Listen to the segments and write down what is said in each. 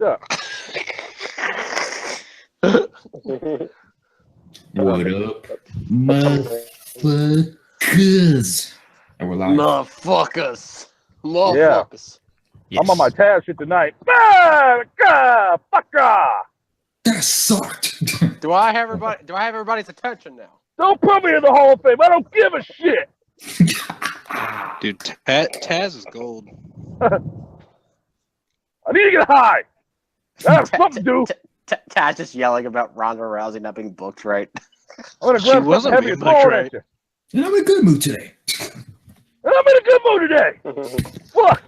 up? What up, motherfuckers? And we're live. Motherfuckers. Yeah. Yes. I'm on my tab shit tonight. Fucker! That sucked. Do I have everybody's attention now? Don't put me in the Hall of Fame. I don't give a shit. Dude, Taz is gold. I need to get high. I have something to do. Taz just yelling about Ronda Rousey not being booked right. I'm gonna grab something heavy and throw it at you. And I'm in a good mood today. And I'm in a good mood today. Fuck.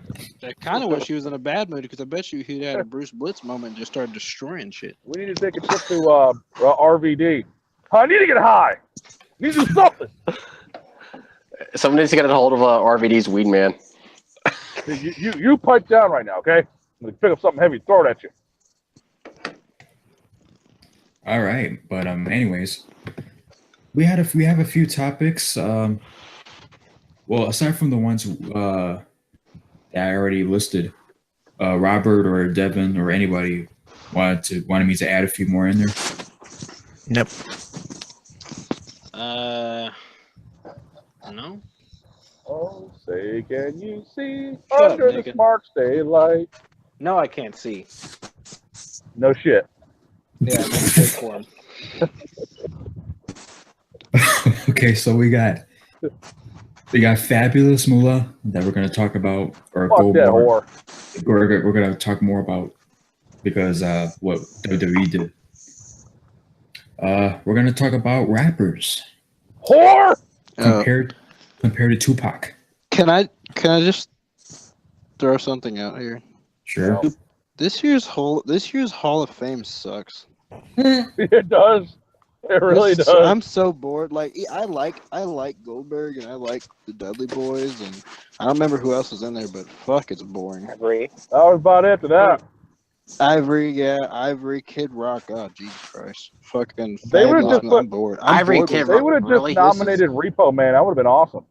I kind of wish he was in a bad mood because I bet you he'd had a Bruce Blitz moment and just started destroying shit. We need to take a trip to RVD. I need to get high. Need to do something. Someone needs to get a hold of RVD's weed man. You pipe down right now, okay? I'm gonna pick up something heavy, throw it at you. All right, but anyways, we have a few topics. Well, aside from the ones that I already listed, Robert or Devin or anybody wanted me to add a few more in there. Nope. No. Oh, say, can you see Shut under up, the nigga. sparks daylight? No, I can't see. No shit. Yeah, I'm big for him. Okay, so we got Fabulous Moolah that we're gonna talk about, or Fuck go that more. whore. We're gonna talk more about because what WWE did. We're gonna talk about rappers Whore! compared to Tupac. Can I just throw something out here? Sure. This year's Hall of Fame sucks. It does. It really does. I'm so bored. Like I like Goldberg and I like the Dudley Boys and I don't remember who else was in there, but fuck, it's boring. That was about it to that. Ivory, Kid Rock. Oh, Jesus Christ! Fucking. They would've just put I'm bored. Ivory, bored Kid with They would have Really? just nominated Repo Man. That would have been awesome.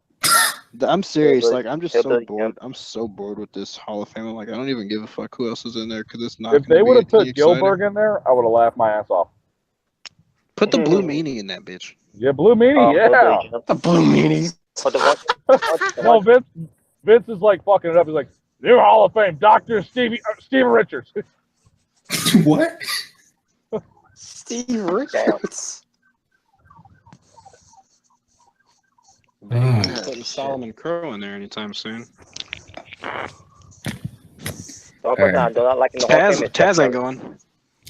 I'm serious. Like I'm just so Hillbilly bored. I'm so bored with this Hall of Fame. I'm like, I don't even give a fuck who else is in there because it's not. If they would have put Gilbert in there, I would have laughed my ass off. Put the Blue Meanie in that bitch. Yeah, Blue Meanie, yeah. The Blue Meanies. No, Vince is like fucking it up. He's like, new Hall of Fame, Dr. Steven Richards. What? Steve Richards. Ah, Putting Solomon Crow in there anytime soon. Taz ain't going.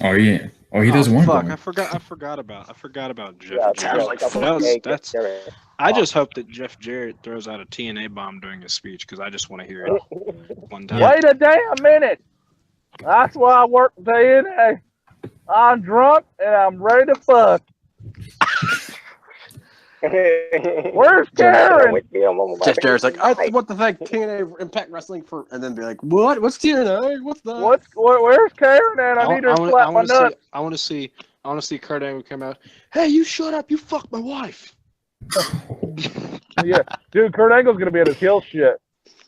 oh yeah. Oh, he doesn't want Fuck! to. I forgot about Jeff. Yeah, Jarrett. like, That's. I just hope that Jeff Jarrett throws out a TNA bomb during his speech because I just want to hear it one time. Wait a damn minute. That's why I work DNA. I'm drunk and I'm ready to fuck. Where's Karen? Jeff Jarrett's like, I want to thank TNA Impact Wrestling for, and then be like, what? What's TNA? What's that? Where's Karen? And I need her to slap my nuts. I want to see Kurt Angle come out. Hey, you shut up! You fucked my wife. Yeah, dude, Kurt Angle's gonna be at his heel shit.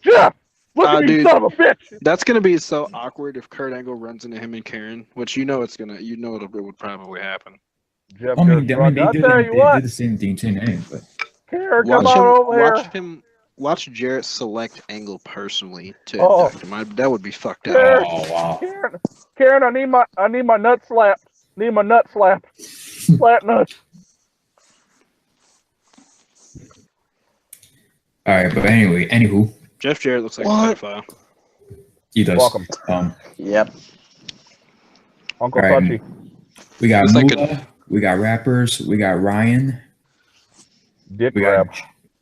Jeff, look at me, dude. son of a bitch. That's gonna be so awkward if Kurt Angle runs into him and Karen, which it would probably happen. Jeff, I mean, they I'll did tell you what, the same thing today, but Karen, come on over here. Watch Jarrett select Angle personally to Oh. induct him. That would be fucked up. Karen, oh wow. Karen, I need my nut slap. Need my nut slap. Slap nuts. All right, but anywho, Jeff Jarrett looks like What? a pedophile. he does. Welcome. Yep. Uncle All right. Touchy. We got Looks like Moolah, we got rappers, we got Ryan, Dick we grab.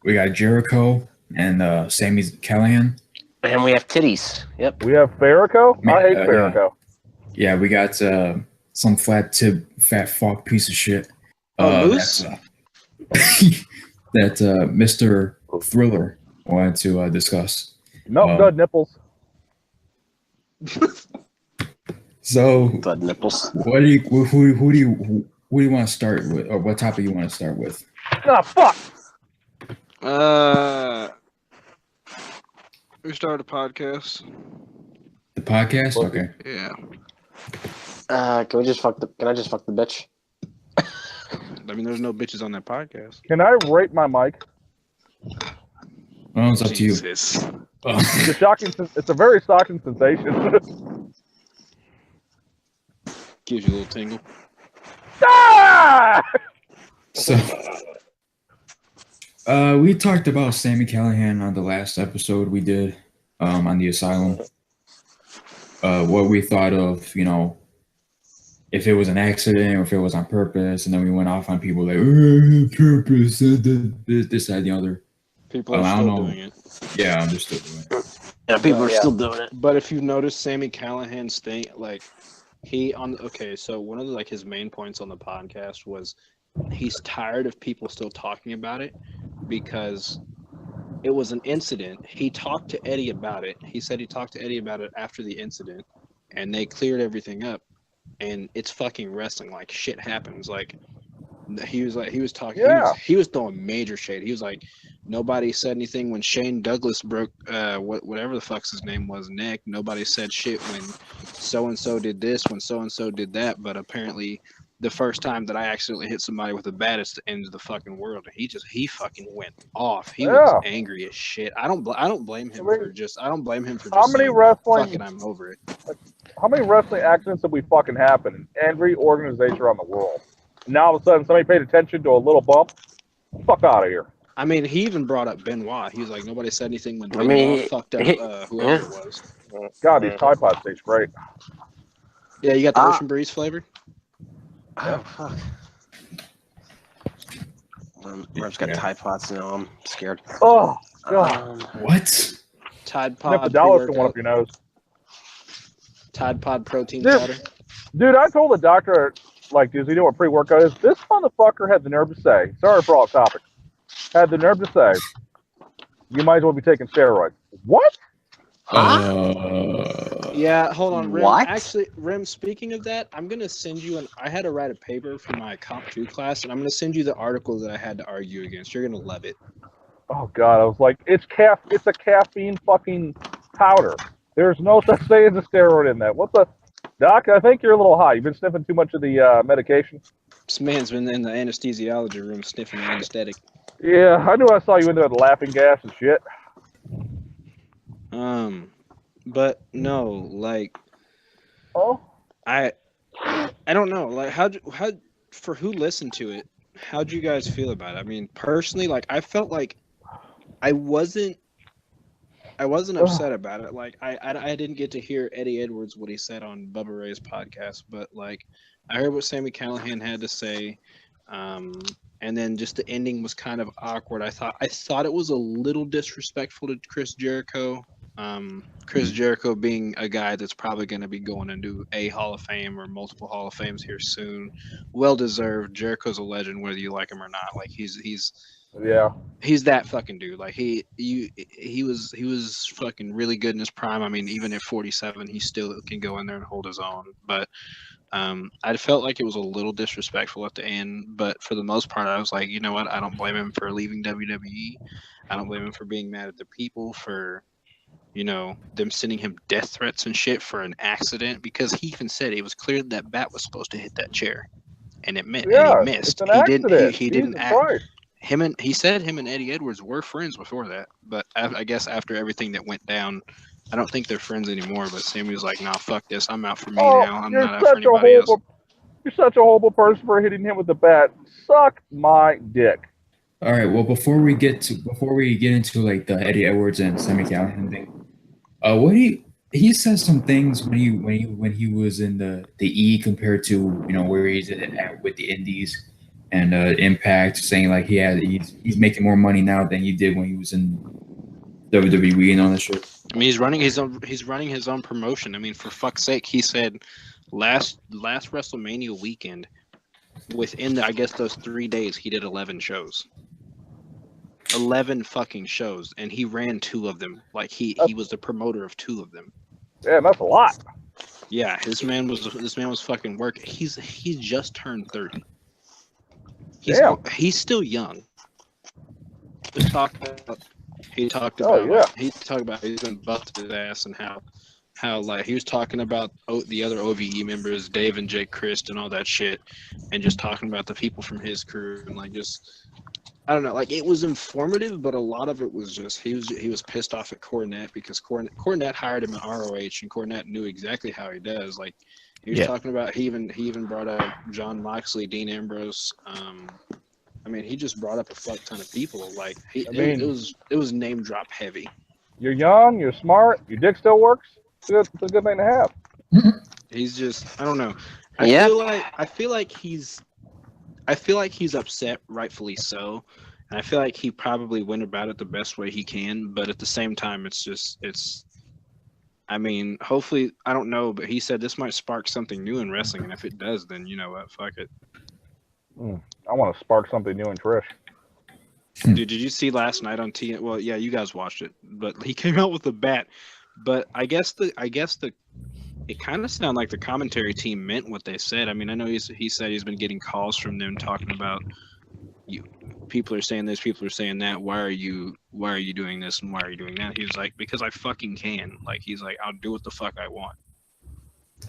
got Jericho and Sami Callihan. And we have titties. Yep. We have Farrakho. I hate Yeah. Farrakho. Yeah, we got some fat fuck piece of shit. Moose? That Mr. Thriller wanted to discuss. No, good nipples. So, Blood nipples. who do you want to start with, or what topic you want to start with? Ah, fuck. We started a podcast. The podcast, okay. Yeah. Can I just fuck the bitch? I mean, there's no bitches on that podcast. Can I rate my mic? Well, it's up to you. Jesus. Oh. It's a very shocking sensation. Gives you a little tingle. Ah! So, we talked about Sami Callihan on the last episode we did on the Asylum. What we thought of, you know, if it was an accident or if it was on purpose, and then we went off on people like purpose, this, that, the other. People are still doing it. Yeah, I'm just still doing it. Yeah, people are still doing it. But if you've noticed Sami Callihan's thing, like so one of the, like his main points on the podcast was he's tired of people still talking about it because it was an incident. He talked to Eddie about it. He said he talked to Eddie about it after the incident, and they cleared everything up. And it's fucking wrestling. Like shit happens. Like he was talking. Yeah. He was throwing major shade. He was like, nobody said anything when Shane Douglas broke whatever the fuck's his name was, neck. Nobody said shit when so and so did this, when so and so did that. But apparently, the first time that I accidentally hit somebody with a bat, it's the end of the fucking world. And he fucking went off. He was angry as shit. I don't blame him for just. I don't blame him for just. How many saying, wrestling? Fucking, I'm over it. How many wrestling accidents have we fucking happened in every organization around the world? Now all of a sudden somebody paid attention to a little bump. Fuck out of here. I mean, he even brought up Benoit. He was like, nobody said anything when Benoit fucked up whoever it was. God, these Tide Pods taste great. Yeah, you got the Ocean Breeze flavor? Oh, fuck. Rev's got Tide Pods now. I'm scared. Oh, God. What? Tide Sniff Pod. the dollars from one up your nose. Tide Pod protein powder. Dude, I told the doctor, like, does he know what pre-workout is? This motherfucker had the nerve to say, sorry for all topics, had the nerve to say, you might as well be taking steroids. What? Yeah, hold on, Rim. What? Actually, Rim, speaking of that, I'm going to send you I had to write a paper for my Comp 2 class, and I'm going to send you the article that I had to argue against. You're going to love it. Oh, God, I was like, it's a caffeine fucking powder. There's no such thing as a steroid in that. What the? Doc, I think you're a little high. You've been sniffing too much of the medication. This man's been in the anesthesiology room sniffing anesthetic. Yeah, I knew I saw you in there with laughing gas and shit. But no, like, I don't know, like, how for who listened to it, how'd you guys feel about it? I mean, personally, like, I felt like I wasn't upset about it. Like, I didn't get to hear Eddie Edwards what he said on Bubba Ray's podcast, but like, I heard what Sami Callihan had to say. And then just the ending was kind of awkward. I thought it was a little disrespectful to Chris Jericho. Chris Jericho being a guy that's probably going to be going into a Hall of Fame or multiple Hall of Fames here soon. Well deserved. Jericho's a legend, whether you like him or not. Like he's that fucking dude. Like he was fucking really good in his prime. I mean, even at 47, he still can go in there and hold his own. But I felt like it was a little disrespectful at the end, but for the most part, I was like, you know what? I don't blame him for leaving WWE. I don't blame him for being mad at the people for, you know, them sending him death threats and shit for an accident, because he even said it was clear that bat was supposed to hit that chair, and it missed. Yeah, and he missed. It's an accident. He didn't act. He said him and Eddie Edwards were friends before that, but I guess after everything that went down, I don't think they're friends anymore. But Sammy was like, "Nah, fuck this. I'm out for me now. I'm not out for anybody else." You're such a horrible person for hitting him with the bat. Suck my dick. All right. Well, before we get into like the Eddie Edwards and Sami Callihan thing, he says some things when he was in the E compared to, you know, where he's at with the Indies and Impact, saying like he's making more money now than he did when he was in WWE and all that shit. I mean, he's running his own promotion. I mean, for fuck's sake, he said last WrestleMania weekend, within I guess those 3 days, he did 11 shows. 11 fucking shows, and he ran 2 of them. Like he was the promoter of 2 of them. Yeah, that's a lot. Yeah, this man was fucking working. He just turned 30. He's still young. He talked about he's been busted his ass and how how like he was talking about the other OVE members, Dave and Jake Christ and all that shit, and just talking about the people from his crew and like just I don't know, like it was informative, but a lot of it was just he was pissed off at Cornette because Cornette hired him at ROH and Cornette knew exactly how he does. Like he was talking about he even brought up John Moxley, Dean Ambrose. I mean, he just brought up a fuck ton of people. Like it was name drop heavy. You're young, you're smart, your dick still works. It's a good thing to have. He's just I don't know. I feel like he's upset, rightfully so. And I feel like he probably went about it the best way he can, but at the same time I mean, hopefully I don't know, but he said this might spark something new in wrestling, and if it does, then you know what, fuck it. I want to spark something new in Trish. Dude, did you see last night on TNT? Well, yeah, you guys watched it, but he came out with a bat. But I guess it kind of sounded like the commentary team meant what they said. I mean, I know he said he's been getting calls from them talking about people are saying this, people are saying that. Why are you doing this and why are you doing that? He was like, because I fucking can. Like he's like, I'll do what the fuck I want.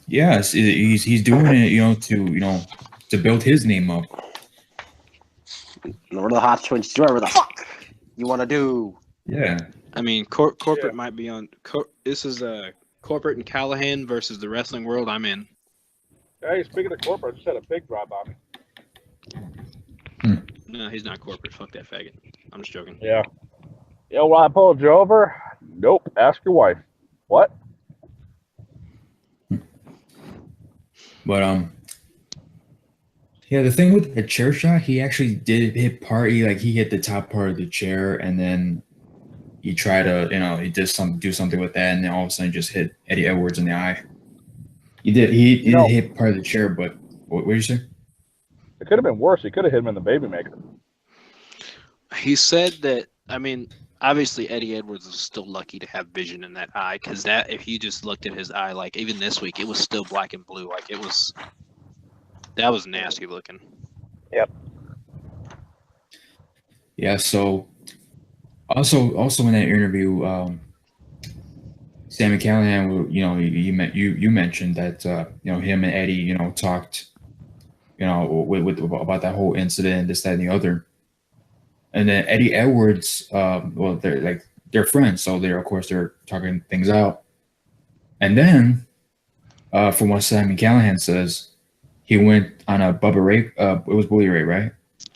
Yes, he's doing it, to build his name up. Lord of the hot twins, do whatever the fuck you want to do. Yeah. I mean, corporate might be on. This is corporate and Callihan versus the wrestling world. I'm in. Hey, speaking of corporate, I just had a big drop on me. No, he's not corporate. Fuck that faggot. I'm just joking. Yeah. Yo, when I pulled you over? Nope. Ask your wife. What? But yeah, the thing with the chair shot, he actually did hit he hit the top part of the chair, and then he tried to, he did do something with that, and then all of a sudden just hit Eddie Edwards in the eye. He did hit part of the chair, but what did you say? It could have been worse. He could have hit him in the baby maker. He said that. I mean, obviously Eddie Edwards is still lucky to have vision in that eye, because if you just looked at his eye, like even this week, it was still black and blue. Like that was nasty looking. Yep. Yeah. So also in that interview, Sami Callihan, you mentioned that him and Eddie, talked, about that whole incident, this, that, and the other. And then Eddie Edwards, they're friends, so they're talking things out. And then, from what Sami Callihan says, he went on a Bubba Ray. It was Bully Ray, right?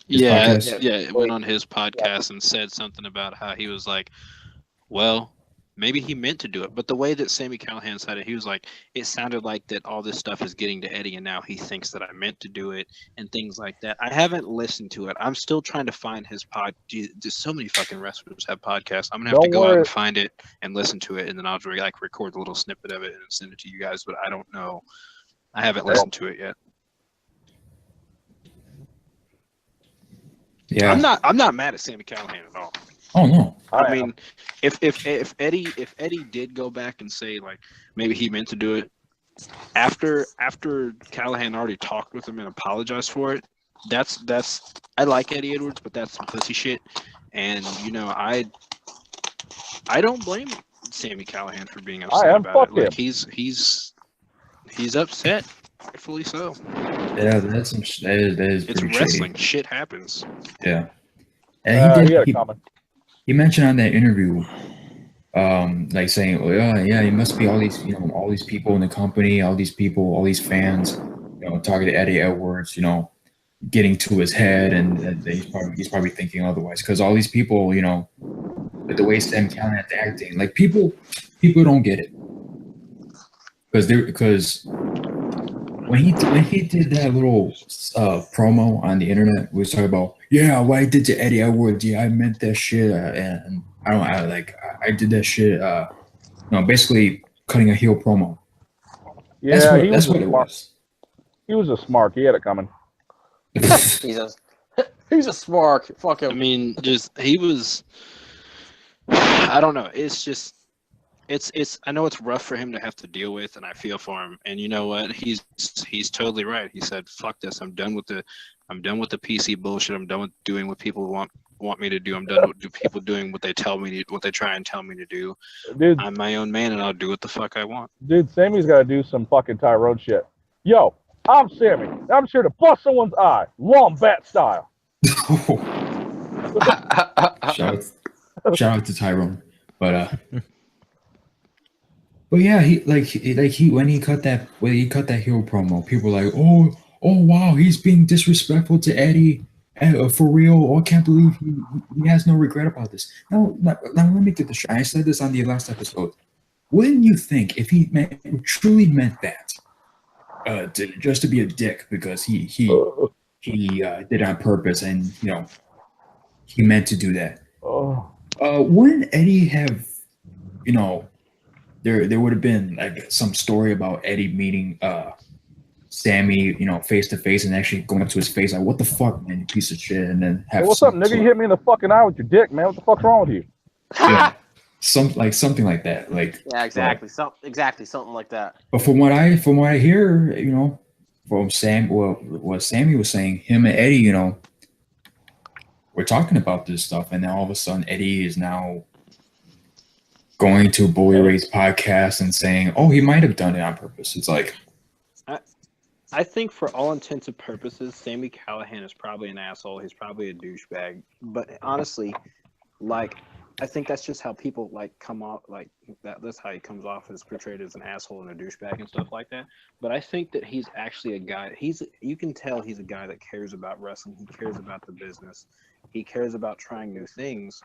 It went on his podcast and said something about how he was like, well, maybe he meant to do it, but the way that Sami Callihan said it, he was like, it sounded like that all this stuff is getting to Eddie, and now he thinks that I meant to do it, and things like that. I haven't listened to it. I'm still trying to find his pod. Just so many fucking wrestlers have podcasts. I'm gonna have to go out and find it and listen to it, and then I'll record a little snippet of it and send it to you guys. But I don't know. I haven't listened to it yet. Yeah, I'm not mad at Sami Callihan at all. Oh no. I mean, if Eddie did go back and say like maybe he meant to do it after Callihan already talked with him and apologized for it, that's I like Eddie Edwards, but that's some pussy shit. And I don't blame Sami Callihan for being upset about it. Like he's upset, rightfully so. Yeah, that is it's wrestling. Shady. Shit happens. Yeah. And he mentioned on that interview, saying, "Oh yeah, it must be all these people in the company, all these fans, talking to Eddie Edwards, getting to his head, and he's probably thinking otherwise because all these people, with the way Sami Callihan's acting, like people don't get it because when he did that little promo on the internet, we was talking about, what I did to Eddie Edwards, I meant that shit, and I did that shit, basically cutting a heel promo. Yeah, that's what it was. He was a smart. He had it coming. He's a smart. Fuck him. I mean, he was. I don't know. It's just. It's I know it's rough for him to have to deal with, and I feel for him. And you know what? He's totally right. He said, "Fuck this. I'm done with the PC bullshit. I'm done with doing what people want want me to do. I'm done with people doing what they try and tell me to do. Dude, I'm my own man, and I'll do what the fuck I want. dude, Sammy's got to do some fucking Tyrone shit. Yo, I'm Sammy. I'm sure to bust someone's eye, wombat style. shout out to Tyrone, but yeah, he when he cut that heel promo, people were like, oh wow, he's being disrespectful to Eddie. For real, I can't believe he has no regret about this. Now let me get this straight. I said this on the last episode. Wouldn't you think if he truly meant that, just to be a dick because he did it on purpose and he meant to do that? Wouldn't Eddie have, there would have been like some story about Eddie meeting Sammy, face to face and actually going up to his face like, what the fuck, man, you piece of shit, and then have what's up, nigga? You hit me in the fucking eye with your dick, man. What the fuck's wrong with you? Yeah, something like that. Like exactly. Something like that. But from what I hear, from Sam, what Sammy was saying, him and Eddie, we're talking about this stuff, and then all of a sudden Eddie is now going to Bully Ray's podcast and saying, oh, he might have done it on purpose. It's like, I think for all intents and purposes, Sami Callihan is probably an asshole. He's probably a douchebag. But honestly, like, I think that's just how people come off that's how he comes off as portrayed as an asshole and a douchebag and stuff like that. But I think that he's actually a guy. You can tell he's a guy that cares about wrestling. He cares about the business. He cares about trying new things.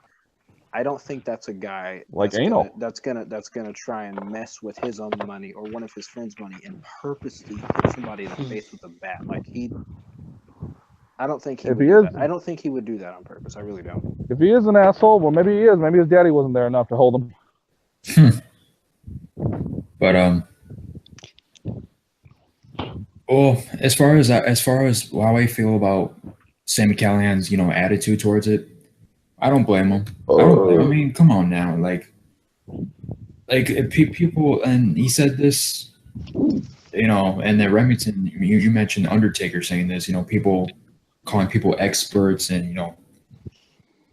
I don't think that's a guy that's gonna try and mess with his own money or one of his friends' money and purposely hit somebody in the face with a bat. I don't think he would do that on purpose. I really don't. If he is an asshole, well, maybe he is. Maybe his daddy wasn't there enough to hold him. But well, as far as how I feel about Sami Callihan's attitude towards it, I don't blame him. I mean, come on now, like people, and he said this, and then Remington, you mentioned Undertaker saying this, people calling people experts, and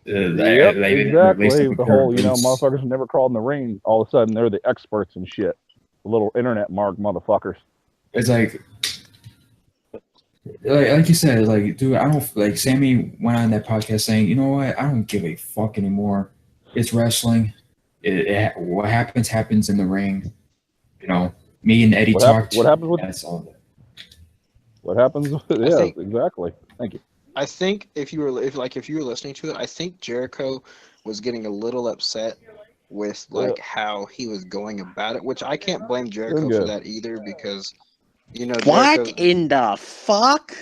exactly. The whole, motherfuckers who never crawled in the ring, all of a sudden they're the experts and shit. The little internet mark motherfuckers. It's like you said, dude, I don't Sammy went on that podcast saying, you know what, I don't give a fuck anymore. It's wrestling. What happens in the ring. Me and Eddie talked. What happens with that's all. What happens? Exactly. Thank you. I think if you were listening to it, I think Jericho was getting a little upset with how he was going about it, which I can't blame Jericho for that either because. What in the fuck?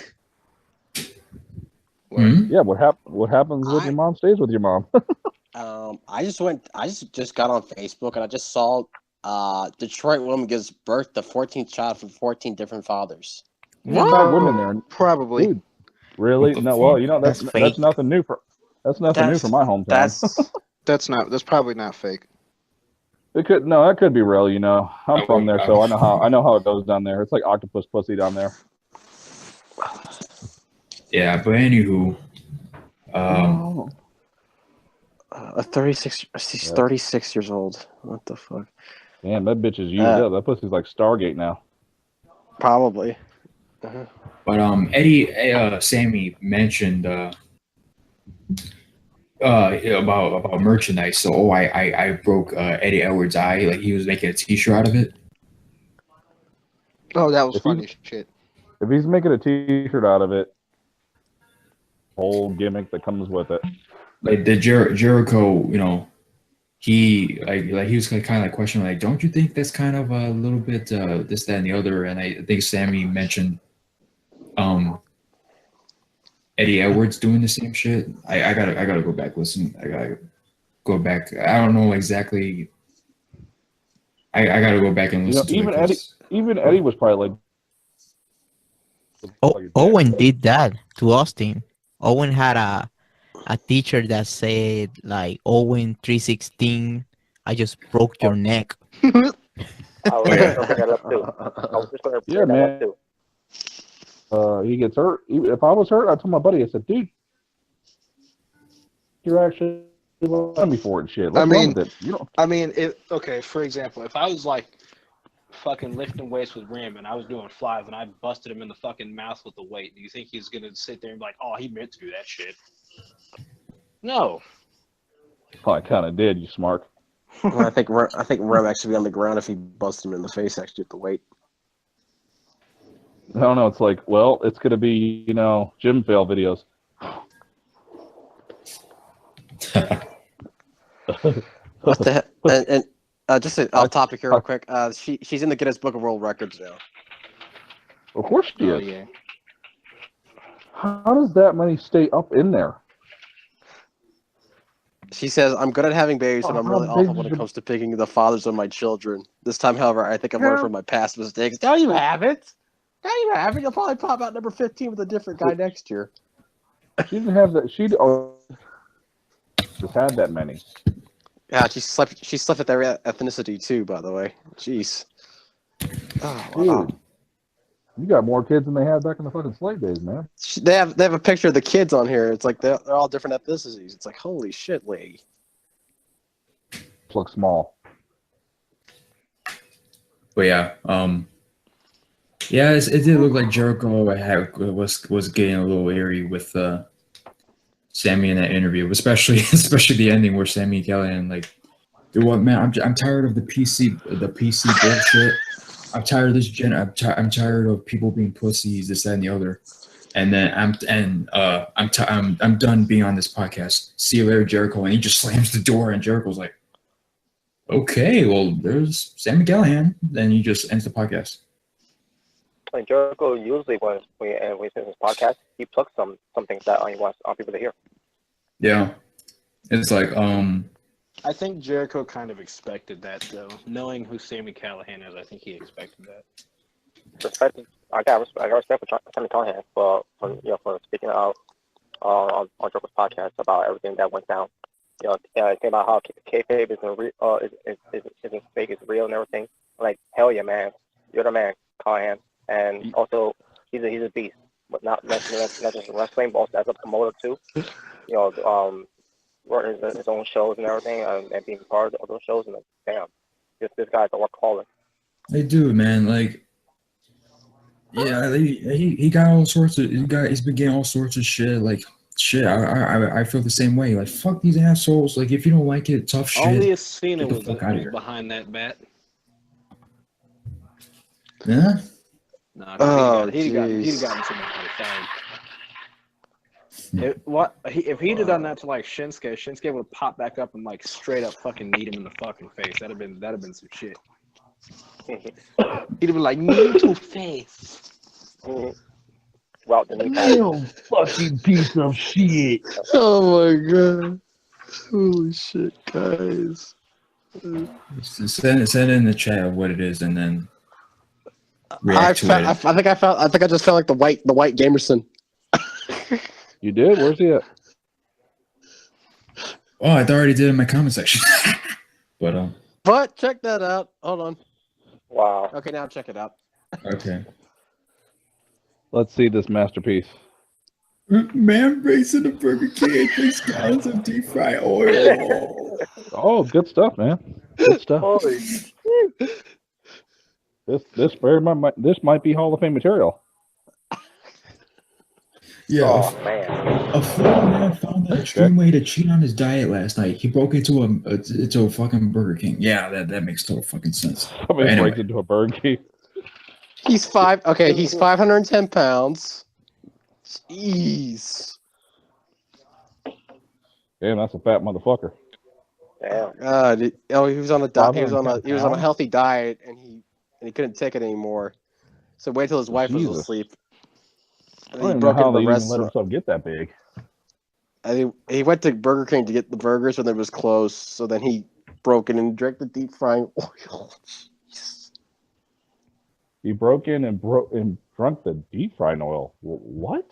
Yeah, what happens with your mom stays with your mom. I just got on Facebook and I just saw Detroit woman gives birth to 14th child from 14 different fathers. What? Women there, probably. Dude, really? No. Well, that's nothing new for my hometown. That's probably not fake. That could be real. I'm from there, so I know how it goes down there. It's like octopus pussy down there. Yeah, but anywho, a 36. She's 36 years old. What the fuck? Damn, that bitch is used up. That pussy's like Stargate now. Probably. But Sammy mentioned about merchandise. So I broke Eddie Edwards' eye. Like he was making a T-shirt out of it. Oh, that was funny shit. If he's making a T-shirt out of it, whole gimmick that comes with it. Like the Jericho, he was kind of questioning, don't you think that's kind of a little bit this, that, and the other? And I think Sammy mentioned Eddie Edwards doing the same shit. I gotta go back listen. I gotta go back. I don't know exactly. I gotta go back and listen to even Eddie was probably like. Owen did that to Austin. Owen had a teacher that said Owen 316. I just broke your neck. Yeah, man. He gets hurt. If I was hurt, I told my buddy, I said, dude, you're actually on me for it and shit. What's I mean- wrong with it? You don't. I mean, okay, for example, if I was like fucking lifting weights with Rim and I was doing flies and I busted him in the fucking mouth with the weight, do you think he's gonna sit there and be like, oh, he meant to do that shit? No. I kind of did, you smart. Well, I think Rem actually be on the ground if he busted him in the face actually at the weight. I don't know. It's like, well, it's gonna be, gym fail videos. What the heck? And just off topic here real quick. She's in the Guinness Book of World Records now. Of course she Oh, is. yeah. How does that money stay up in there? She says, I'm good at having babies, and I'm really How awful big when is it comes to picking the fathers of my children. This time, however, I think I've learned from my past mistakes. Now you have it. Now you have it. You'll probably pop out number 15 with a different guy next year. She didn't have that. She just had that many. Yeah, she slept at their ethnicity too, by the way. Jeez. Oh, Dude, wow. you got more kids than they had back in the fucking slave days, man. They have a picture of the kids on here. It's like they're all different ethnicities. It's like, holy shit, lady. Look small. But yeah, it did look like Jericho was getting a little airy with Sami in that interview, especially the ending where Sami Callihan like, dude, what man? I'm tired of the PC bullshit. I'm tired of this I'm tired of people being pussies, this, that, and the other. And then I'm done being on this podcast. See you later, Jericho. And he just slams the door, and Jericho's like, okay, well, there's Sami Callihan. Then he just ends the podcast. Like Jericho usually when we say his podcast, he plugs some things that he wants people to hear. Yeah, it's like I think Jericho kind of expected that, though. Knowing who Sami Callihan is, I think he expected that. I got respect for Sami Callihan for speaking out on Jericho's podcast about everything that went down. It came about how kayfabe isn't fake, it's real and everything. Like, hell yeah, man, you're the man, Callihan. And also, he's a beast, but not just wrestling, but also as a promoter too. Running his own shows and everything, and being part of those shows. And like, damn, this guy's a workaholic. they do, man. Like, yeah, he got all sorts of. He's been getting all sorts of shit. Like, shit, I feel the same way. Like, fuck these assholes. Like, if you don't like it, tough shit. Only Cena Get the was fuck outta here. behind that bat. Yeah. No, he'd gotten Sami fired. If he'd have done that to like Shinsuke would have popped back up and like straight up fucking kneed him in the fucking face. That'd have been some shit. He'd have been like, knee to face. Well, the new Damn, fucking piece of shit. Oh my god. Holy shit, guys. Send it in the chat of what it is, and then I react to it. think I just felt like the white Gamerson. You did? Where's he at? Oh, I already did it in my comment section. But check that out. Hold on. wow. Okay, now check it out. Okay. Let's see this masterpiece. Man racing the Burger King, 3 gallons of deep fried oil. Oh, good stuff, man. Good stuff. Holy. This might be Hall of Fame material. Yeah. Oh man. A Florida man found an extreme way to cheat on his diet last night. He broke into a fucking Burger King. Yeah, that makes total fucking sense. Somebody Anyway. breaks into a Burger King. He's 510 pounds. Jeez. Damn, that's a fat motherfucker. Damn. He was on a diet. He was on a healthy diet, and he couldn't take it anymore. So wait till his wife was Jesus. asleep. I And don't he even know broke how into they the even let restaurant. himself get that big. And he went to Burger King to get the burgers when it was closed. So then he broke in and drank the deep frying oil. Jeez. He broke in and drunk the deep fried oil. What?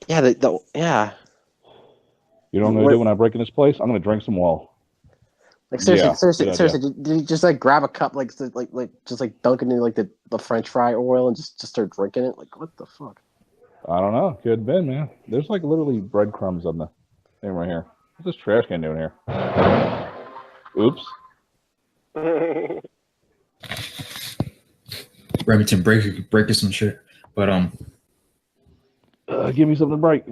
Yeah, yeah. You know what I'm gonna do when I break in this place? I'm gonna drink some oil. Like seriously, good idea. did you just like grab a cup, like just like dunk it in like the French fry oil and just start drinking it? Like what the fuck? I don't know. Could have been, man. There's like literally breadcrumbs on the thing right here. What's this trash can doing here? Oops. Remington breaking some shit. But Give me something to break.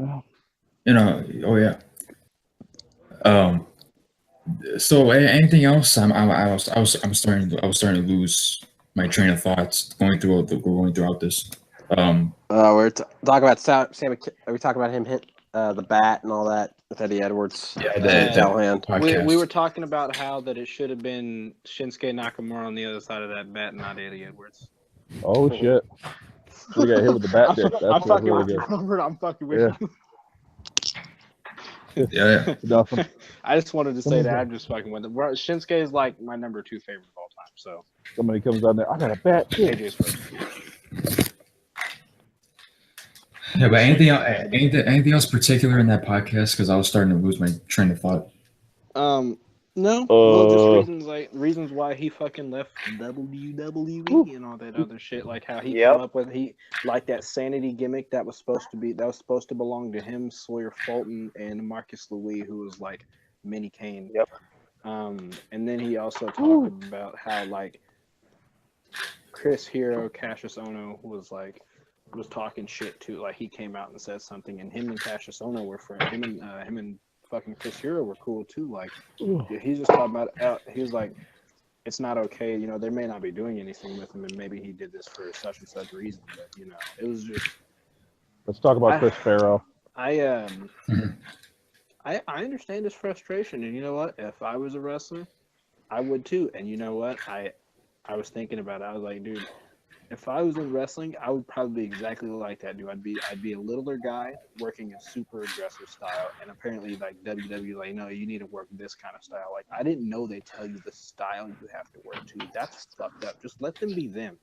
oh yeah. So anything else? I was starting to lose my train of thoughts going throughout this. We're talking about Sami. Are we talking about him hit the bat and all that with Eddie Edwards? Yeah, Callihan. podcast. We were talking about how that it should have been Shinsuke Nakamura on the other side of that bat, and not Eddie Edwards. Oh shit! We got hit with the bat dick. I'm That's fucking really with you, good. Robert. I'm fucking with you. Yeah. Nothing. I just wanted to say that I'm just fucking with him. Shinsuke is like my number 2 favorite of all time. So Somebody comes down there. I got a bat dick. AJ's first. Yeah, but anything else particular in that podcast? Because I was starting to lose my train of thought. No, well, just reasons why he fucking left WWE and all that other shit, like how he came up with that sanity gimmick that was supposed to belong to him, Sawyer Fulton, and Marcus Louis, who was like Mini Kane. Yep. And then he also talked about how like Chris Hero, Cassius Ohno was talking shit too. Like he came out and said something, and him and Cassius Ohno were friends. Him and fucking Chris Hero were cool too. Like he's just talking about. He was like, it's not okay. You know, they may not be doing anything with him, and maybe he did this for such and such reason. But you know, it was just. Let's talk about Chris Farrow. I understand his frustration, and you know what? If I was a wrestler, I would too. And you know what? I was thinking about it. I was like, dude, if I was in wrestling, I would probably be exactly like that, dude. I'd be a littler guy working a super aggressive style, and apparently like WWE, like, no, you need to work this kind of style. Like I didn't know they tell you the style you have to work to. That's fucked up. Just let them be them.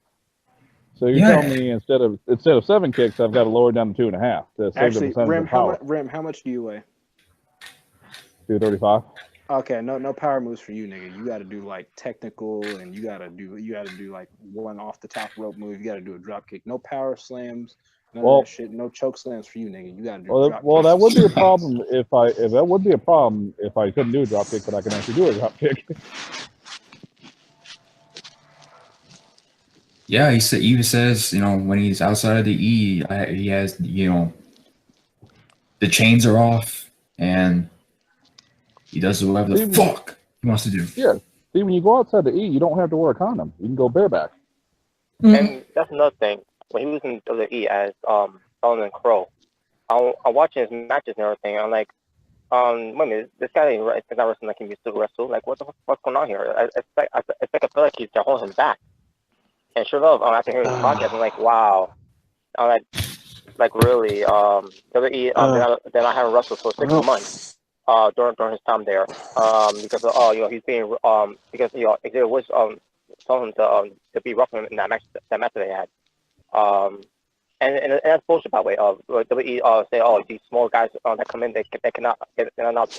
So you're telling me instead of 7 kicks, I've got to lower it down to 2.5 to save Actually, the percentage of power. How much do you weigh? 235. Okay, no power moves for you, nigga. You got to do like technical, and you got to do like one off the top rope move. You got to do a drop kick. No power slams, none of that shit. No choke slams for you, nigga. You got to do. Drop kicks. That would be a problem if I couldn't do a drop kick, but I can actually do a drop kick. Yeah, he even says, you know, when he's outside of the E, he has, you know, the chains are off, and he does whatever the fuck he wants to do. Yeah. See, when you go outside the E, you don't have to wear a condom. You can go bareback. And that's another thing. When he was in WWE as Solomon Crow, I'm watching his matches and everything. I'm like, wait a minute, this guy is not wrestling like he used to wrestle. Like, what the fuck's going on here? It's like I feel like he's holding him back. And sure enough, after hearing the podcast, I'm like, wow. I'm like really, WWE, they're not having wrestled for 6 months. During his time there, because you know, he's being because you know Xavier Woods told him to be rough in that match that they had, and that's bullshit, by the way. WWE say, oh, these small guys that come in, they're not allowed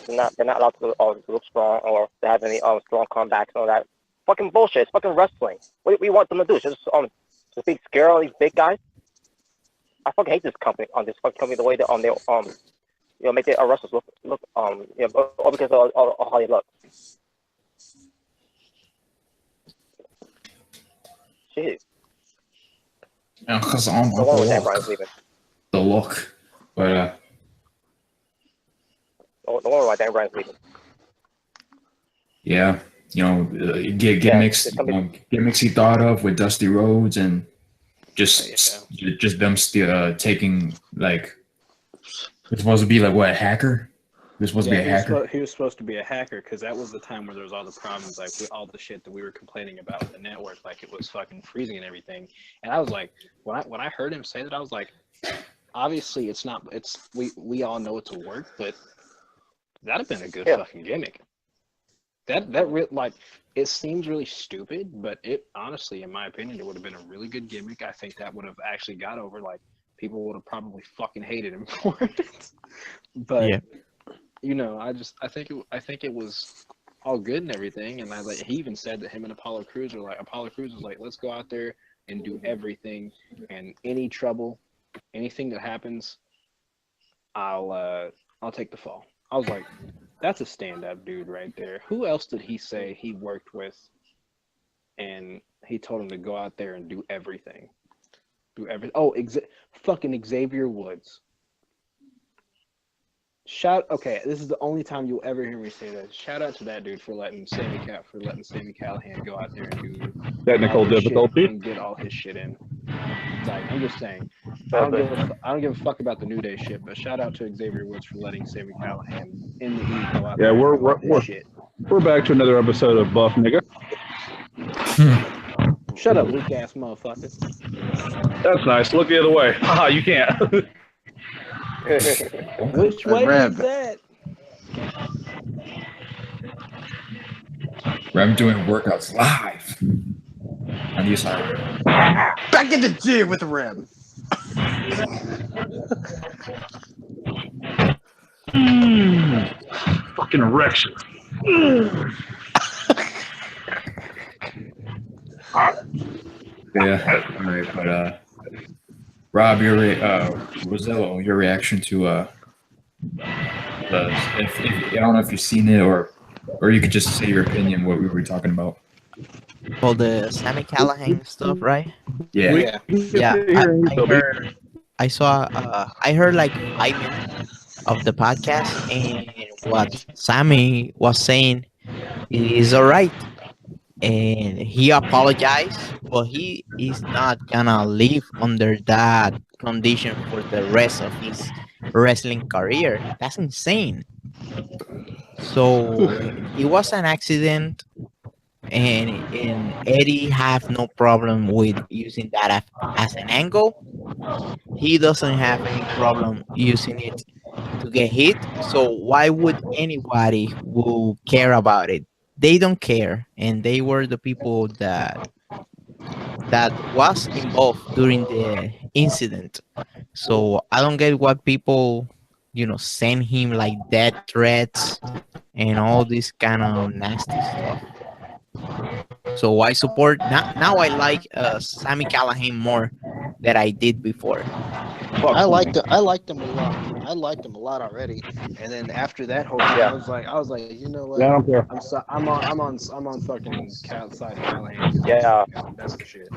to look strong or to have any strong comebacks and all that. Fucking bullshit. It's fucking wrestling. What do we want them to do? Just be scared of these big guys? I fucking hate this company. The way they you know, make the wrestlers look you know, all because of how they look. Jeez. Yeah, because I'm the look, but no wonder why Dan Bryan's leaving. Yeah, you know, gimmicks he thought of with Dusty Rhodes and just them still taking like. It's supposed to be like what, a hacker? He was supposed to be a hacker. He was supposed to be a hacker because that was the time where there was all the problems, like with all the shit that we were complaining about with the network, like it was fucking freezing and everything. And I was like, when I heard him say that, I was like, obviously it's not. It's we all know it's a work, but that'd have been a good fucking gimmick. Like it seems really stupid, but it honestly, in my opinion, it would have been a really good gimmick. I think that would have actually got over like. People would have probably fucking hated him for it, but you know, I think it was all good and everything. And he even said that him and Apollo Crews was like, let's go out there and do everything, and any trouble anything that happens, I'll take the fall. I was like, that's a stand-up dude right there. Who else did he say he worked with? And he told him to go out there and do everything. Fucking Xavier Woods. Okay, this is the only time you'll ever hear me say that. Shout out to that dude for letting Sami Callihan go out there and do Technical difficulty and get all his shit in. Like, I'm just saying, I don't give a fuck about the New Day shit, but shout out to Xavier Woods for letting Sami Callihan in the heat go out there. Yeah, we're back to another episode of Buff Nigga. Shut up, weak ass motherfucker. That's nice. Look the other way. Haha, you can't. Which way is that? Rem doing workouts live on the Asylum. Back in the gym with Rem. Fucking erection. Yeah, all right, but Rob, Rosello, your reaction to I don't know if you've seen it or you could just say your opinion what we were talking about. Well, the Sami Callihan stuff, right? Yeah. Yeah, I heard like 5 minutes of the podcast, and what Sami was saying is all right. And he apologized, but he is not gonna live under that condition for the rest of his wrestling career. That's insane. So it was an accident, and Eddie have no problem with using that as an angle. He doesn't have any problem using it to get hit. So why would anybody who care about it? They don't care, and they were the people that was involved during the incident. So I don't get what people, send him like death threats and all this kind of nasty stuff. So I support now. I like Sami Callihan more than I did before. I liked him a lot. I liked him a lot already, and then after that whole thing, I was like, you know what? Yeah, I don't care. I'm on fucking outside Callihan. Yeah. That's the shit.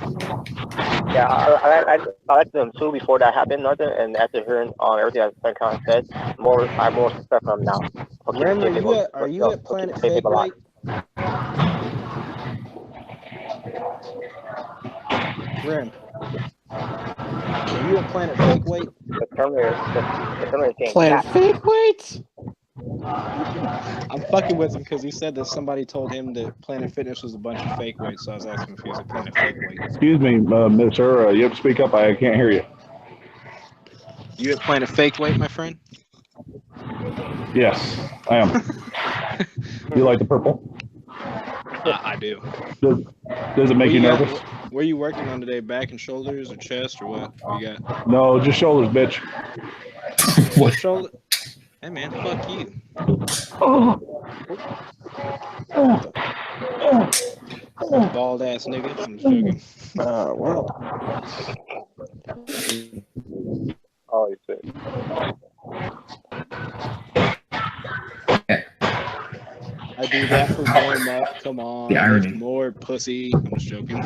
Yeah, I liked them too before that happened, and after hearing everything that kind of said, I have more respect for him now. Okay, are you at Planet Fake Weight? Grim. Are you at Planet Fake Weight? Planet Fake Weight? I'm fucking with him because he said that somebody told him that Planet Fitness was a bunch of fake weights, so I was asking if he was at Planet Fake Weight. Excuse me, sir. You have to speak up. I can't hear you. You at Planet Fake Weight, my friend? Yes, I am. You like the purple? I do. Does it make you nervous? Where are you working on today? Back and shoulders or chest or what? What you got? No, just shoulders, bitch. What? Shoulder? Hey man, fuck you. Bald ass nigga. I'm just joking. Oh, you said. I do that for warm up. Come on. The irony. More pussy. I'm just joking.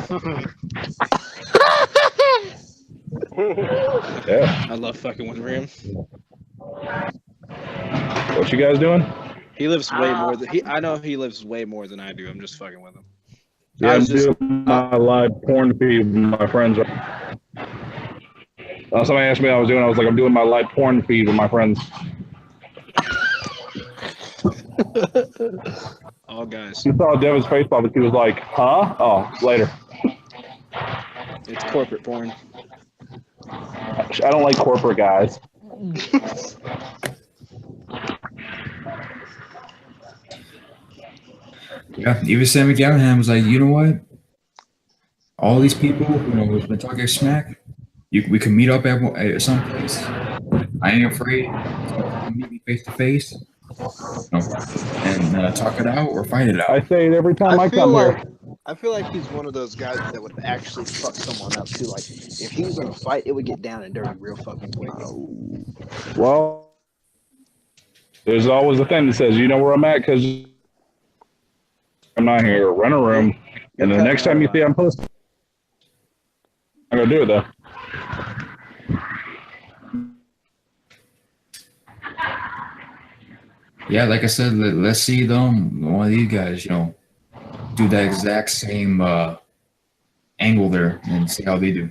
Yeah. I love fucking with Rim. What you guys doing? He lives way more than I know he lives way more than I do. I'm just fucking with him. Yeah, I'm doing my live porn feed with my friends. Somebody asked me what I was doing. I was like, I'm doing my live porn feed with my friends. All guys. You saw Devin's face pop, but he was like, huh? Oh, later. It's corporate porn. I don't like corporate guys. Yeah, even Sami Callihan was like, you know what? All these people, who've been talking smack, we can meet up at some place. I ain't afraid. So meet me face to face, and talk it out or fight it out. I say it every time I come here. I feel like he's one of those guys that would actually fuck someone up too. Like if he was in a fight, it would get down and dirty real fucking quick. Well, there's always a thing that says, you know where I'm at because I'm not here. Run a room, and the next time you see I'm posting, I'm gonna do it though. Yeah, like I said, let's see them. One of these guys, do that exact same angle there and see how they do.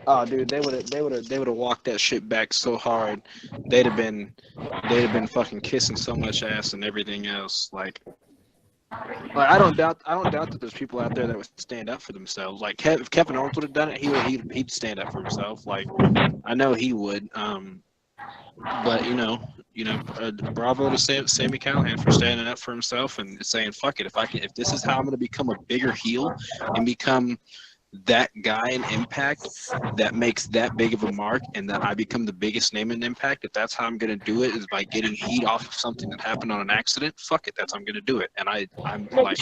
Oh, dude, they would have walked that shit back so hard. They'd have been fucking kissing so much ass and everything else. Like I don't doubt that there's people out there that would stand up for themselves. Like if Kevin Owens would have done it, he'd stand up for himself. Like I know he would. But bravo to Sami Callihan for standing up for himself and saying, "Fuck it, if this is how I'm going to become a bigger heel and become that guy in Impact that makes that big of a mark, and that I become the biggest name in Impact, if that's how I'm going to do it is by getting heat off of something that happened on an accident, fuck it, that's how I'm going to do it." And I'm like,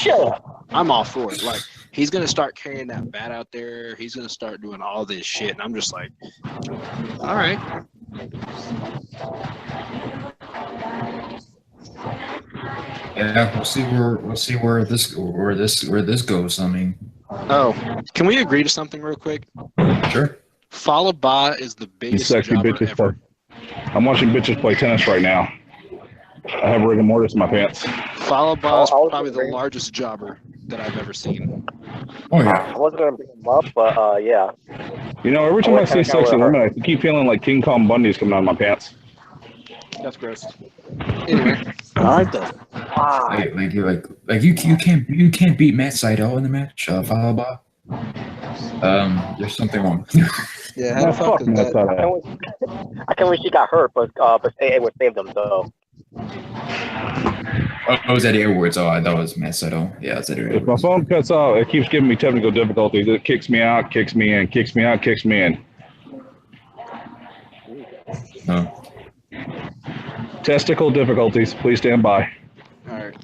I'm all for it. Like he's going to start carrying that bat out there. He's going to start doing all this shit, and I'm just like, all right. Yeah, we'll see where this goes. I mean, can we agree to something real quick? Sure. Fallah Bahh is the biggest sexy jobber bitches ever. I'm watching bitches play tennis right now. I have rigor mortis in my pants. Fallah Bahh is probably the largest jobber that I've ever seen. Oh yeah. I wasn't gonna bring him up, but yeah. Every time I see sexy women, I keep feeling like King Kong Bundy's coming out of my pants. That's gross. Anyway, All right then. You can't beat Matt Sydal in the match. Fallah Bahh. There's something wrong. Yeah, how the fuck is that? I can't wish he got hurt, but Edwards saved him though. Oh, it was Eddie Edwards. Oh, that was Matt Sydal. Yeah, it's Eddie Edwards. If my phone cuts out, it keeps giving me technical difficulties. It kicks me out, kicks me in, kicks me out, kicks me in. No. Testicle difficulties. Please stand by. All right.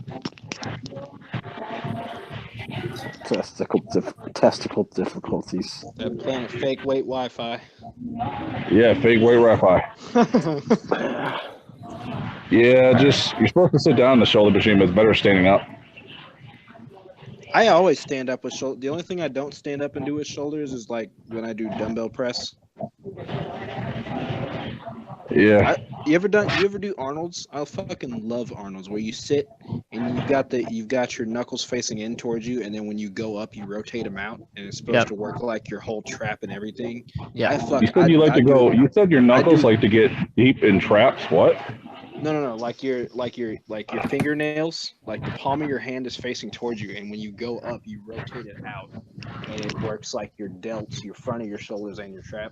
Testicle difficulties. They're playing fake weight Wi-Fi. Yeah, fake weight Wi-Fi. Yeah, you're supposed to sit down in the shoulder machine, but it's better standing up. I always stand up with shoulder. The only thing I don't stand up and do with shoulders is like when I do dumbbell press. Yeah. You ever do Arnold's? I fucking love Arnold's, where you sit and you've got your knuckles facing in towards you, and then when you go up, you rotate them out, and it's supposed to work like your whole trap and everything. Yeah. You said your knuckles like to get deep in traps. What? No. Like your fingernails, like the palm of your hand is facing towards you, and when you go up, you rotate it out, and it works like your delts, your front of your shoulders, and your trap.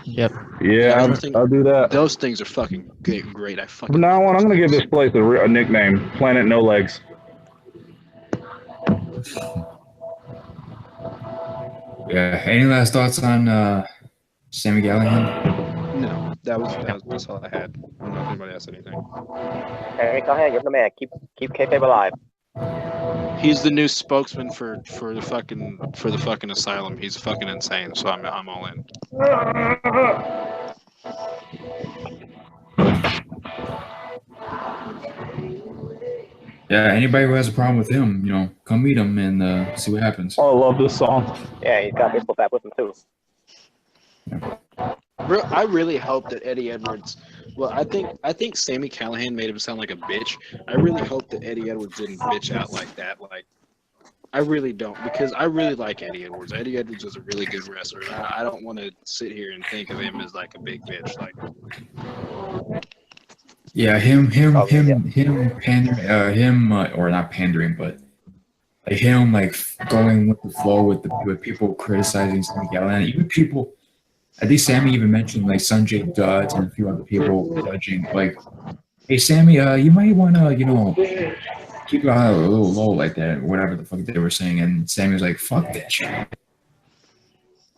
Yep. Yeah, I'll do that. Those things are fucking great. From now on, I'm gonna give this place a nickname: Planet No Legs. Yeah. Any last thoughts on Sami Callihan? No, that's all I had. I don't know if anybody has anything. Hey, go ahead, you're the man. Keep kayfabe alive. He's the new spokesman for the fucking Asylum. He's fucking insane. So I'm all in. Yeah. Anybody who has a problem with him, come meet him and see what happens. Oh, I love this song. Yeah, he's got baseball bat with him too. I really hope that Eddie Edwards. Well, I think Sami Callihan made him sound like a bitch. I really hope that Eddie Edwards didn't bitch out like that. Like, I really don't, because I really like Eddie Edwards. Eddie Edwards is a really good wrestler. I don't want to sit here and think of him as like a big bitch. Like, yeah, him pandering, or not pandering, but like him like going with the flow with people criticizing Sami Callihan, even people. I think Sami even mentioned like Sanjay Dutt and a few other people judging, like, "Hey Sami, you might want to, keep it a little low like that," whatever the fuck they were saying. And Sami was like, "Fuck that shit."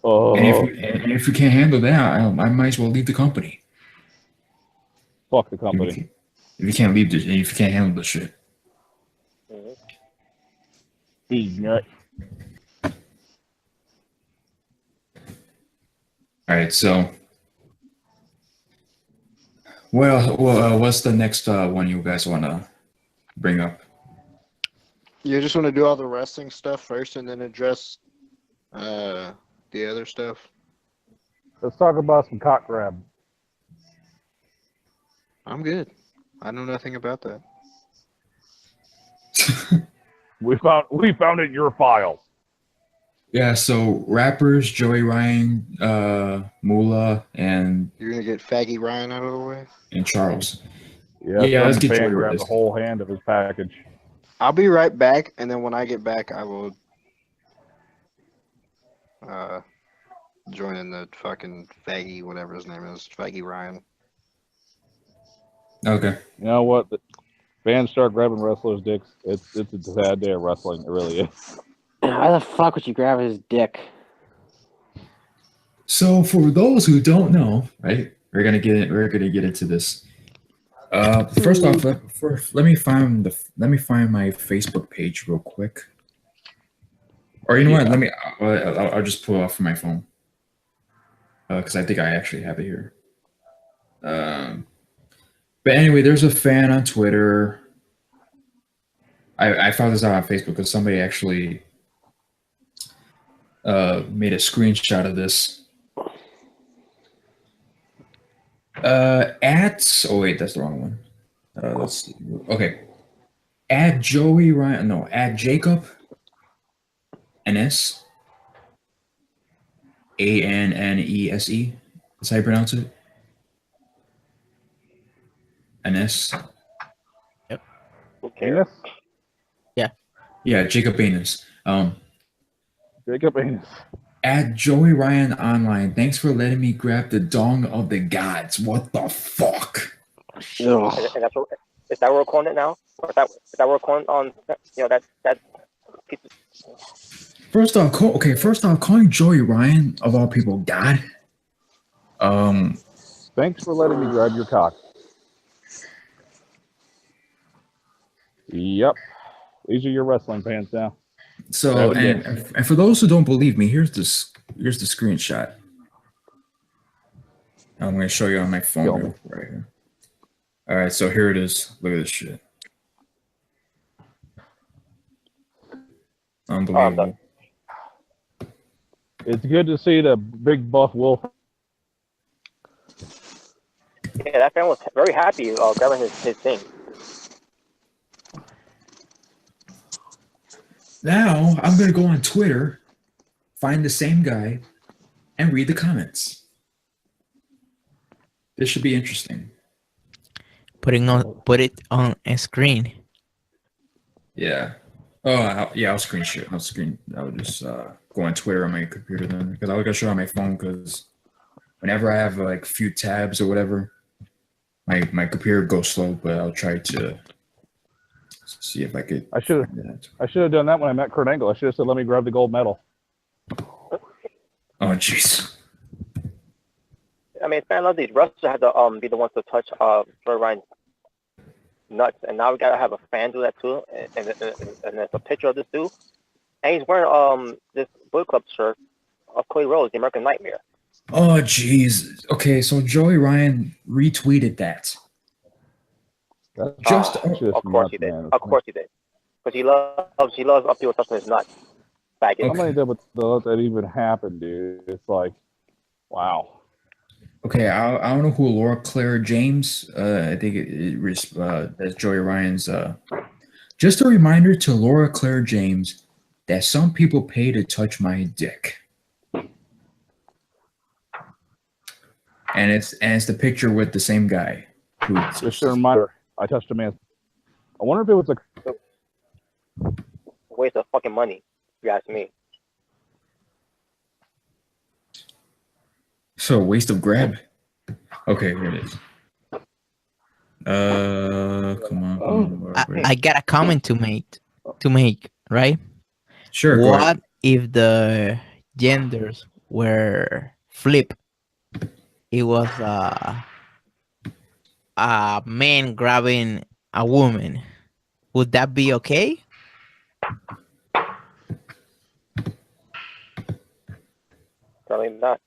Oh. And if you can't handle that, I might as well leave the company. Fuck the company. If you can't handle the shit. Nut. All right, so what's the next one you guys want to bring up? You just want to do all the wrestling stuff first, and then address the other stuff. Let's talk about some cock grab. I'm good. I know nothing about that. We found it in your files. Yeah, so rappers Joey Ryan, Moolah, and You're gonna get Faggy Ryan out of the way. Charles. Yeah, Yeah, let's some get fan Joey grabbed Ryan. the whole hand of his package. I'll be right back, and then when I get back, I will join in the fucking Faggy, whatever his name is, Faggy Ryan. Okay. You know what? The fans start grabbing wrestlers' dicks. It's a sad day of wrestling. It really is. Why the fuck would you grab his dick? So for those who don't know, right, we're gonna get into this. First off, let me find my Facebook page real quick. Or you know what? I'll just pull it off from my phone because I think I actually have it here. But anyway, there's a fan on Twitter. I found this out on Facebook because somebody actually made a screenshot of this. Oh wait, that's the wrong one. Let's see. Okay. At Joey Ryan, no, at Jacob NS ANNESE. That's how you pronounce it. NS. Who cares? Yes. Yeah, Jacob Anus. Jacob Anus. At Joey Ryan Online, thanks for letting me grab the dong of the gods. What the fuck? Ugh. And that's what, is that what we're calling it now? Or is that what we're calling on? You know that. First off, calling Joey Ryan of all people God. Thanks for letting me grab your cock. Yep. These are your wrestling pants now. So and for those who don't believe me, here's the screenshot. I'm going to show you on my phone right here. All right, so here it is. Look at this shit. Unbelievable. It's good to see the big buff wolf. Yeah, that fan was very happy grabbing his thing. Now I'm going to go on Twitter, find the same guy, and read the comments. This should be interesting. Put it on a screen. Yeah. Oh, I'll screenshot. I'll just go on Twitter on my computer then, because I was gonna show on my phone. Because whenever I have like a few tabs or whatever, my computer goes slow. But I'll try to see if I could. I should have done that when I met Kurt Angle. I should have said, "Let me grab the gold medal." Oh, jeez. I mean, fan love these wrestlers had to be the ones to touch Joey Ryan's nuts, and now we gotta have a fan do that too. And there's a picture of this dude, and he's wearing this Bullet Club shirt of Cody Rhodes, the American Nightmare. Oh, jeez. Okay, so Joey Ryan retweeted that. Of course he did. Of course he did. Because he loves up people touching his nuts. How many times that even happened, dude? It's like, wow. Okay, I don't know who Laura Claire James. I think that's Joey Ryan's. Just a reminder to Laura Claire James that some people pay to touch my dick, and it's the picture with the same guy. Just a reminder. I touched a man. I wonder if it was a waste of fucking money. If you ask me. So waste of grab. Okay, here it is. Come on. I got a comment to make, right? Sure. What if the genders were flip? It was a man grabbing a woman. Would that be okay? Definitely not.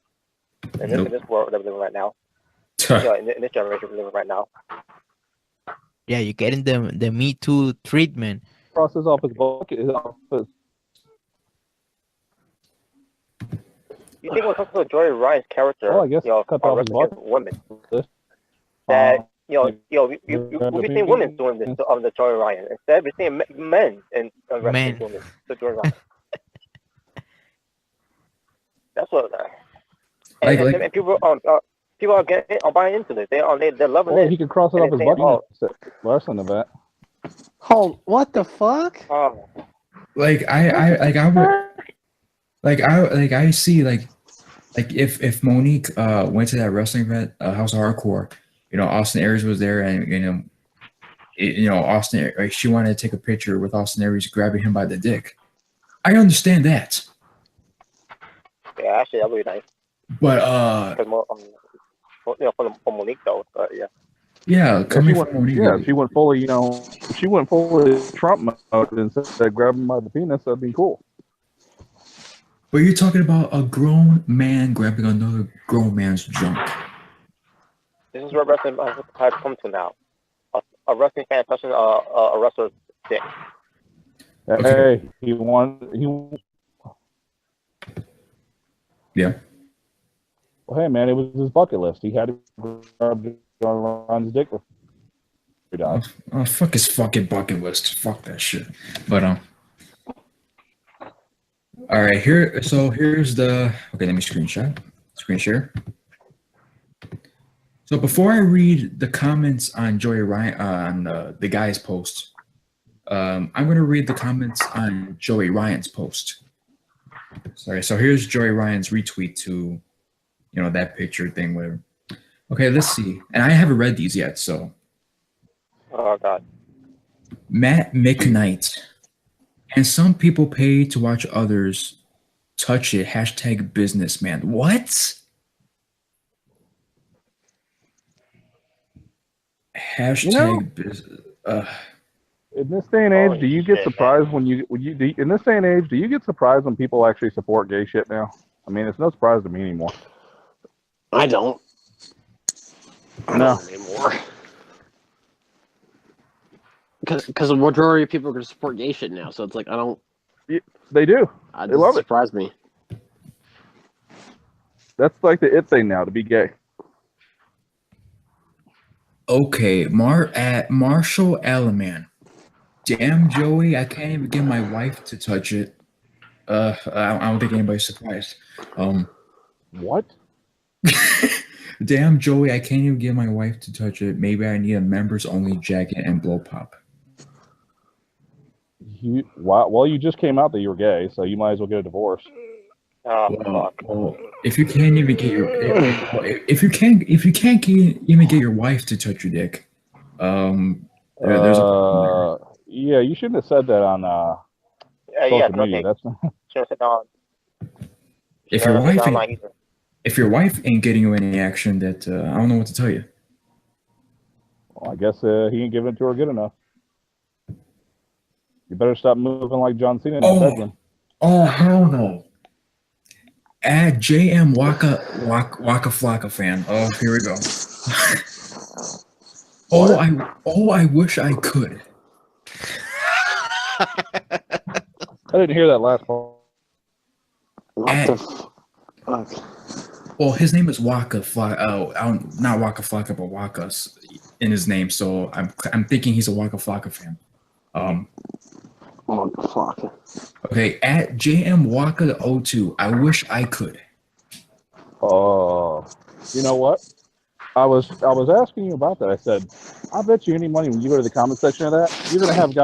In this world that we're living right now. In this generation we're living right now. Yeah, you're getting the Me Too treatment. Crosses off his bucket. You think when it comes to Joey Ryan's character, Well, I guess cut off his against women, that we'll be seeing women doing this on the Joey Ryan. Instead, we're seeing men and wrestling doing this to Joey Ryan. That's what. And people are buying into this. They're loving it. He could cross it off his bucket. Wrestling event. Oh, what the fuck? I see if Monique went to that wrestling event, House of Hardcore, Austin Aries was there, and Austin, she wanted to take a picture with Austin Aries grabbing him by the dick. I understand that. Yeah, actually, that would be nice. But for Monique though, but yeah. Yeah, coming from Monique. Yeah, if she went fully, Trump mode and said grab him by the penis, that'd be cool. But you're talking about a grown man grabbing another grown man's junk. This is where wrestling has come to now. A wrestling fan touching a wrestler's dick. Okay. Hey, he Yeah. Well, hey, man, it was his bucket list. He had to grab Ron's dick before he died. Oh, fuck his fucking bucket list. Fuck that shit. But, all right, here's the, okay, let me screen share. So before I read the comments on Joey Ryan, on the guy's post, I'm going to read the comments on Joey Ryan's post. Sorry, so here's Joey Ryan's retweet to, that picture thing, whatever. Okay, let's see. And I haven't read these yet, so. Oh, God. Matt McKnight. And some people pay to watch others touch it. # businessman. What? #business. In this day and age, do you get surprised when in this day and age, do you get surprised when people actually support gay shit now? I mean, it's no surprise to me anymore. I don't. No. Anymore. Because the majority of people are going to support gay shit now, so it's like I don't. They do. They love it. Surprised me. That's like the it thing now, to be gay. Okay, Marshall Alaman. Damn, Joey, I can't even get my wife to touch it. I don't think anybody's surprised. What? Damn, Joey, I can't even get my wife to touch it. Maybe I need a members-only jacket and blow pop. Well, you just came out that you were gay, so you might as well get a divorce. Well, if you can't even get your if you can't even get your wife to touch your dick, there's a problem there. Yeah, you shouldn't have said that on social media. That's should have on. If your wife ain't getting you any action, that I don't know what to tell you. Well, I guess he ain't giving it to her good enough. You better stop moving like John Cena in the bedroom. Oh, hell no. Add JM Waka Flocka fan. Oh, here we go. I wish I could. I didn't hear that last part. What the fuck? Well, his name is Waka Flocka. Not Waka Flocka, but Waka's in his name. So I'm thinking he's a Waka Flocka fan. Waka Flocka. Okay, at JM Waka 02. I wish I could. Oh, you know what? I was asking you about that. I said, I bet you any money when you go to the comment section of that, you're gonna have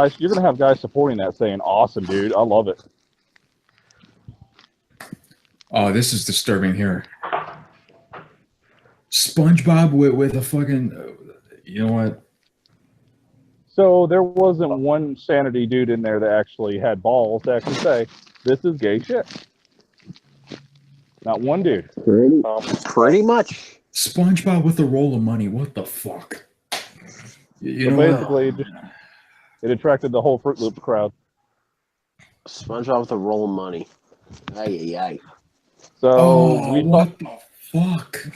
guys supporting that, saying, "Awesome, dude, I love it." Oh, this is disturbing here. SpongeBob with a fucking, you know what? So there wasn't one sanity dude in there that actually had balls to actually say, "This is gay shit." Not one dude. Pretty much. SpongeBob with a roll of money. What the fuck? So basically, it attracted the whole Fruit Loops crowd. SpongeBob with a roll of money. Ay. So we what talked. the fuck?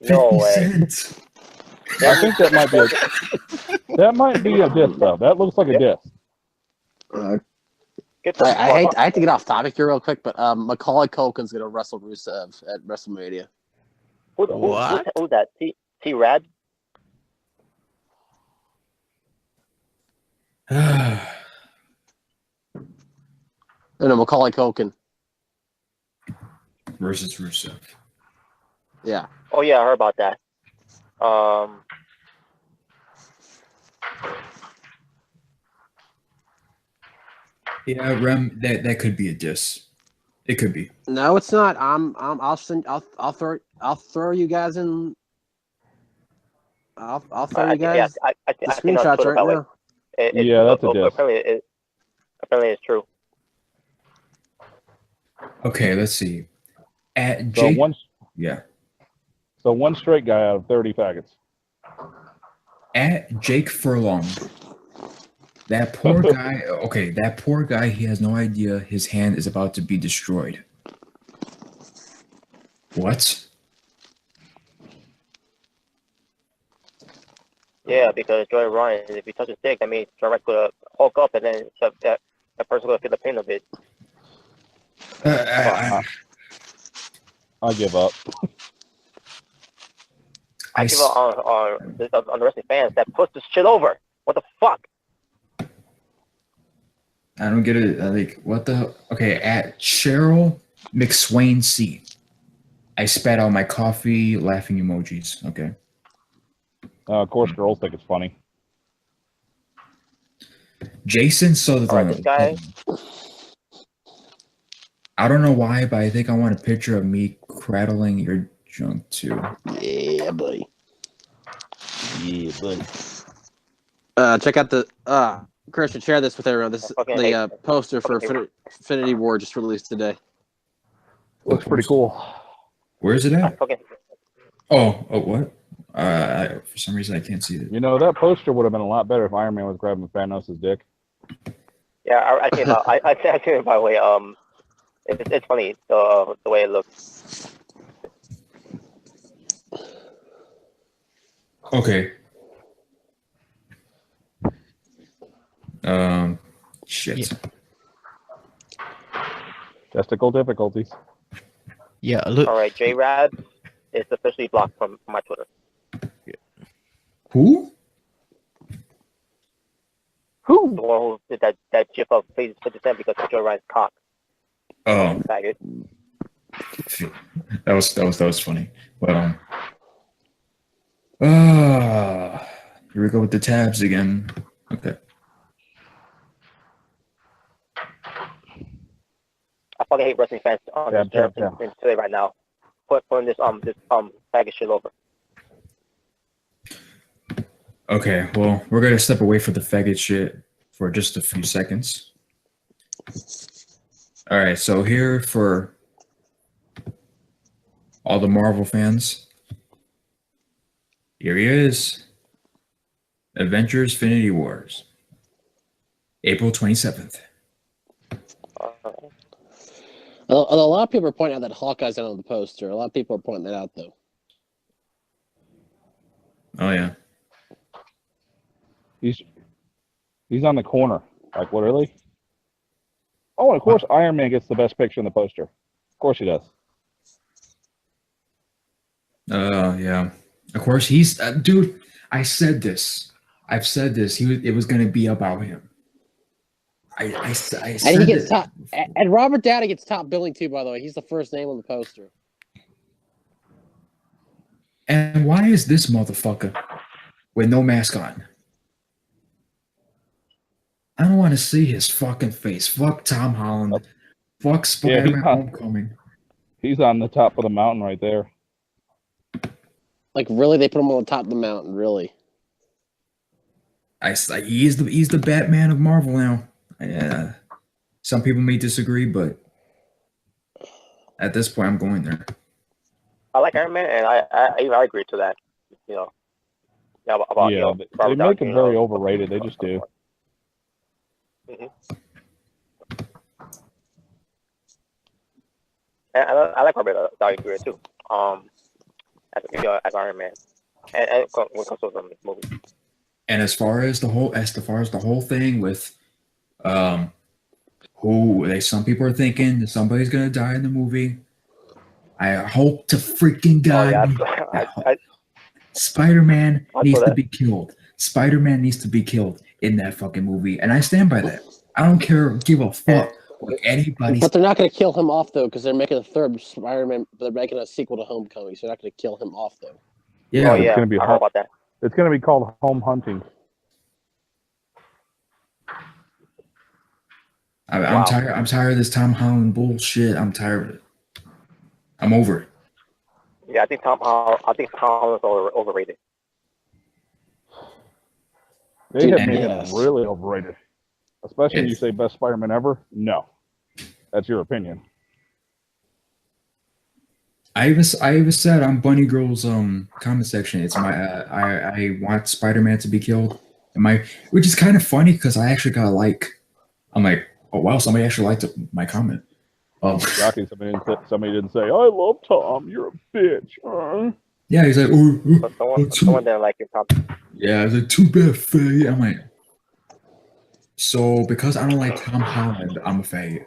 No 50 way. cents. I think that might be a disc though. That looks like a disc. Get the I fuck hate to get off topic here real quick, but Macaulay Culkin's gonna wrestle Rusev at WrestleMania. Who's that? T Rad? No, Macaulay Culkin. Versus Rusev. Yeah. Oh yeah, I heard about that. Yeah, Rem, that could be a diss. It could be. No, it's not. I'll throw you guys in. I'll throw you guys I the think on screenshots Twitter, right by the way. now. Yeah, that's a disc. Apparently it's true. Okay, let's see. At So Jake. one straight guy out of 30 faggots. At Jake Furlong. That poor guy. Okay, that poor guy. He has no idea his hand is about to be destroyed. What? Yeah, because Joey Ryan, if he touches dick, that means Joey Ryan's gonna hulk up, and then that person's gonna feel the pain of it. I give up. I give up on the wrestling fans that puts this shit over. What the fuck? I don't get it. Like, what the? Okay, at Cheryl McSwain C. I spat out my coffee, laughing emojis. Okay. Of course, girls think it's funny. Jason Sutherland. All right, this guy. I don't know why, but I think I want a picture of me cradling your junk too. Yeah, buddy. Yeah, buddy. Check out the Christian. Share this with everyone. This is the poster for Infinity War just released today. Looks pretty cool. Where is it at? Okay. Oh, what? For some reason I can't see it. You know, that poster would have been a lot better if Iron Man was grabbing Thanos' dick. Yeah, I came out. I came out by the way. It's funny the way it looks. Okay. Shit. Yeah. Testicle difficulties. Yeah, look. All right, J Rad is officially blocked from my Twitter. Who? The one who did that gif of please put this in because of Joe Ryan's cock. Oh, Faggot. that was funny. But here we go with the tabs again. Okay. I fucking hate wrestling fans on this today right now. Putting this faggot shit over. Okay, well, we're gonna step away from the faggot shit for just a few seconds. All right, so here for all the Marvel fans, here he is. Avengers: Infinity Wars, April 27th. A lot of people are pointing out that Hawkeye's not on the poster. A lot of people are pointing that out, though. Oh yeah. He's on the corner. Like, what, really? Oh, and of course, Iron Man gets the best picture in the poster. Of course he does. Yeah. Of course, he's dude. I said this. I've said this. It was going to be about him. I said And he gets top. And Robert Downey gets top billing too. By the way, he's the first name on the poster. And why is this motherfucker with no mask on? I don't want to see his fucking face. Fuck Tom Holland. Fuck Spider-Man Homecoming. He's on the top of the mountain right there. Like, really? They put him on the top of the mountain, really? He's the Batman of Marvel now. Some people may disagree, but at this point, I'm going there. I like Iron Man, and I agree to that. You know. They make him very overrated. They just do. Mm-hmm. And I like Robert Downey Jr. too. As Iron Man, and when it comes to the movie. And as far as the whole thing with who some people are thinking that somebody's gonna die in the movie. I hope to freaking God Spider-Man needs to be killed. Spider-Man needs to be killed in that fucking movie, and I stand by that. I don't give a fuck what anybody. But they're not going to kill him off though, because they're making a third Spider-Man. They're making a sequel to Homecoming, so they're not going to kill him off though. Yeah, it's going to be I heard about that. It's going to be called Home Hunting. I'm tired. I'm tired of this Tom Holland bullshit. I'm tired of it. I'm over it. Yeah, I think Tom Holland's overrated. They have made him really overrated. Especially when you say best Spider-Man ever. No. That's your opinion. I even said on Bunny Girl's comment section, it's my I want Spider-Man to be killed. Which is kind of funny because I actually got I'm like, oh wow, somebody actually liked my comment. Shocking, somebody didn't say, I love Tom, you're a bitch. Yeah, he's like, someone didn't like your comment. Yeah, it's like, too bad, faggot. I'm like, so because I don't like Tom Holland, I'm a faggot.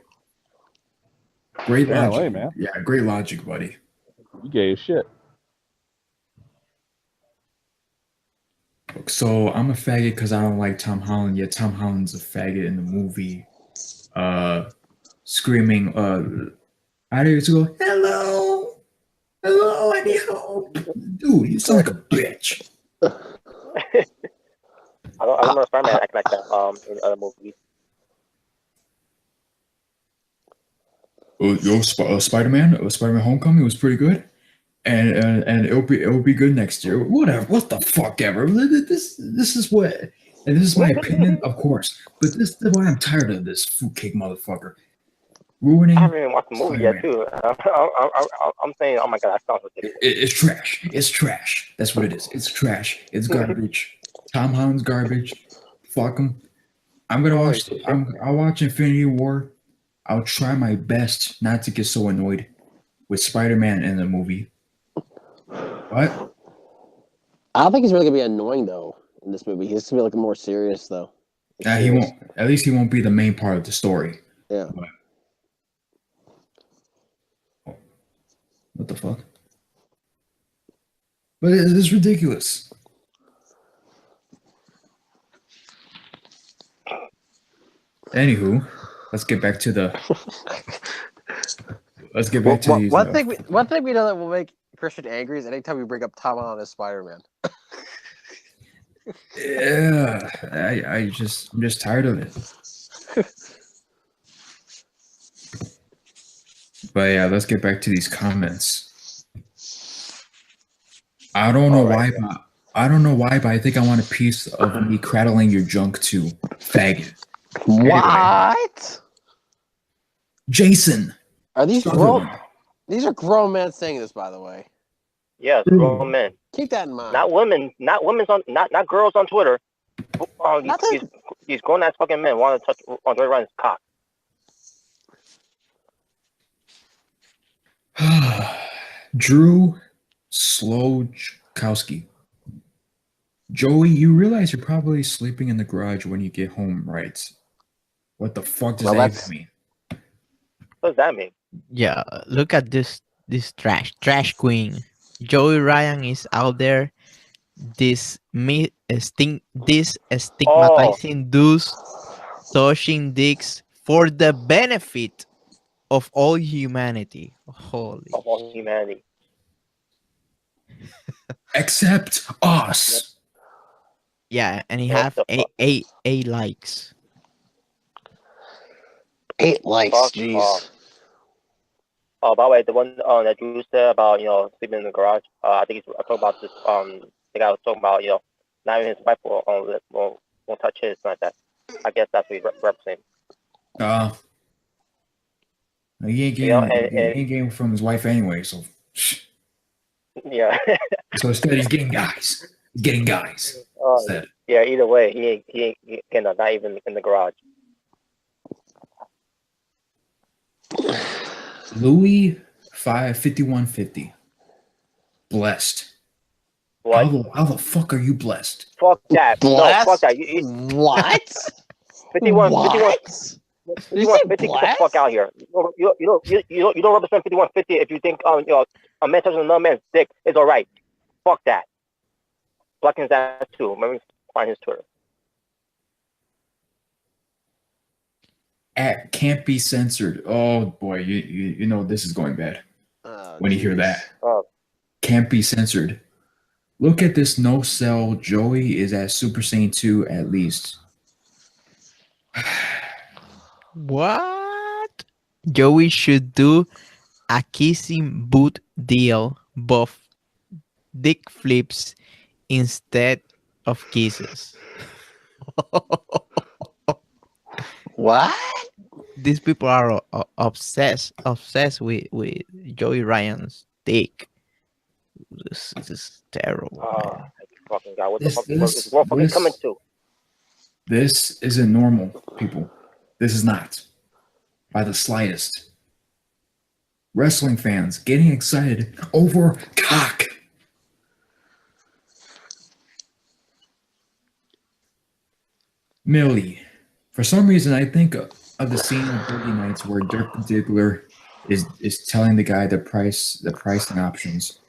Great logic, man. Yeah, great logic, buddy. You gay as shit. So I'm a faggot because I don't like Tom Holland, yet Tom Holland's a faggot in the movie. Screaming, I need to go, hello, I need help. Dude, you sound like a bitch. I don't remember Spider-Man acting like that in other movies. Spider-Man Homecoming was pretty good, and it'll be good next year. Whatever, what the fuck ever. This is what, and this is my opinion, of course. But this is why I'm tired of this fruitcake motherfucker ruining. I haven't even watched the movie yet, too. I'm saying, oh my god, that sounds ridiculous. It's trash. It's trash. That's what it is. It's trash. It's garbage. Tom Holland's garbage. Fuck him. I'll watch Infinity War. I'll try my best not to get so annoyed with Spider-Man in the movie. What? I don't think he's really gonna be annoying though in this movie. He's gonna be like more serious though. He won't. At least he won't be the main part of the story. Yeah. What the fuck? But it's ridiculous. Anywho, let's get back to one thing we know that will make Christian angry is anytime we bring up Tom Holland as Spider-Man. Yeah, I'm just tired of it. But yeah, let's get back to these comments. I don't know why, but I think I want a piece of me cradling your junk too, faggot. What? Anyway. Jason. Are these grown? These are grown men saying this, by the way. Yes, grown men. Keep that in mind. Not women. Not girls on Twitter. These grown ass fucking men want to touch on Joey Ryan's cock. Drew Slowkowski. Joey, you realize you're probably sleeping in the garage when you get home, right? What the fuck does that mean? What does that mean? Yeah, look at this trash queen. Joey Ryan is out there. This stigmatizing dudes, touching dicks for the benefit of all humanity. Holy. Of all humanity. Except us. Yeah, and he have eight likes. 8 likes, jeez. Oh, by the way, the one that you said about sleeping in the garage, I think I talked about this. The guy was talking about not even his wife won't touch his, like that. I guess that's what he's representing. He ain't getting from his wife anyway, so. Yeah. So instead, he's getting guys. He's getting guys. Yeah. Either way, he ain't getting not even in the garage. Louis 5150. Blessed. What? How the fuck are you blessed? Fuck that. Blessed? No, fuck that. What? 51, What? 5150, get the fuck out here. You don't represent 5150 if you think a man touching another man's dick is alright. Fuck that. Blocking his ass too. Let me find his Twitter. At can't be censored. Oh boy, you know this is going bad when you hear that. Can't be censored. Look at this no sell. Joey is at Super Saiyan 2 at least. What? Joey should do a kissing boot deal, both dick flips instead of kisses. What? These people are obsessed with Joey Ryan's dick. This is terrible. Man. Fucking God. What the fuck is what fucking coming to? This isn't normal, people. This is not. By the slightest. Wrestling fans getting excited over cock. Millie. For some reason, I think of the scene of Boogie Nights where Dirk Diggler is telling the guy the pricing options.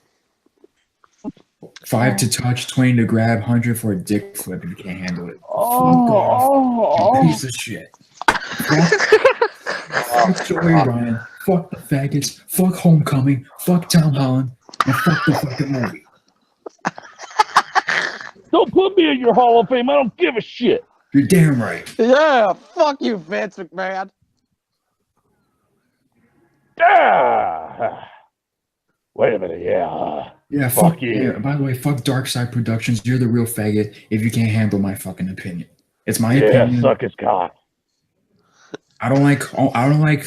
5 to touch, 20 to grab, 100 for a dick flip if you can't handle it. Fuck off, you piece of shit. Fuck Joey Ryan. Fuck the faggots. Fuck Homecoming. Fuck Tom Holland. And fuck the fucking movie. Don't put me in your Hall of Fame. I don't give a shit. You're damn right. Yeah, fuck you, Vince McMahon. Ah! Wait a minute, yeah. Yeah, fuck you. Yeah, by the way, fuck Darkside Productions. You're the real faggot if you can't handle my fucking opinion. It's my opinion. Yeah, suck his cock. I don't like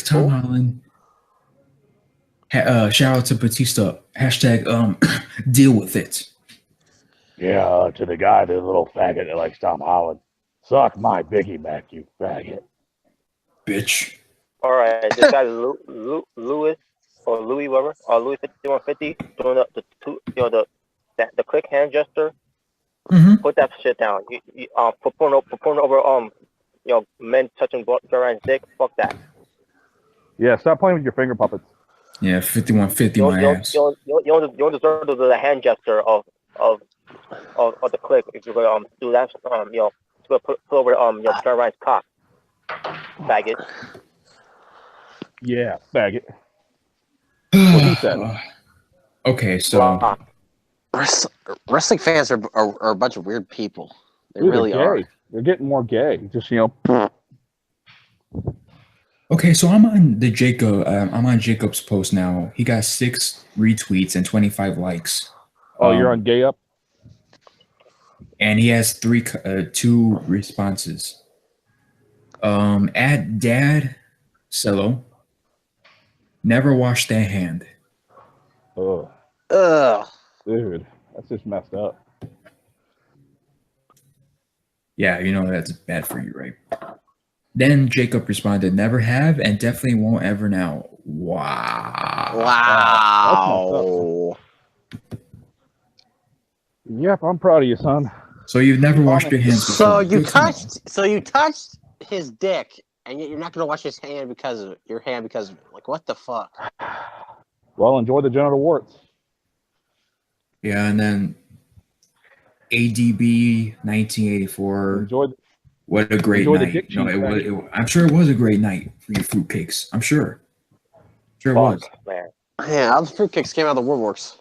Tom Holland. Shout out to Batista. Hashtag deal with it. Yeah, to the guy, the little faggot that likes Tom Holland. Suck my Biggie back, you faggot. Bitch. All right, this guy Louis or Louis whatever, or Louis 5150 doing the quick hand gesture. Mm-hmm. Put that shit down. For pulling over men touching Ryan's dick. Fuck that. Yeah, stop playing with your finger puppets. Yeah, 5150 my ass. You don't deserve the hand gesture of the click. If you're gonna do that, put over John Ryan's cock, faggot. Yeah, faggot. What he said. Okay, so Wrestling fans are a bunch of weird people. They Dude, really they're are. gay. They're getting more gay. Just okay, so I'm on Jacob's post now. He got 6 retweets and 25 likes. Oh, you're on Gay Up? And he has 2 responses. At Dad Cello, never wash that hand. Oh, Ugh. dude, that's just messed up. Yeah, you know that's bad for you, right? Then Jacob responded, never have and definitely won't ever now. Wow. Wow. Yep, I'm proud of you, son. So you've never washed your hands before. So you touched his dick, and yet you're not gonna wash his hand because of your hand because of, like, what the fuck? Well, enjoy the genital warts. Yeah, and then ADB 1984. What a great night. No, I'm sure it was a great night for your fruitcakes. I'm sure. Sure it was. Man. Yeah, all the fruitcakes came out of the woodworks.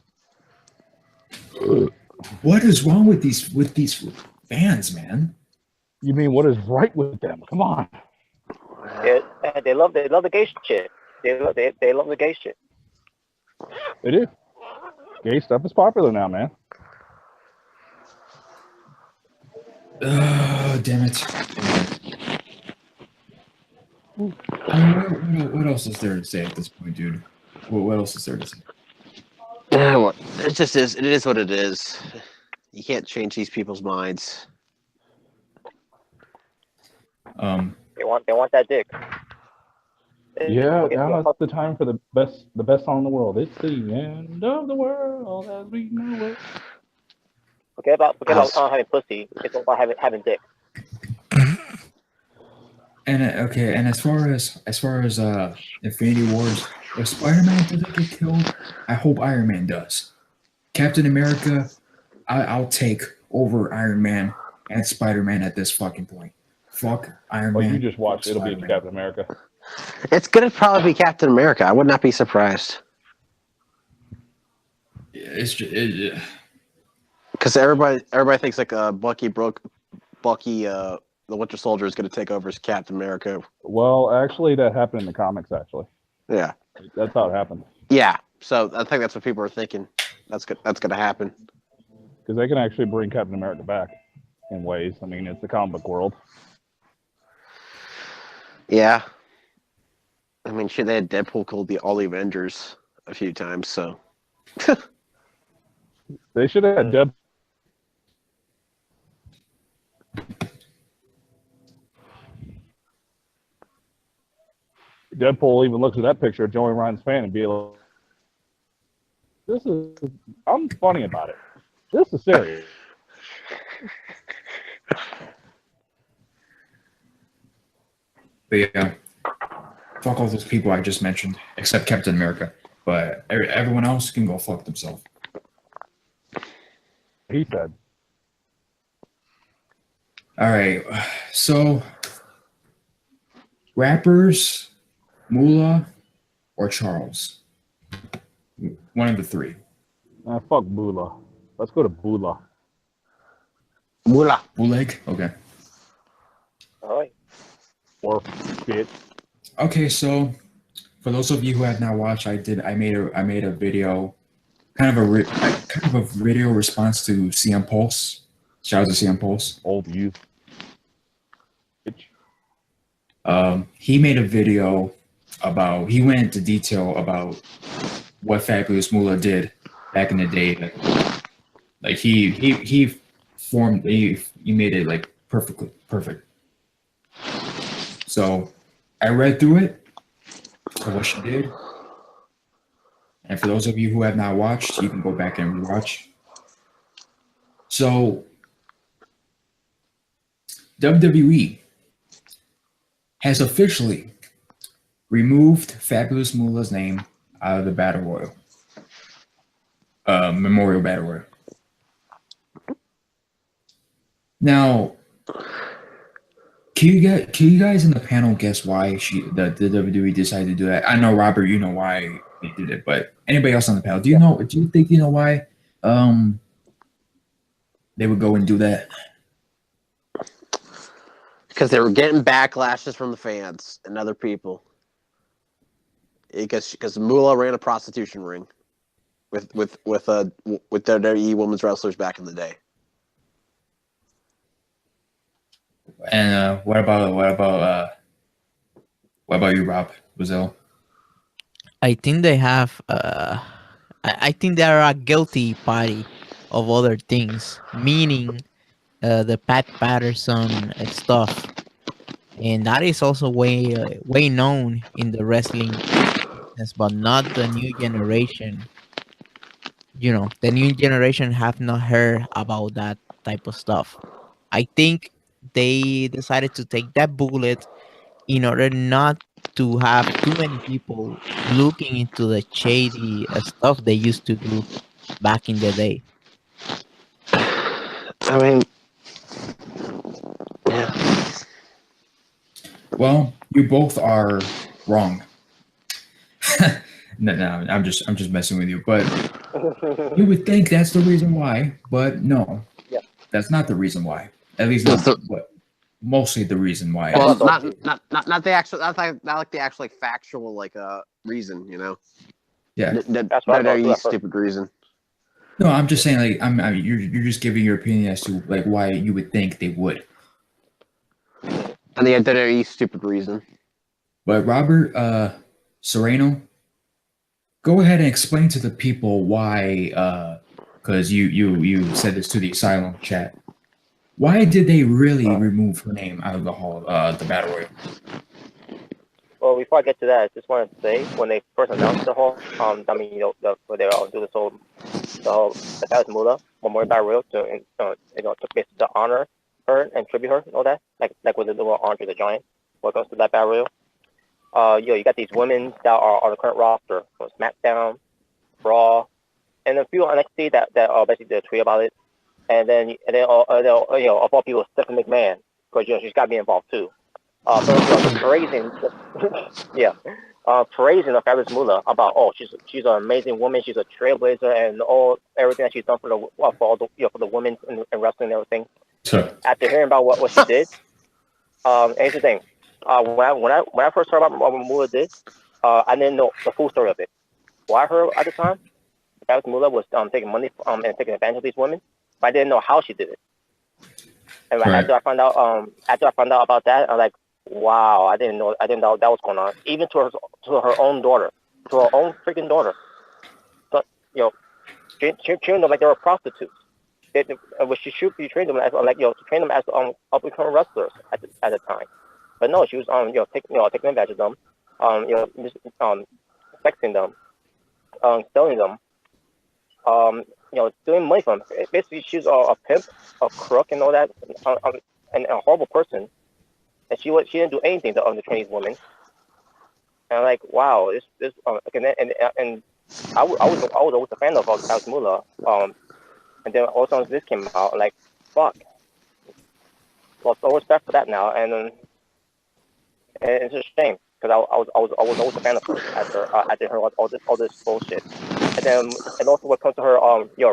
What is wrong with these fans, man? You mean what is right with them? Come on. They love the gay shit. They love the gay shit. They do. Gay stuff is popular now, man. Damn it. What else is there to say at this point, dude? What else is there to say? It just is. It is what it is. You can't change these people's minds. They want that dick. Yeah, now it's the time for the best song in the world. It's the end of the world as we know it. Forget about having pussy. It's about having dick. And okay, and as far as Infinity Wars, if Spider-Man doesn't get killed, I hope Iron Man does. Captain America, I'll take over Iron Man and Spider-Man at this fucking point. Fuck Iron Man. You just watch. It'll Spider-Man. be Captain America. It's gonna probably be Captain America. I would not be surprised. It's just, Because everybody thinks like Bucky, the Winter Soldier is gonna take over as Captain America. Well, actually, that happened in the comics. Actually, Yeah. that's how it happened. Yeah. So I think that's what people are thinking. That's gonna happen. Because they can actually bring Captain America back in ways. I mean, it's the comic book world. Yeah. I mean, shit, they had Deadpool called all the Avengers a few times, so. They should have had Deadpool even looks at that picture of Joey Ryan's fan and be like, I'm funny about it. This is serious. but yeah, fuck all those people I just mentioned, except Captain America. But everyone else can go fuck themselves. He said. All right, so rappers, Moolah or Charles? One of the three. Fuck Moolah. Let's go to Moolah. Moolah. Buleg? Okay. All right. Or shit. Okay, so for those of you who have not watched, I made a video, kind of a video response to CM Pulse. Shout out to CM Pulse. Old youth. Bitch. He made a video about, he went into detail about what Fabulous Moolah did back in the day. Like he made it like perfect. So I read through it for what she did. And for those of you who have not watched, you can go back and rewatch. So WWE has officially removed Fabulous Moolah's name out of the Battle Royal. Memorial Battle Royal. Now, can you guys in the panel guess why the WWE decided to do that? I know, Robert, you know why they did it, but anybody else on the panel, do you think you know why they would go and do that? Because they were getting backlashes from the fans and other people. Because Moolah ran a prostitution ring with WWE women's wrestlers back in the day. And what about you, Rob Brazil? I think they have. I think they are a guilty party of other things, meaning the Pat Patterson stuff, and that is also way known in the wrestling business, but not the new generation. You know, the new generation have not heard about that type of stuff. I think they decided to take that bullet in order not to have too many people looking into the shady stuff they used to do back in the day. I mean, yeah. Well, you both are wrong. No, I'm just messing with you. But you would think that's the reason why, but no, that's not the reason why. At least not mostly the reason why. Well, not the actual, not like the actual factual reason, you know. Yeah, That's a stupid reason. No, I'm just saying you're just giving your opinion as to like why you would think they would. And the WWE stupid reason. But Robert Serrano, go ahead and explain to the people why, because you said this to the Asylum chat. Why did they really remove her name out of the battle royal? before I get to that, I just wanted to say when they first announced the whole, I mean, where they all do this whole, the Palace Moolah Memorial Battle Royal to basically to honor her and tribute her and all that, like with the little Andre the Giant, when it comes to that Battle Royal. You got these women that are on the current roster from SmackDown, Raw, and a few on NXT that basically did a tweet about it, and then of all people, Stephanie McMahon, because she's got to be involved too. Praising, praising the Fabulous Moolah about she's an amazing woman, she's a trailblazer, and everything that she's done for the women in wrestling and everything. Sure. After hearing about what she did, here's the thing. When I first heard about what Moolah did, I didn't know the full story of it. What I heard at the time, Fabulous Moolah was taking money and taking advantage of these women, but I didn't know how she did it. And after I found out about that, I'm like, wow, I didn't know that was going on. Even to her own daughter, to her own freaking daughter. So treating them like they were prostitutes. She should be treating them as to train them as up and coming wrestlers at the time. But no, she was taking advantage of them, sexing them, selling them, doing money for them. Basically, she's a pimp, a crook, and all that, and a horrible person. And she didn't do anything to train these women. And I'm like, wow, and I was always a fan of Fabulous Moolah. And then all of a sudden this came out, I'm like, fuck. Lost all respect for that now, and it's a shame because I was always a fan of her after her all this bullshit. And also when it comes to her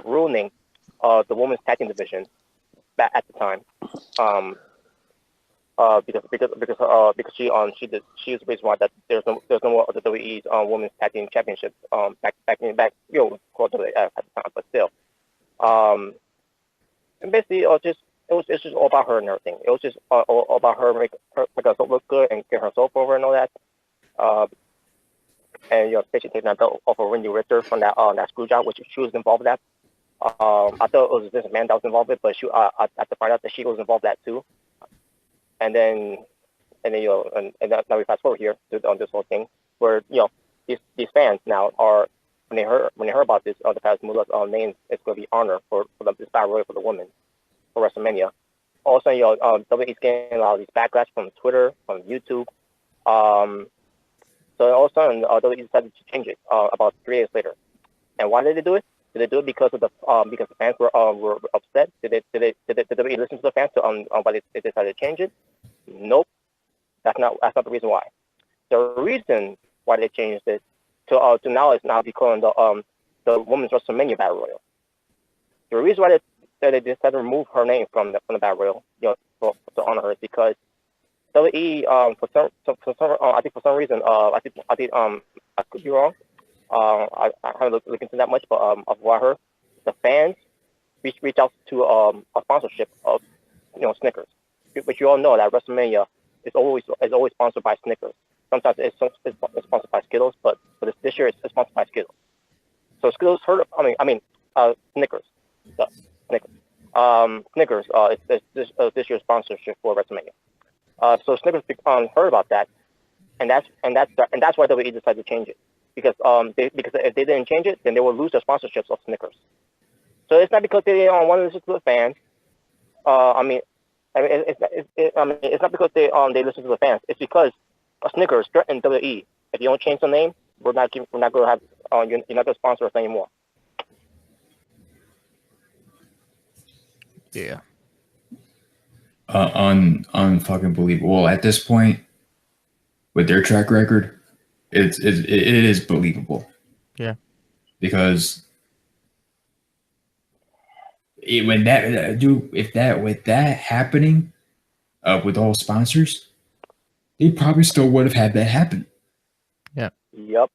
ruining the women's tag team division back at the time. Because she was the reason why that there's no more of the WWE's women's tag team championship back at the time, but still. And basically it's just all about her and everything. It was just all about her make herself look good and get herself over and all that. And basically taking that belt off of Wendy Richter from that screw job, which she was involved with that. I thought it was this man that was involved with it, but I had to find out that she was involved with that too. And then now we fast forward here on this whole thing where these fans now are when they heard about this the Fabulous Moolah's name is going to be honored for this battle royal for the women for WrestleMania. Also, WWE's getting a lot of these backlash from Twitter, from YouTube. So all of a sudden, WWE decided to change it about 3 days later. And why did they do it? Did they do it because of the fans were upset? Did WWE listen to the fans on why they decided to change it? Nope, that's not the reason why. The reason why they changed it to now it's now becoming the Women's WrestleMania Battle Royal. The reason why they decided to remove her name from the Battle Royal, to honor her, is because WWE for some reason I could be wrong. I haven't looked into that much, but of what I heard, the fans reach out to a sponsorship of Snickers, but you all know that WrestleMania is always sponsored by Snickers. Sometimes it's sponsored by Skittles, but this year it's sponsored by Skittles. So Skittles heard. Snickers. Snickers is this year's sponsorship for WrestleMania. So Snickers heard about that, and that's why WWE decided to change it. Because if they didn't change it, then they would lose their sponsorships of Snickers. So it's not because they didn't want to listen to the fans. It's not because they listen to the fans. It's because Snickers threatened WWE. If you don't change the name, we're not going to have you're not going to sponsor us anymore. Yeah. Unfucking believable. Well, at this point, with their track record, it is believable. Yeah. Because with that happening, with all sponsors, they probably still would have had that happen. Yeah. Yep.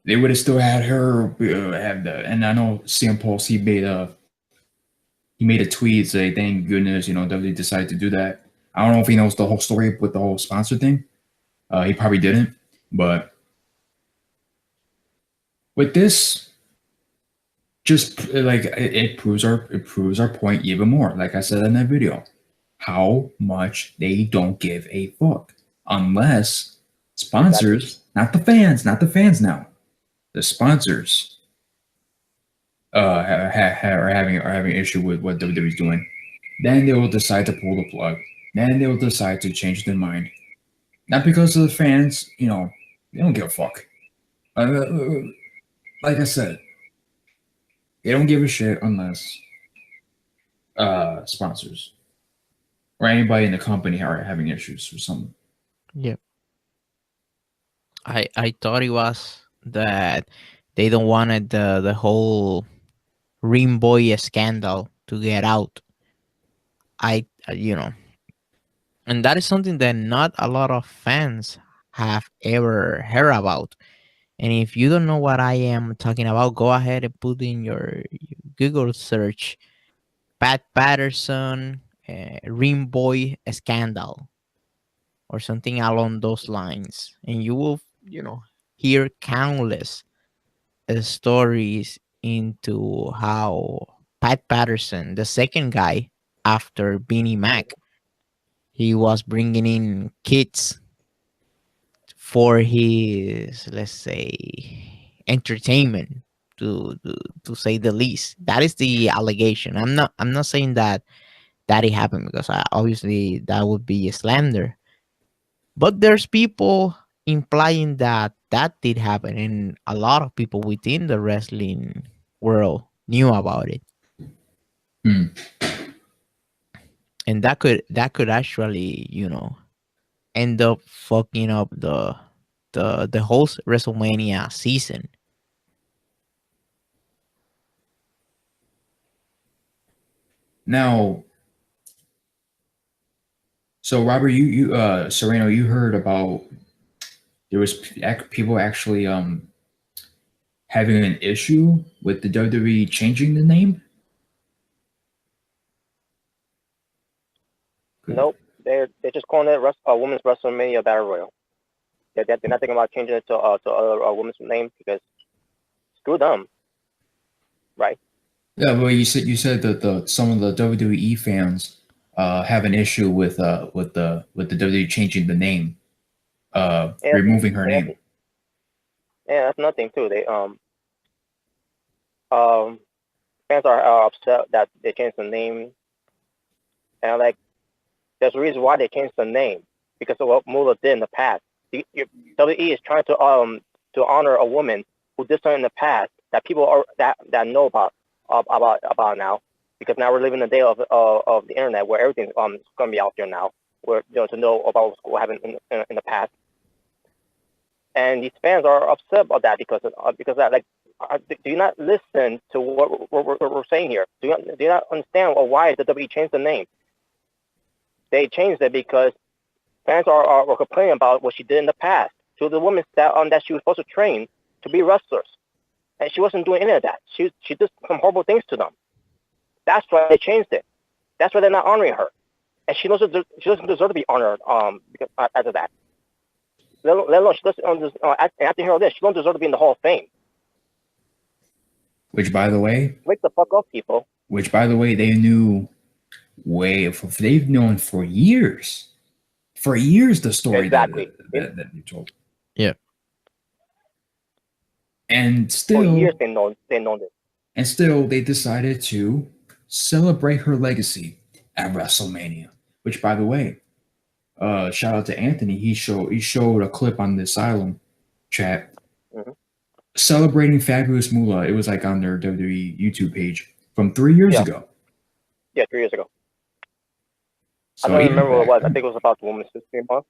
They would have still had her have the. And I know CM Pulse, he made a tweet saying, "Thank goodness, WWE decided to do that." I don't know if he knows the whole story with the whole sponsor thing. He probably didn't, but with this, just like it proves our point even more. Like I said in that video, how much they don't give a fuck, unless Sponsors, not the fans, not the fans now. The sponsors are having an issue with what WWE's doing. Then they will decide to pull the plug. Then they will decide to change their mind. Not because of the fans, they don't give a fuck. Like I said, they don't give a shit unless sponsors or anybody in the company are having issues or something. Yeah. I thought it was that they don't wanted the whole Ring Boy scandal to get out. And that is something that not a lot of fans have ever heard about. And if you don't know what I am talking about, go ahead and put in your Google search Pat Patterson Ring Boy scandal or something along those lines, and you will hear countless stories into how Pat Patterson, the second guy after Beanie Mac, he was bringing in kids for his, let's say, entertainment, to say the least. That is the allegation. I'm not saying that it happened, because obviously that would be a slander. But there's people implying that did happen, and a lot of people within the wrestling world knew about it, Hmm. and that could actually end up fucking up the whole WrestleMania season. Now, so Robert, Sereno, you heard about there was people actually having an issue with the WWE changing the name. Nope. They're just calling it Women's WrestleMania Battle Royal. They're not thinking about changing it to a women's name because screw them, right? Yeah, well, you said that some of the WWE fans have an issue with the WWE changing the name, removing her name. Yeah, that's nothing too. They fans are upset that they changed the name, and like there's a reason why they changed the name because of what Moolah did in the past. WWE is trying to honor a woman who did something in the past that people are that know about now, because now we're living the day of the internet where everything's going to be out there now, where to know about what happened in the past. And these fans are upset about that because that, like, do you not listen to what we're saying here? Do you not understand why the WWE changed the name? They changed it because fans are complaining about what she did in the past to the women that she was supposed to train to be wrestlers, and she wasn't doing any of that. She did some horrible things to them. That's why they changed it. That's why they're not honoring her, and she doesn't deserve to be honored because after that. Let alone she doesn't. After hearing all this, she don't deserve to be in the Hall of Fame. Which, by the way, wake the fuck up, people. Which, by the way, they knew they've known for years the story exactly. that you told. Yeah. And still, for years they know this. And still, they decided to celebrate her legacy at WrestleMania. Which, by the way, shout out to Anthony. He showed a clip on the Asylum chat celebrating Fabulous Moolah. It was like on their WWE YouTube page from 3 years ago. Yeah, 3 years ago. So I don't remember what it was. I think it was about the Women's History Month.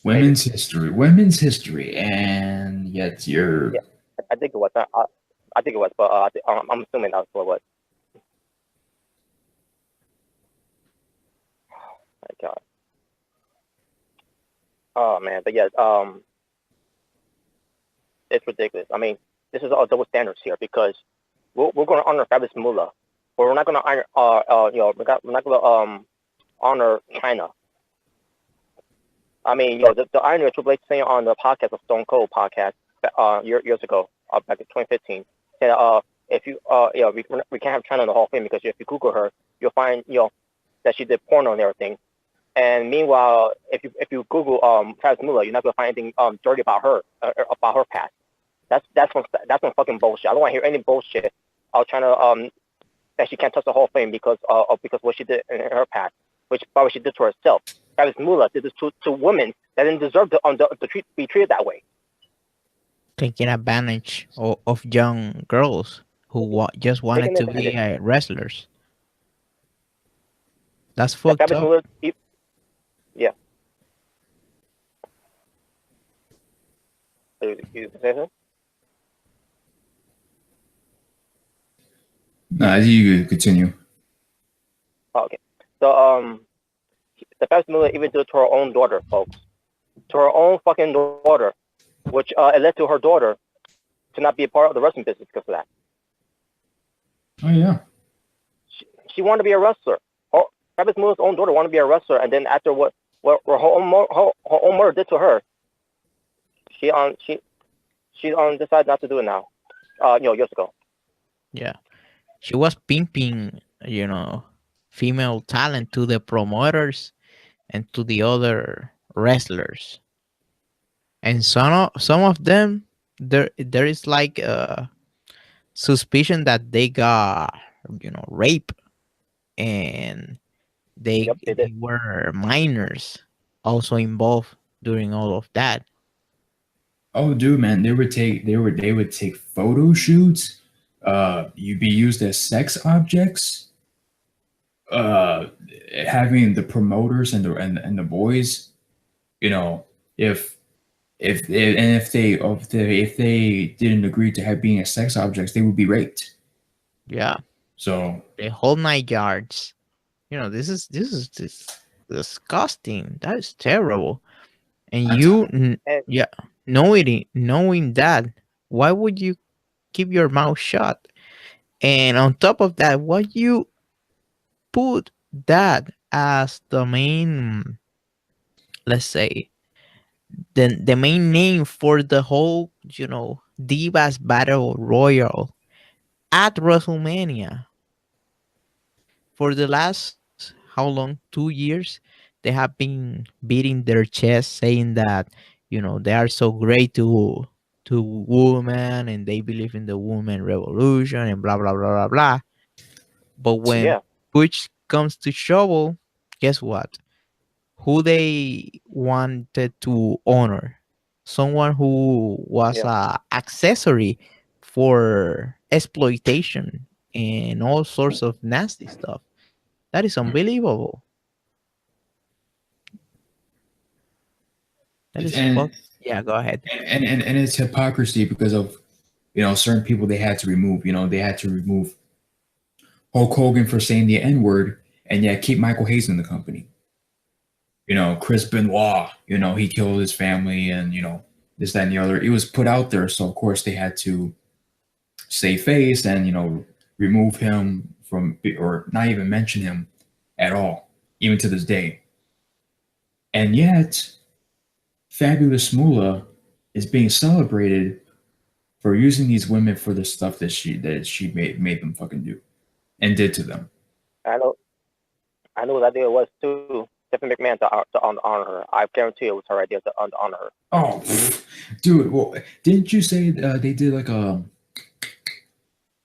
Women's history, and yet you're. Yeah, I think it was. I think it was, but I'm assuming that's what it was. My God. Oh man, but yeah, it's ridiculous. I mean, this is all double standards here because we're going to honor Fabulous Moolah, but we're not going to honor we're not going to honor China. I mean, the irony of Triple H saying on the podcast of Stone Cold podcast years ago, back in 2015, said if you we can't have China in the Hall of Fame because if you Google her, you'll find that she did porno and everything, And meanwhile, if you Google Travis Moolah, you're not gonna find anything dirty about her past. That's some fucking bullshit. I don't want to hear any bullshit. I was trying to that she can't touch the Hall of Fame because what she did in her past, which probably she did to herself. Travis Moolah did this to women that didn't deserve to be treated that way. Taking advantage of young girls who just wanted to be wrestlers. That's fucked Travis up. Moolah, yeah. You say something? No, you continue. Oh, okay. So the Travis Moolah even did it to her own daughter, folks. To her own fucking daughter, which it led to her daughter to not be a part of the wrestling business because of that. Oh yeah. She wanted to be a wrestler. Travis Moolah's own daughter wanted to be a wrestler, and then after what her own mother did to her, she decided not to do it now. Years ago. Yeah, she was pimping, female talent to the promoters and to the other wrestlers, and some of them there is like a suspicion that they got rape, and they were minors also involved during all of that. Oh, dude, man, they would take photo shoots. You'd be used as sex objects. Having the promoters and the boys, if they didn't agree to have being as sex objects, they would be raped. Yeah. So the whole 9 yards. This is disgusting. That is terrible. And knowing that, why would you keep your mouth shut? And on top of that, why you put that as the main, let's say, the main name for the whole, Divas Battle Royal at WrestleMania? For the last, how long? 2 years, they have been beating their chest, saying that they are so great to women, and they believe in the woman revolution, and blah blah blah blah blah. But when push comes to shovel, guess what? Who they wanted to honor? Someone who was a accessory for exploitation and all sorts of nasty stuff. That is unbelievable. Yeah, go ahead. And it's hypocrisy because of certain people they had to remove. They had to remove Hulk Hogan for saying the N-word, and yet keep Michael Hayes in the company. Chris Benoit, he killed his family, and this, that, and the other. It was put out there, so of course they had to save face and remove him from, or not even mention him at all, even to this day. And yet, Fabulous Moolah is being celebrated for using these women for the stuff that she made them fucking do and did to them. I know what idea it was too. Stephanie McMahon to honor her. I guarantee it was her idea to honor her. Oh, dude! Well, didn't you say they did like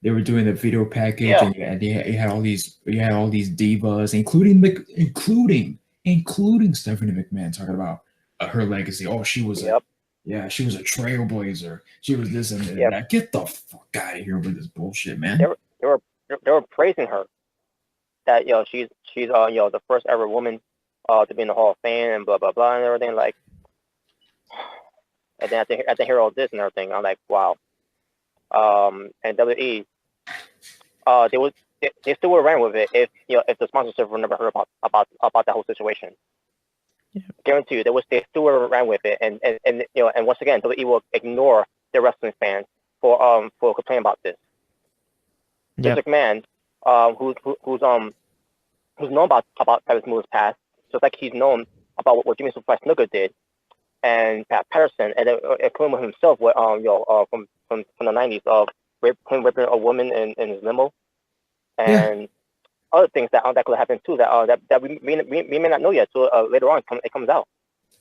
they were doing the video package, and they had all these divas, including Stephanie McMahon, talking about her legacy. Oh, she was she was a trailblazer. She was this and that. Get the fuck out of here with this bullshit, man. They were praising her that she's the first ever woman to be in the Hall of Fame and blah blah blah and everything, like. And then I hear all this and everything, I'm like, wow. And WWE, they still would have ran with it if the sponsorship would never heard about that whole situation. Yeah. Guarantee you, they still would have ran with it, and once again, WWE will ignore their wrestling fans for complaining about this. This McMahon, who's known about Travis Moolah's past, just like he's known about what Jimmy Superfly Snuka did, and Pat Patterson, and including with himself, from the 90s of raping a woman in his limo, and other things that could happen too that we may not know yet. So later on, it comes out.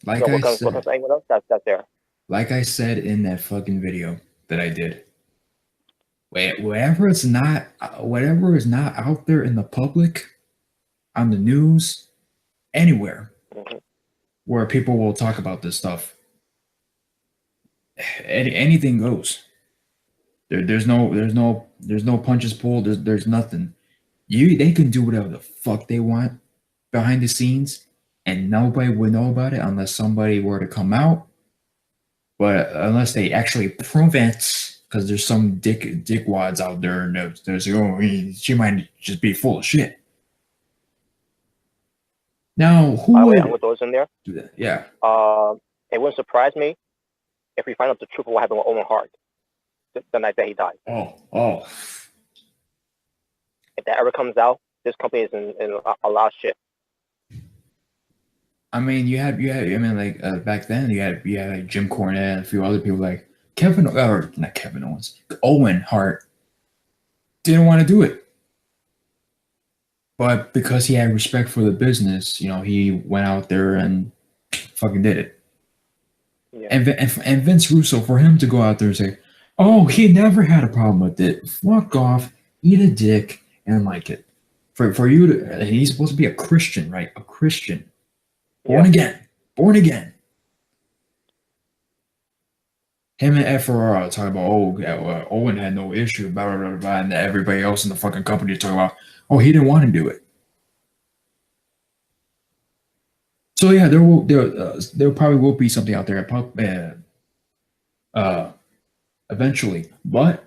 Like what I comes said, anyone else that's there. like I said in that fucking video that I did, whatever is not out there in the public, on the news, anywhere where people will talk about this stuff, anything goes. There's no punches pulled. There's nothing. They can do whatever the fuck they want behind the scenes, and nobody would know about it unless somebody were to come out. But unless they actually prove it, because there's some dickwads out there, and there's she might just be full of shit. Now, who By the way, would I'm with those in there. do that? Yeah. It wouldn't surprise me if we find out the truth of what happened with Owen Hart the night that he died. Oh. If that ever comes out, this company is in a lot of shit. I mean, you had. I mean, like back then, you had like Jim Cornette and a few other people like not Kevin Owens, Owen Hart didn't want to do it, but because he had respect for the business, he went out there and fucking did it. Yeah. And Vince Russo, for him to go out there and say, "Oh, he never had a problem with it. Fuck off, eat a dick," and like it. For you to, he's supposed to be a Christian, right? A Christian. Born again. Him and Ed Ferrara talking about, Owen had no issue, blah, blah, blah, blah, and everybody else in the fucking company talking about, he didn't want to do it. So yeah, there probably will be something out there eventually, but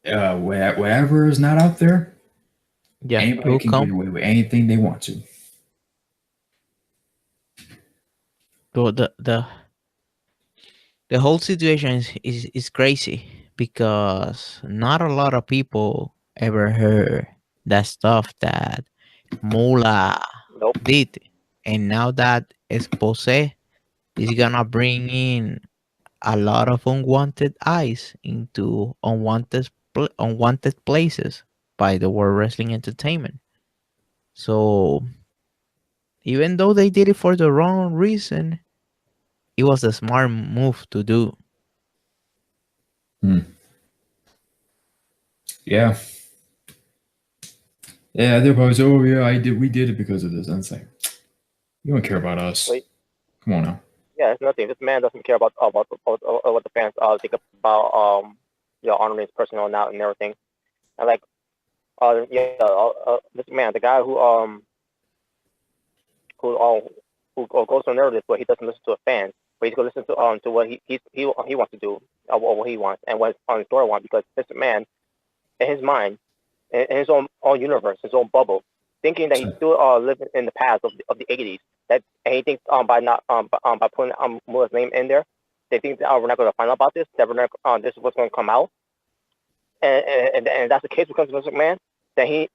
whatever is not out there, Yeah, anybody can get away with anything they want to. But the whole situation is crazy because not a lot of people ever heard that stuff that Moolah did, and now that expose is gonna bring in a lot of unwanted eyes into unwanted places by the World Wrestling Entertainment. So even though they did it for the wrong reason, it was a smart move to do. Yeah. Yeah, they're probably say, "Oh yeah, we did it because of this." And it's like, you don't care about us. Wait. Come on now. Yeah, it's nothing. This man doesn't care about what the fans think about honoring his personal now and everything. And like this man, the guy who goes on narrative, but he doesn't listen to a fan, but he's gonna listen to what he wants to do, or what he wants, and what his story wants, because this man, in his mind, in his own universe, his own bubble, thinking that he's still living in the past of the 80s. That, and he thinks by putting Moolah's name in there, they think that we're not going to find out about this. That we're not, this is what's going to come out. And that's the case because of Vince McMahon. That he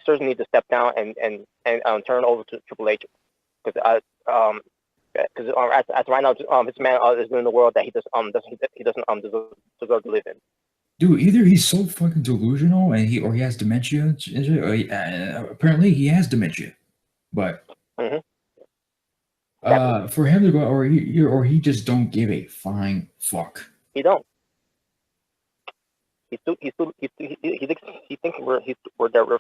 certainly needs to step down and turn over to Triple H, because as right now, this man is in the world that he doesn't deserve to live in. Dude, either he's so fucking delusional and he has dementia. Apparently, he has dementia, but for him to go, or he just don't give a flying fuck. He don't. He thinks we're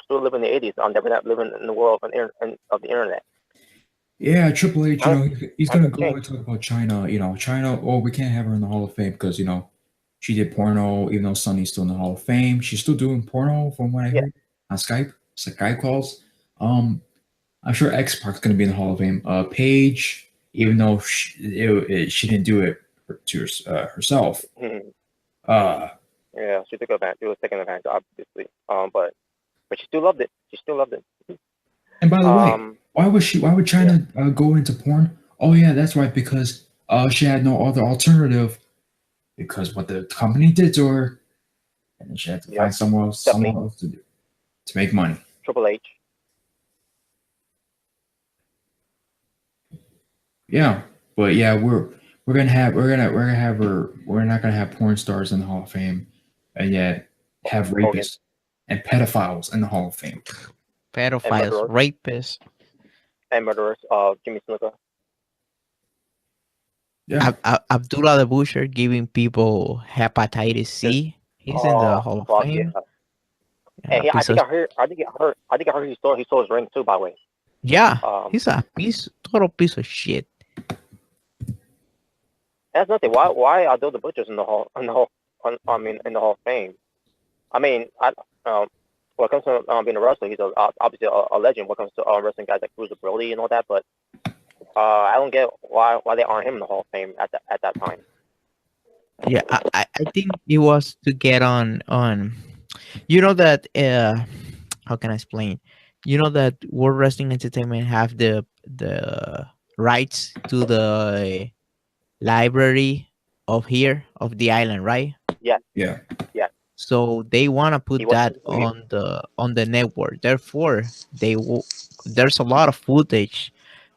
still living in the 80s. That we're not living in the world of the internet. Yeah, Triple H, he's gonna go and talk about China. China. Oh, we can't have her in the Hall of Fame because she did porno, even though Sunny's still in the Hall of Fame. She's still doing porno, from what I heard, on Skype. Skype calls. I'm sure X-Park's going to be in the Hall of Fame. Paige, even though she didn't do it to herself. Yeah, she took advantage. She was taking advantage, obviously. But she still loved it. And by the way, why would China go into porn? Oh yeah, that's right, because she had no other alternative. Because what the company did to her, and then she had to find someone else to do to make money. Triple H. Yeah, but yeah, we're not gonna have porn stars in the Hall of Fame, and yet have rapists. and pedophiles in the Hall of Fame. Pedophiles, murderers. rapists. And murderers, Jimmy Snuka. Yeah. Abdullah the Butcher giving people hepatitis C. He's in the Hall of fuck Fame. yeah. Yeah, And I piece think of- I heard. I think I heard he stole his ring too. By the way. yeah, Um, he's a total piece of shit. That's nothing. Why are those the butchers in the hall? In the hall, I mean, in the Hall of Fame. I mean, when it comes to being a wrestler, he's obviously a legend. When it comes to wrestling guys like Bruiser Brody and all that, but I don't get why they aren't him in the Hall of Fame at that time. Yeah, I think it was to get on. You know that how can I explain? You know that World Wrestling Entertainment have the rights to the library of the island, right? Yeah. Yeah. So they want to put He was- that on the network. Therefore, there's a lot of footage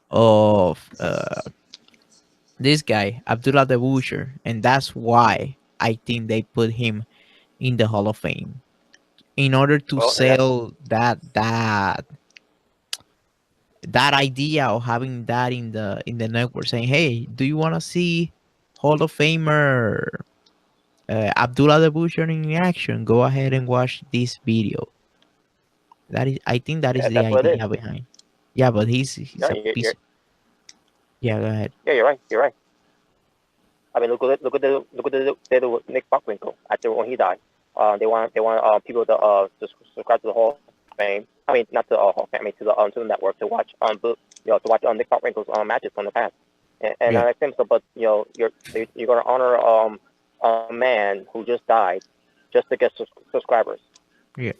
of this guy Abdullah the Butcher, and that's why I think they put him in the Hall of Fame in order to Well, sell that idea of having that in the network, saying, "Hey, do you want to see Hall of Famer Abdullah the Butcher in action? Go ahead and watch this video." I think that is the that's what it idea behind. Yeah, but he's Yeah, a piece. Yeah, go ahead. Yeah, you're right. I mean, look at the Nick Buckwinkle after when he died. They want people to subscribe to the Hall of Fame. I mean, not to the Hall of Fame. I mean, to the network to watch to watch Nick Buckwinkle's matches from the past. And Yeah. I think so, but you're gonna honor a man who just died just to get subscribers. Yeah.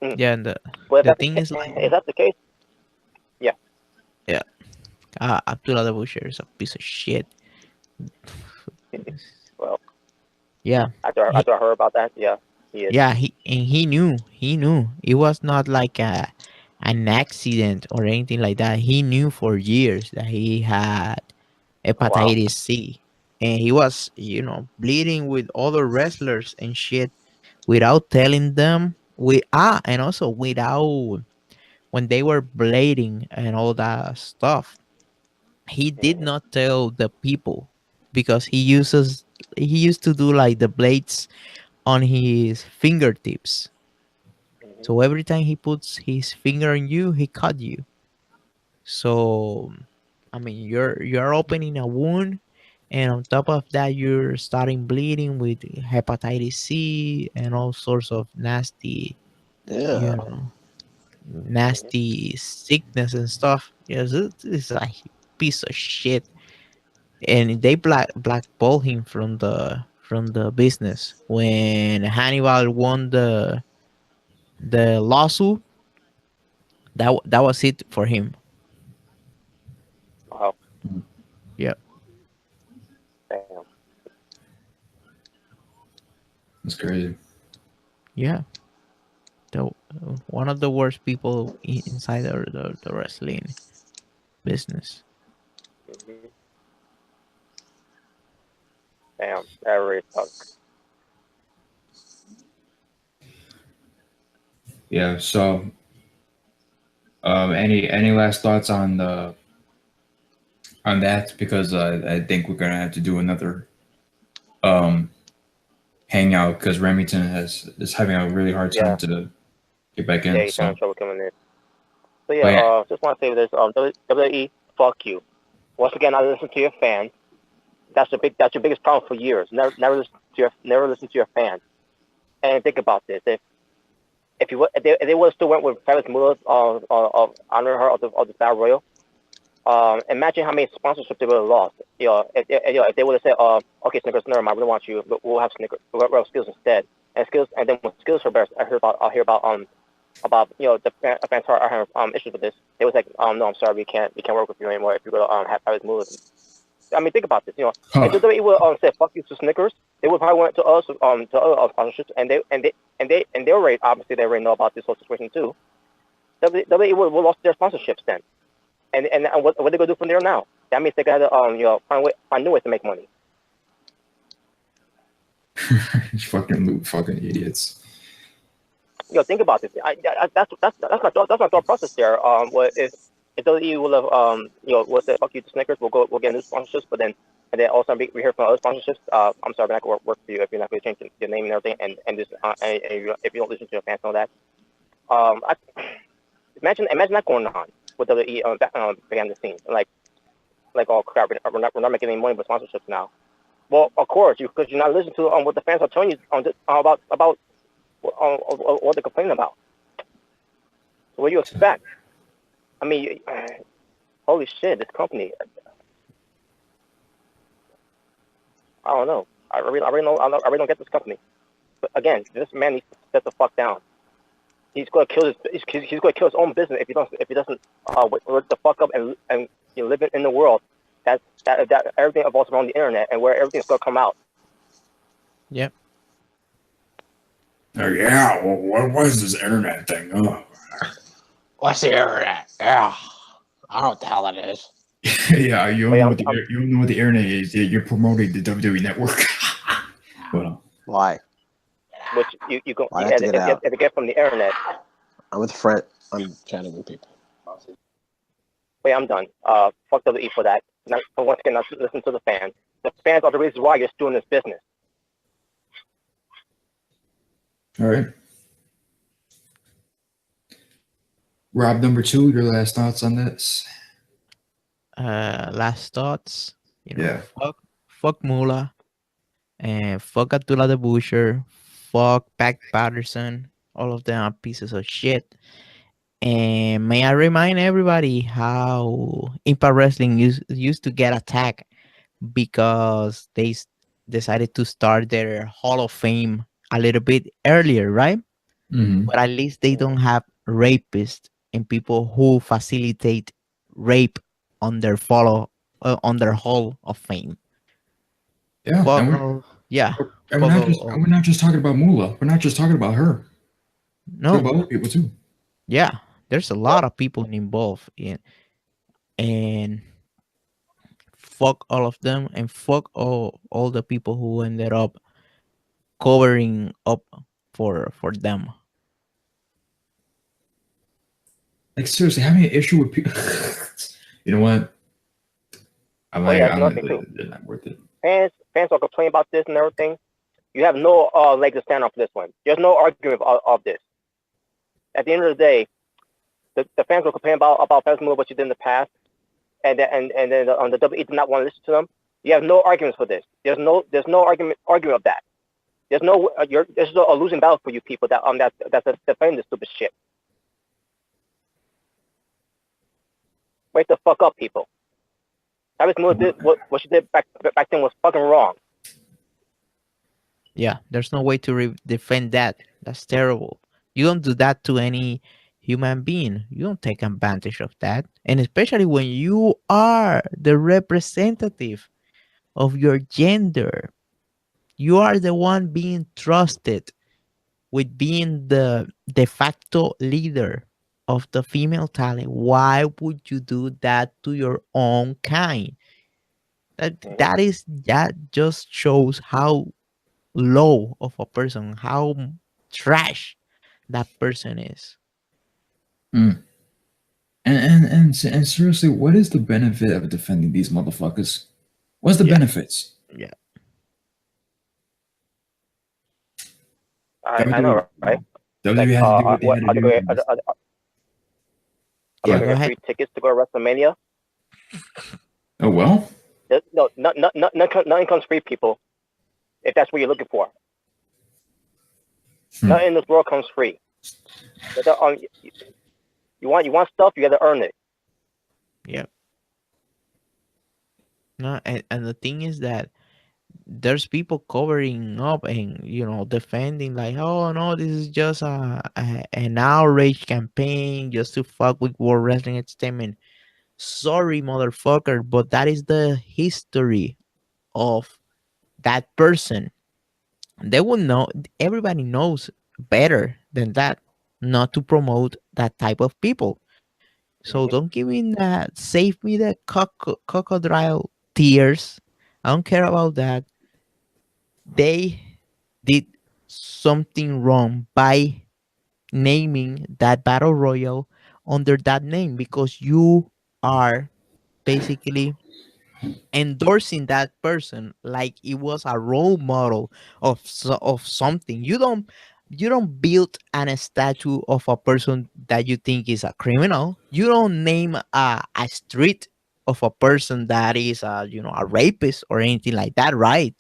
Mm. Yeah, and But the thing is, like, if that's the case, Abdullah the Butcher is a piece of shit. well, Yeah, after I heard about that, yeah, he is. yeah. He knew it was not like an accident or anything like that. He knew for years that he had hepatitis C, and he was bleeding with other wrestlers and shit without telling them. And also without, when they were bleeding and all that stuff, he did not tell the people because he used to do like the blades on his fingertips. So every time he puts his finger on you, he cut you. So I mean, you're opening a wound, and on top of that, you're starting bleeding with hepatitis C and all sorts of nasty, Yeah. nasty sickness and stuff. Yes, it's a piece of shit. And they blackball him from the business when Hannibal won the lawsuit. That was it for him. Wow. Yeah. Damn. That's crazy. Yeah. The one of the worst people inside the wrestling business. Mhm. Damn, that really sucks. Yeah. So, any last thoughts on that? Because I think we're gonna have to do another hangout because Remington is having a really hard time to get back in. Yeah, he's So, having trouble coming in. So Oh, yeah. just want to say this. WWE, fuck you. Once again, I listen to your fans. That's your biggest problem for years. Never listen to your fans. And think about this: if they would have still went with Paris Moolah honoring her of the Battle Royal, imagine how many sponsorships they would have lost. If they would have said, okay, Snickers, never mind, we don't want you, but we'll have Snickers, we'll have Skills instead. And then when Skills are better, I'll hear about the fans are having issues with this. They was like, no, I'm sorry, we can't work with you anymore if you're gonna have Paris Moolah. I mean, think about this. If the WWE would said fuck you to Snickers, they would probably went to us to other sponsorships, and they already obviously they already know about this whole situation too. WWE would lost their sponsorships then, and what they gonna do from there now? That means they gotta find new ways to make money. fucking idiots. Think about this. That's my thought process there. What if WWE will have we'll say fuck you to Snickers, we'll get new sponsorships, but then and then also we hear from other sponsorships. I'm sorry, we're not gonna work for you if you're not gonna change your name and everything, and just if you don't listen to your fans and all that. I, imagine that going on with WWE behind the scenes, like oh crap, we're not making any money with sponsorships now. Well, of course, because you're not listening to what the fans are telling you about what they're complaining about. So what do you expect? I mean, holy shit, this company. I don't know. I really don't get this company. But again, this man needs to set the fuck down. He's gonna kill he's gonna kill his own business if he doesn't wake the fuck up and live in the world that everything evolves around the internet and where everything's gonna come out. Yep. Oh yeah, well, what is this internet thing? Oh. What's the internet? Yeah, I don't know what the hell that is. Yeah, you don't know what the internet is. You're promoting the WWE network. Well, Why? Which you go I have to get out. if you get from the internet. I'm with a friend. I'm chatting with people. Wait, I'm done. Fuck WWE for that. Once again, not listen to the fans. The fans are the reason why you're doing this business. all right. Rob, number 2, your last thoughts on this? Last thoughts. Yeah. Fuck Moolah, and fuck Abdullah the Butcher, fuck Pat Patterson. All of them are pieces of shit. And may I remind everybody how Impact Wrestling used to get attacked because they decided to start their Hall of Fame a little bit earlier, right? Mm-hmm. But at least they don't have rapists and people who facilitate rape on their on their Hall of Fame. Yeah. Fuck And all- yeah. we're not just talking about Moolah. We're not just talking about her. No. Talk about other people too. Yeah. There's a lot of people involved in, and fuck all of them, and fuck all the people who ended up covering up for them. Like seriously, having an issue with people. You know what? I'm not worth it. Fans are complaining about this and everything. You have no leg to stand on for this one. There's no argument of this. At the end of the day, the fans will complain about what you did in the past, and then the WWE did not want to listen to them. You have no arguments for this. There's no argument of that. There's no this is a losing battle for you people that's defending this stupid shit. Wake the fuck up, people. Travis Moolah did what she did back then was fucking wrong. Yeah, there's no way to defend that. That's terrible. You don't do that to any human being. You don't take advantage of that. And especially when you are the representative of your gender. You are the one being trusted with being the de facto leader of the female talent. Why would you do that to your own kind? That just shows how low of a person, how trash that person is. Mm. And seriously, what is the benefit of defending these motherfuckers? What's the benefits? Yeah. I know, right? WWE had to do what they had to do. Yeah, I'm go gonna ahead. free tickets to go to WrestleMania. Oh well. No, nothing comes free, people. If that's what you're looking for, nothing in this world comes free. You want stuff, you got to earn it. Yeah. No, and the thing is that there's people covering up and defending like, oh no, this is just an outrage campaign just to fuck with World Wrestling Entertainment. Sorry, motherfucker, but that is the history of that person. They will know. Everybody knows better than that not to promote that type of people. So don't give me that. Save me the crocodile tears. I don't care about that. They did something wrong by naming that battle royal under that name, because you are basically endorsing that person like it was a role model of something. You don't build a statue of a person that you think is a criminal. You don't name a street of a person that is a rapist or anything like that, right?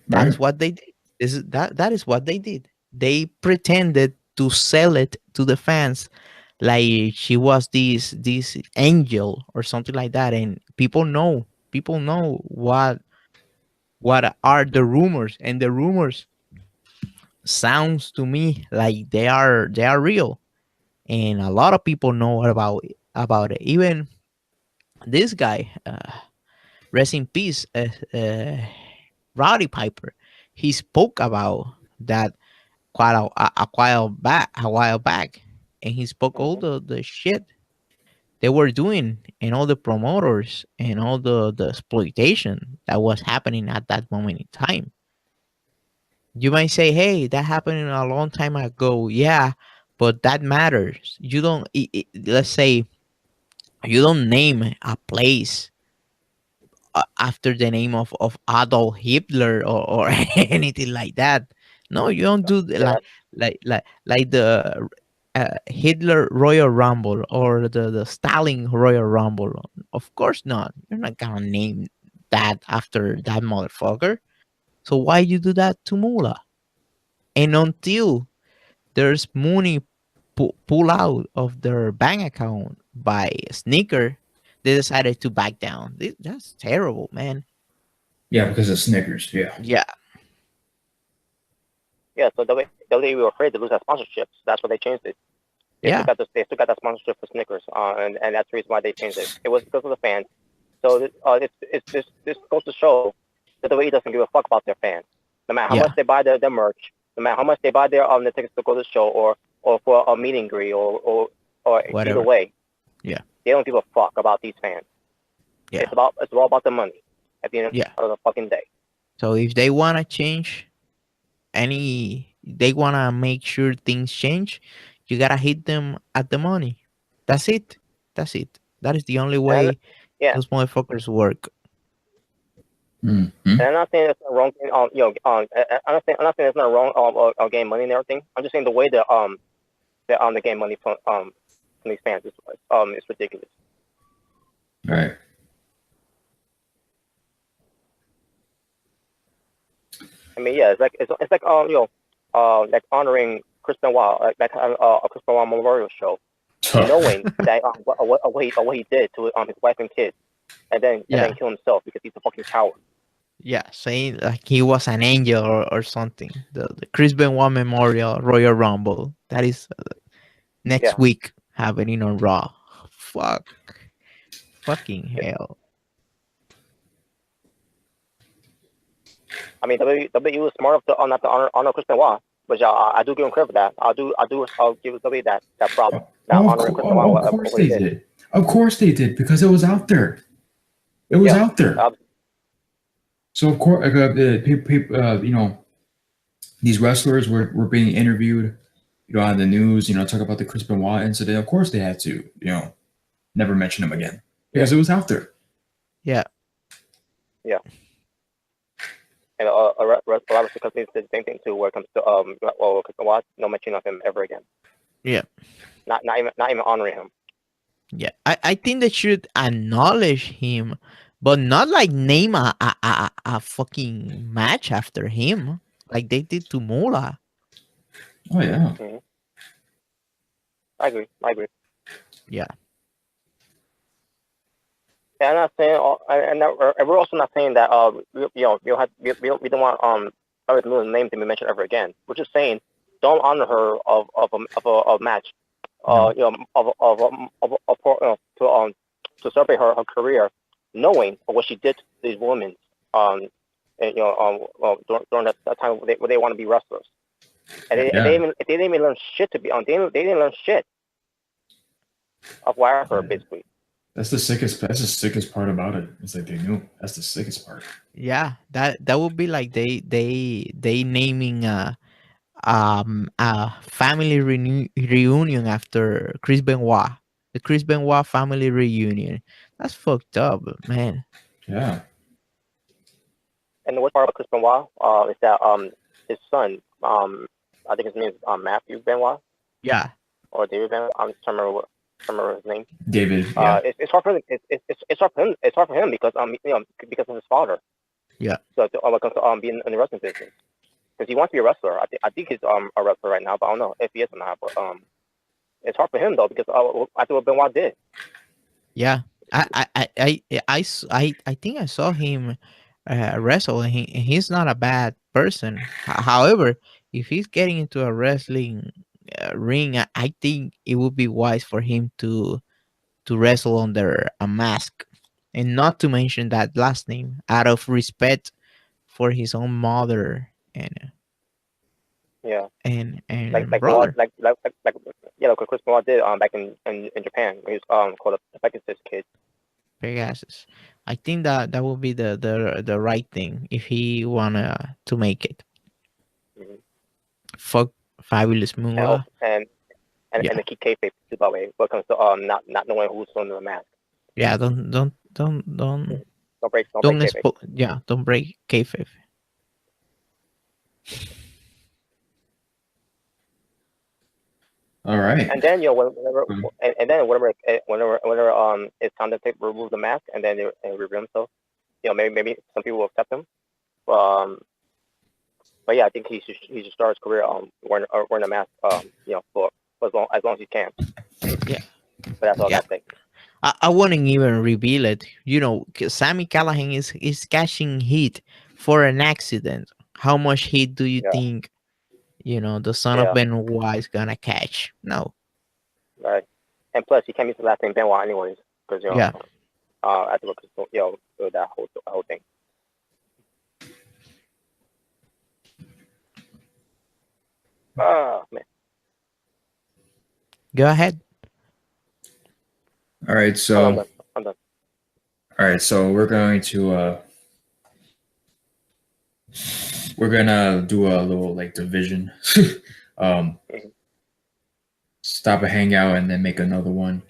That Right. is what they did. That is what they did. They pretended to sell it to the fans like she was this angel or something like that, and people know what are the rumors, and the rumors sounds to me like they are real, and a lot of people know about it. Even this guy, rest in peace, Rowdy Piper, he spoke about that quite a while back, and he spoke all Mhm. the shit they were doing, and all the promoters and all the exploitation that was happening at that moment in time. You might say, hey, that happened a long time ago. Yeah, but that matters. You don't let's say you don't name a place after the name of Adolf Hitler, or anything like that. No, you don't do Yeah, like the Hitler Royal Rumble, or the Stalin Royal Rumble. Of course not. You're not gonna name that after that motherfucker. So why you do that to Moolah? And until there's money pull out of their bank account by Sneaker, they decided to back down. That's terrible, man. Yeah, because of Snickers. Yeah. Yeah, yeah. So WWE were afraid to lose that sponsorship. So that's why they changed it. yeah, They still got that sponsorship for Snickers, and that's the reason why they changed it. It was because of the fans. So this goes to show that the WWE doesn't give a fuck about their fans. No matter how much yeah. they buy their merch, no matter how much they buy their tickets to go to the show, or for a meet and greet, or either Whatever. way, Yeah, they don't give a fuck about these fans. yeah, It's all about the money at the end yeah. of the fucking day. So if they wanna change they wanna make sure things change, you gotta hit them at the money. That's it. That's it. That is the only And way yeah, those motherfuckers work. Hmm. and I'm not saying it's not wrong. I'm not saying it's not wrong. Getting money and everything. I'm just saying the way that they gain money from these fans is it's ridiculous. Right. I mean, yeah, it's like like honoring Chris Benoit, like a Chris Benoit memorial show, knowing that what he did to his wife and kids, and Yeah, then kill himself because he's a fucking coward. yeah. Saying like he was an angel, or something. The Chris Benoit Memorial Royal Rumble. That is next Yeah, week happening on Raw. Fuck. Fucking yeah. hell. I mean, WWE was smart enough to not to honor Chris Benoit, which I do give him credit for that. I'll give WWE that problem. Now honoring Chris Benoit, Of course what he they did. did. Of course they did, because it was out there. It was Yeah, out there. So of course, these wrestlers were being interviewed, on the news, talk about the Chris Benoit incident. Of course they had to, never mention him again, because it was out there. Yeah. yeah. And a lot of companies did the same thing too, where it comes to Chris Benoit, no mention of him ever again. Yeah. Not even honoring him. Yeah. I think they should acknowledge him, but not like name a fucking match after him like they did to Moolah. Oh yeah. Mm-hmm. I agree. Yeah. Yeah, I'm not saying, and we're also not saying that we don't want Eric Moore's name to be mentioned ever again. We're just saying don't honor her of a match, No. to celebrate her career, knowing what she did to these women, and, during that time where they want to be wrestlers, and they didn't even learn shit to be on. They didn't learn shit of what I heard basically. That's the sickest. That's the sickest part about it. It's like they knew. That's the sickest part. Yeah, that would be like they naming a family reunion after Chris Benoit, the Chris Benoit family reunion. That's fucked up, man. Yeah. And the worst part about Chris Benoit is that his son, I think his name is Matthew Benoit Yeah, or David Benoit. I'm just trying to remember his name. David. Yeah. It's hard for him. It's hard for him. It's hard for him because because of his father. yeah, So when it comes to being in the wrestling business, because he wants to be a wrestler. I think he's a wrestler right now, but I don't know if he is or not. But it's hard for him though because after what Benoit did. yeah. I think I saw him wrestle, and he's not a bad person. However, if he's getting into a wrestling ring, I think it would be wise for him to wrestle under a mask, and not to mention that last name out of respect for his own mother Yeah. and Like brother. like Chris Benoit did back in Japan. He was called a Pegasus Kid. Pegasus. I think that would be the right thing if he wanna to make it. Mhm. Fuck Fabulous And Moolah. also, and Yeah, the key kayfabe too, by the way, when it comes to not knowing who's under the mask. yeah. Don't Don't break kayfabe. yeah. Don't break kayfabe. All right. And then whenever Mhm. and then whenever it's time to remove the mask and then they reveal themselves, maybe some people will accept him. But yeah, I think he should start his career wearing a mask for as long as he can. Yeah, But that's all I yeah. gotta say. I wouldn't even reveal it. 'Cause Sami Callihan is catching heat for an accident. How much heat do you Yeah, think the son of yeah, Benoit is gonna catch? No. right. And plus, he can't use the last name Benoit anyways, because Yeah. after that whole thing. Man. Go ahead. All right. I'm So. done. I'm done. All right. So we're gonna do a little like division. Mhm. Stop a hangout and then make another one.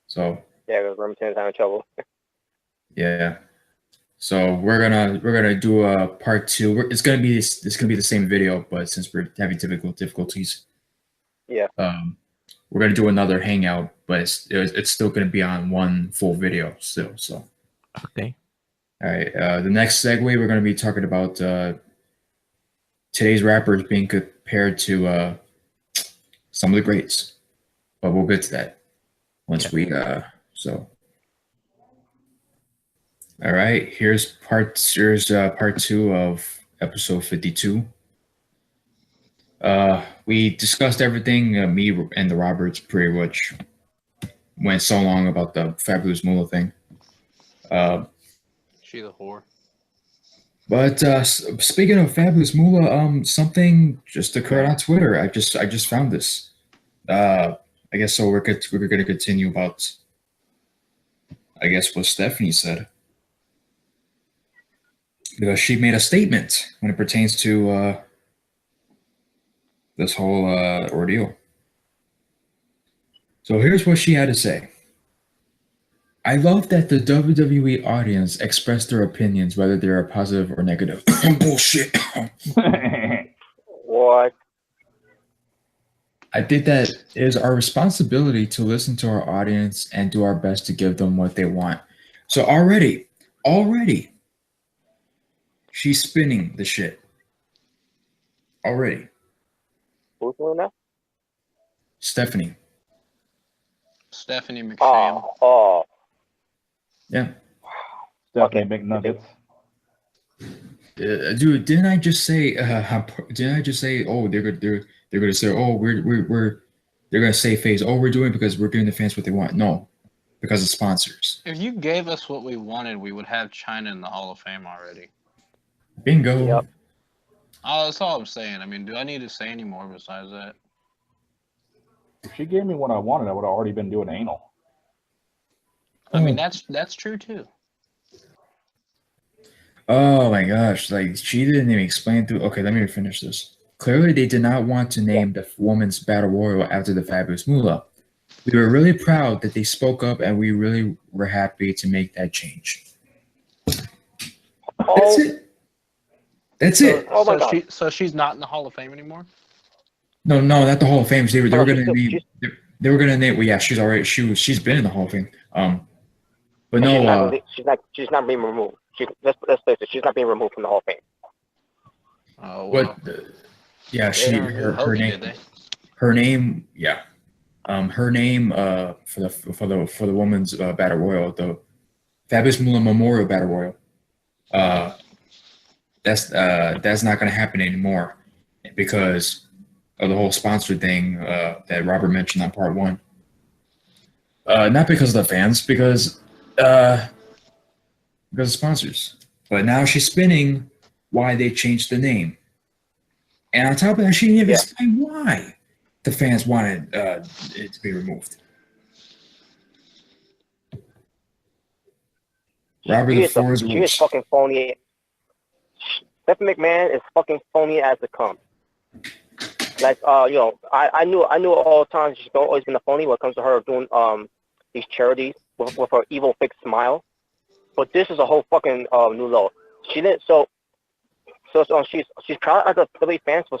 So Yeah, because Remington's having trouble. yeah. So we're gonna do a part two. It's gonna be the same video, but since we're having typical difficulties, Yeah. we're gonna do another hangout, but it's still gonna be on one full video still. So Okay. all right. The next segue we're gonna be talking about today's rappers being compared to some of the greats, but we'll get to that once we so. All right, here's part two of episode 52. We discussed everything. Me and the Roberts pretty much went so long about the Fabulous Moolah thing. She the whore. But speaking of Fabulous Moolah, something just occurred on Twitter. I just found this. I guess so. We're gonna continue about, I guess, what Stephanie said, because she made a statement when it pertains to this whole ordeal. So here's what she had to say. I love that the WWE audience expressed their opinions, whether they are positive or negative. Bullshit. What? I think that it is our responsibility to listen to our audience and do our best to give them what they want. So already, she's spinning the shit. Already. Who's doing that? Stephanie. Stephanie McMahon. Oh. Yeah. Stephanie Okay. McNuggets. Dude, didn't I just say? Oh, they're gonna say, oh, they're gonna say face. Oh, we're doing it because we're giving the fans what they want. No, because of sponsors. If you gave us what we wanted, we would have China in the Hall of Fame already. Bingo. Yep. Oh, that's all I'm saying. I mean, do I need to say any more besides that? If she gave me what I wanted, I would have already been doing anal. I mean, that's true too. Oh my gosh! Like she didn't even explain through. Okay, let me finish this. Clearly, they did not want to name the woman's battle royal after the Fabulous Moolah. We were really proud that they spoke up, and we really were happy to make that change. That's it. That's it. Oh my God. So she's not in the Hall of Fame anymore. No, not the Hall of Fame. They were Oh, going to she's- name. They were going to name. Well, yeah, she's already. She's been in the Hall of Fame. But no. She's not being removed. Let's face it. She's not being removed from the Hall of Fame. Oh well. Yeah, They don't do her Hogan, name. did they? Her name. Yeah. Her name. For the women's battle royal, the Fabulous Moolah Memorial Battle Royal. That's not going to happen anymore because of the whole sponsor thing that Robert mentioned on part 1. Not because of the fans, because of sponsors. But now she's spinning why they changed the name. And on top of that, she didn't even explain why the fans wanted it to be removed. Robert the Four's She is fucking phony. Stephanie McMahon is fucking phony as it comes. Like, I knew all the time she's always been a phony when it comes to her doing these charities with her evil fake smile. But this is a whole fucking new low. She didn't. So she's proud of the Philly fans for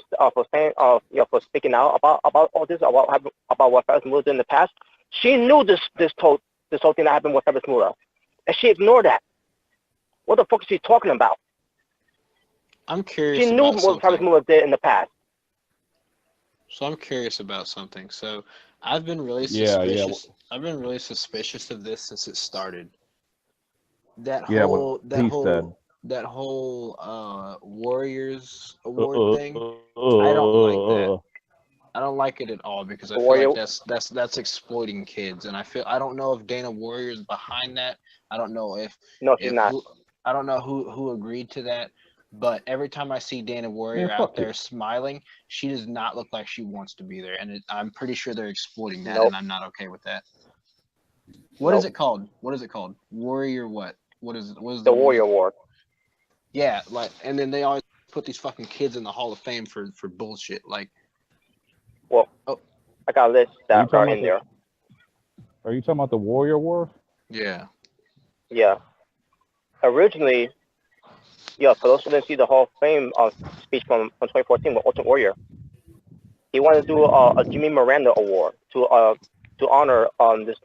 saying for speaking out about all this about what Fabulous Moolah did in the past. She knew this whole thing that happened with Fabulous Moolah, and she ignored that. What the fuck is she talking about? I'm curious. She knew what Fabulous Moolah did in the past. So I'm curious about something. So I've been really suspicious. I've been really suspicious of this since it started. That whole Warriors award thing. I don't like that. I don't like it at all because I feel like that's exploiting kids, and I don't know if Dana Warrior is behind that. I don't know if she's not. I don't know who agreed to that. But every time I see Dana Warrior out there smiling, she does not look like she wants to be there, and I'm pretty sure they're exploiting that, and I'm not okay with that. What is it called? What is it called? Warrior what? What is it? What is the Warrior Award? Yeah, like, and then they always put these fucking kids in the Hall of Fame for bullshit. Like, well, I got a list that are in there. Are you talking about the Warrior War? Yeah. Yeah. Originally. Yeah, for those who didn't see the Hall of Fame speech from 2014 with Ultimate Warrior, he wanted to do a Jimmy Miranda Award to honor this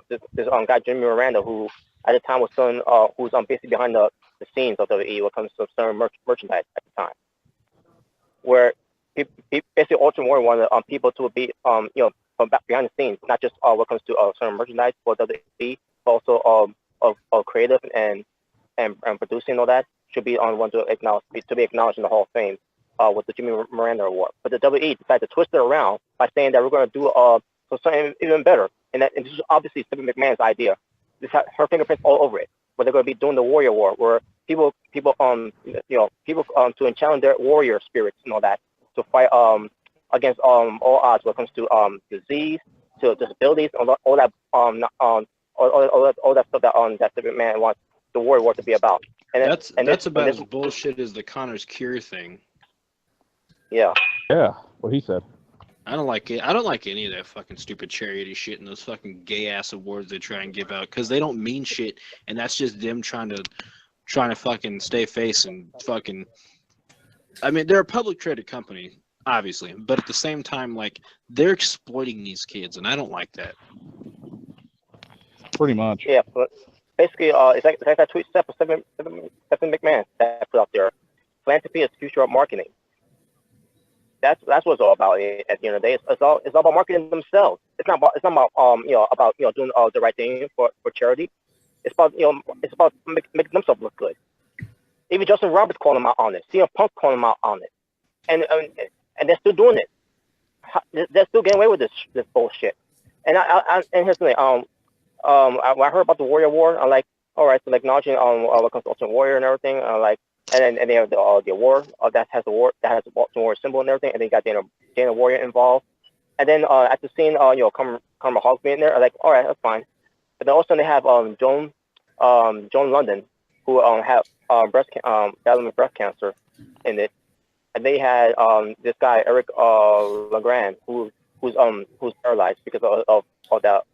guy Jimmy Miranda, who at the time was selling who's basically behind the scenes of WWE when it comes to selling merchandise at the time, where basically Ultimate Warrior wanted people to be from back behind the scenes, not just when it comes to selling merchandise for WWE, but also of creative and producing all that. Should be on one to be acknowledged in the Hall of Fame with the Jimmy Miranda Award. But the WWE decided to twist it around by saying that we're going to do something even better. And this is obviously Stephanie McMahon's idea. This had her fingerprints all over it. Where they're going to be doing the Warrior Award, where people to challenge their warrior spirits and all that, to fight against all odds when it comes to disease, to disabilities, all that stuff that Stephanie McMahon wants the Warrior Award to be about. That's about as bullshit as the Connor's Cure thing. Yeah. Yeah, what he said. I don't like it. I don't like any of that fucking stupid charity shit and those fucking gay ass awards they try and give out because they don't mean shit, and that's just them trying to fucking stay face and fucking. I mean, they're a public traded company, obviously, but at the same time, like, they're exploiting these kids, and I don't like that. Pretty much. Yeah, but basically, it's like that tweet step of Stephanie McMahon that I put out there. Philanthropy is the future of marketing. That's what it's all about. At the end of the day, it's all about marketing themselves. It's not about doing the right thing for charity. It's about making themselves look good. Even Justin Roberts calling them out on it. CM Punk calling them out on it, and they're still doing it. They're still getting away with this bullshit. And here's the thing. When I heard about the Warrior Award, I'm like, all right, so like acknowledging what comes to Ultimate Warrior and everything, like, and they have the award that has the Ultimate Warrior symbol and everything, and then you got Dana Warrior involved, and then after seeing Carmel Hawk being there, I'm like, all right, that's fine. But then also they have Joan Joan London, who had battling breast cancer in it, and they had this guy Eric Legrand, who's paralyzed because of that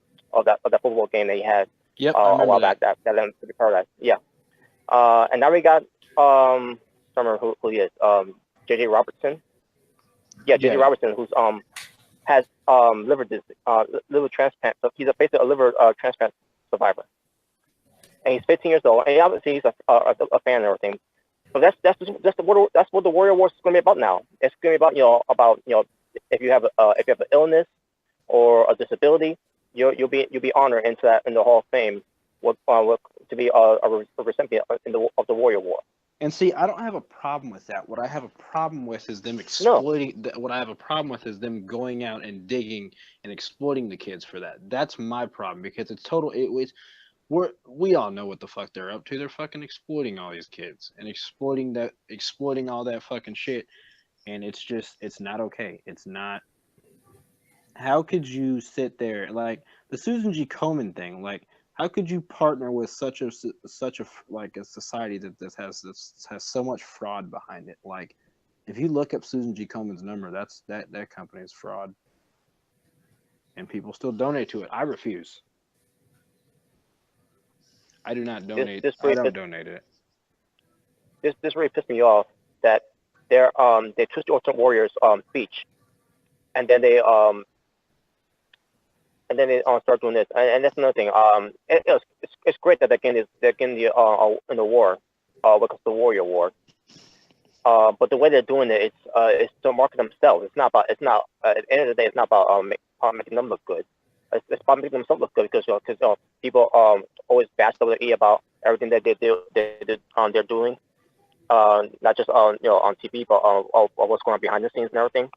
football game they had Yep, a while back that led him to be paralyzed. Yeah. And now we got I don't remember who he is. JJ Robertson. Yeah, JJ Robertson, who's has liver transplant. So he's basically a liver transplant survivor. And he's 15 years old, and obviously he's a fan and everything. So that's what the Warrior Wars is going to be about now. It's going to be about if you have an illness or a disability, you'll be honored into the Hall of Fame to be a recipient of the Warrior War. And see, I don't have a problem with that. What I have a problem with is them exploiting. What I have a problem with is them going out and digging and exploiting the kids for that. That's my problem, because it's total. We all know what the fuck they're up to. They're fucking exploiting all these kids and exploiting all that fucking shit. And it's not okay. It's not. How could you sit there like the Susan G. Komen thing? Like, how could you partner with such a like a society that has so much fraud behind it? Like, if you look up Susan G. Komen's number, that company is fraud, and people still donate to it. I refuse. I do not donate. I don't donate it. This really pissed me off that they twist the Ultimate Warriors speech, and then they start doing this, and that's another thing. It's great that they're getting in the war, because the Warrior War. But the way they're doing it, it's to market themselves. It's not at the end of the day, it's not about making them look good. It's about making themselves look good because people always bash WWE about everything that they're doing, not just on TV, but what's going on behind the scenes and everything.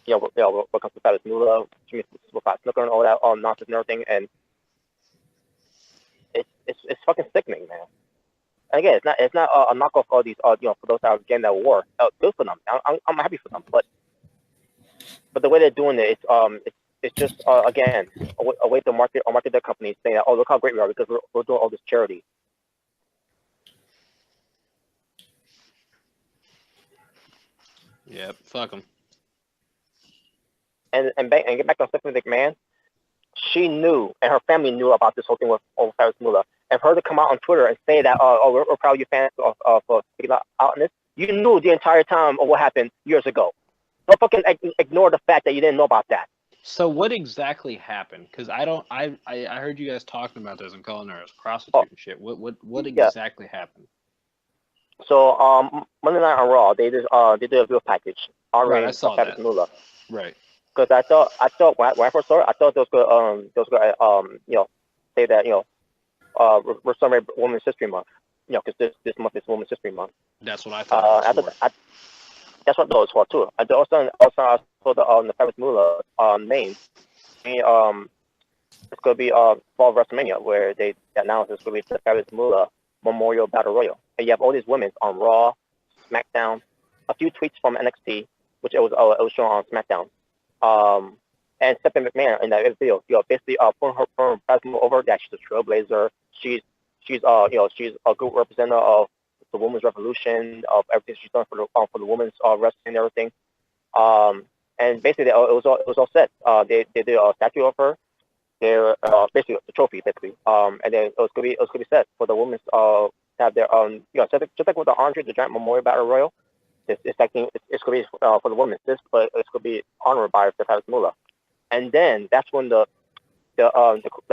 What comes to Fabulous Moolah, Jimmy Snooker, and all that nonsense and everything, and it's fucking sickening, man. And again, it's not a knockoff of these for those that are getting that war. Good for them. I'm happy for them, but the way they're doing it, it's just again a way to market their company, saying that, oh, look how great we are because we're doing all this charity. Yep, fuck them. And get back on Stephanie McMahon, she knew, and her family knew about this whole thing with Fabulous Moolah. And for her to come out on Twitter and say that, we're proud of you fans for speaking out on this, you knew the entire time of what happened years ago. Don't fucking ignore the fact that you didn't know about that. So what exactly happened? Because I heard you guys talking about this and calling her a prostitute and shit. What exactly happened? So Monday Night on Raw, they did a video package honoring Fabulous Moolah. Right. Because I thought when I first saw it, I thought those could say that we're celebrating Women's History Month, because this month is Women's History Month. That's what I thought. That's what those for too. I also I saw the Fabulous Moolah name. It's gonna be fall WrestleMania, where they announced it's gonna be the Fabulous Moolah Memorial Battle Royal, and you have all these women on Raw, SmackDown, a few tweets from NXT, which it was shown on SmackDown. And Stephanie McMahon in that video, basically putting her presence over that she's a trailblazer. She's a good representative of the women's revolution, of everything she's done for the women's wrestling and everything. And basically it was all set. They did a statue of her. They're basically the trophy, basically. And then it was gonna be set for the women's have their just like with the Andre the Giant Memorial Battle Royal. It's gonna be for the women, but it's gonna be honored by the Fabulous Moolah. And then that's when the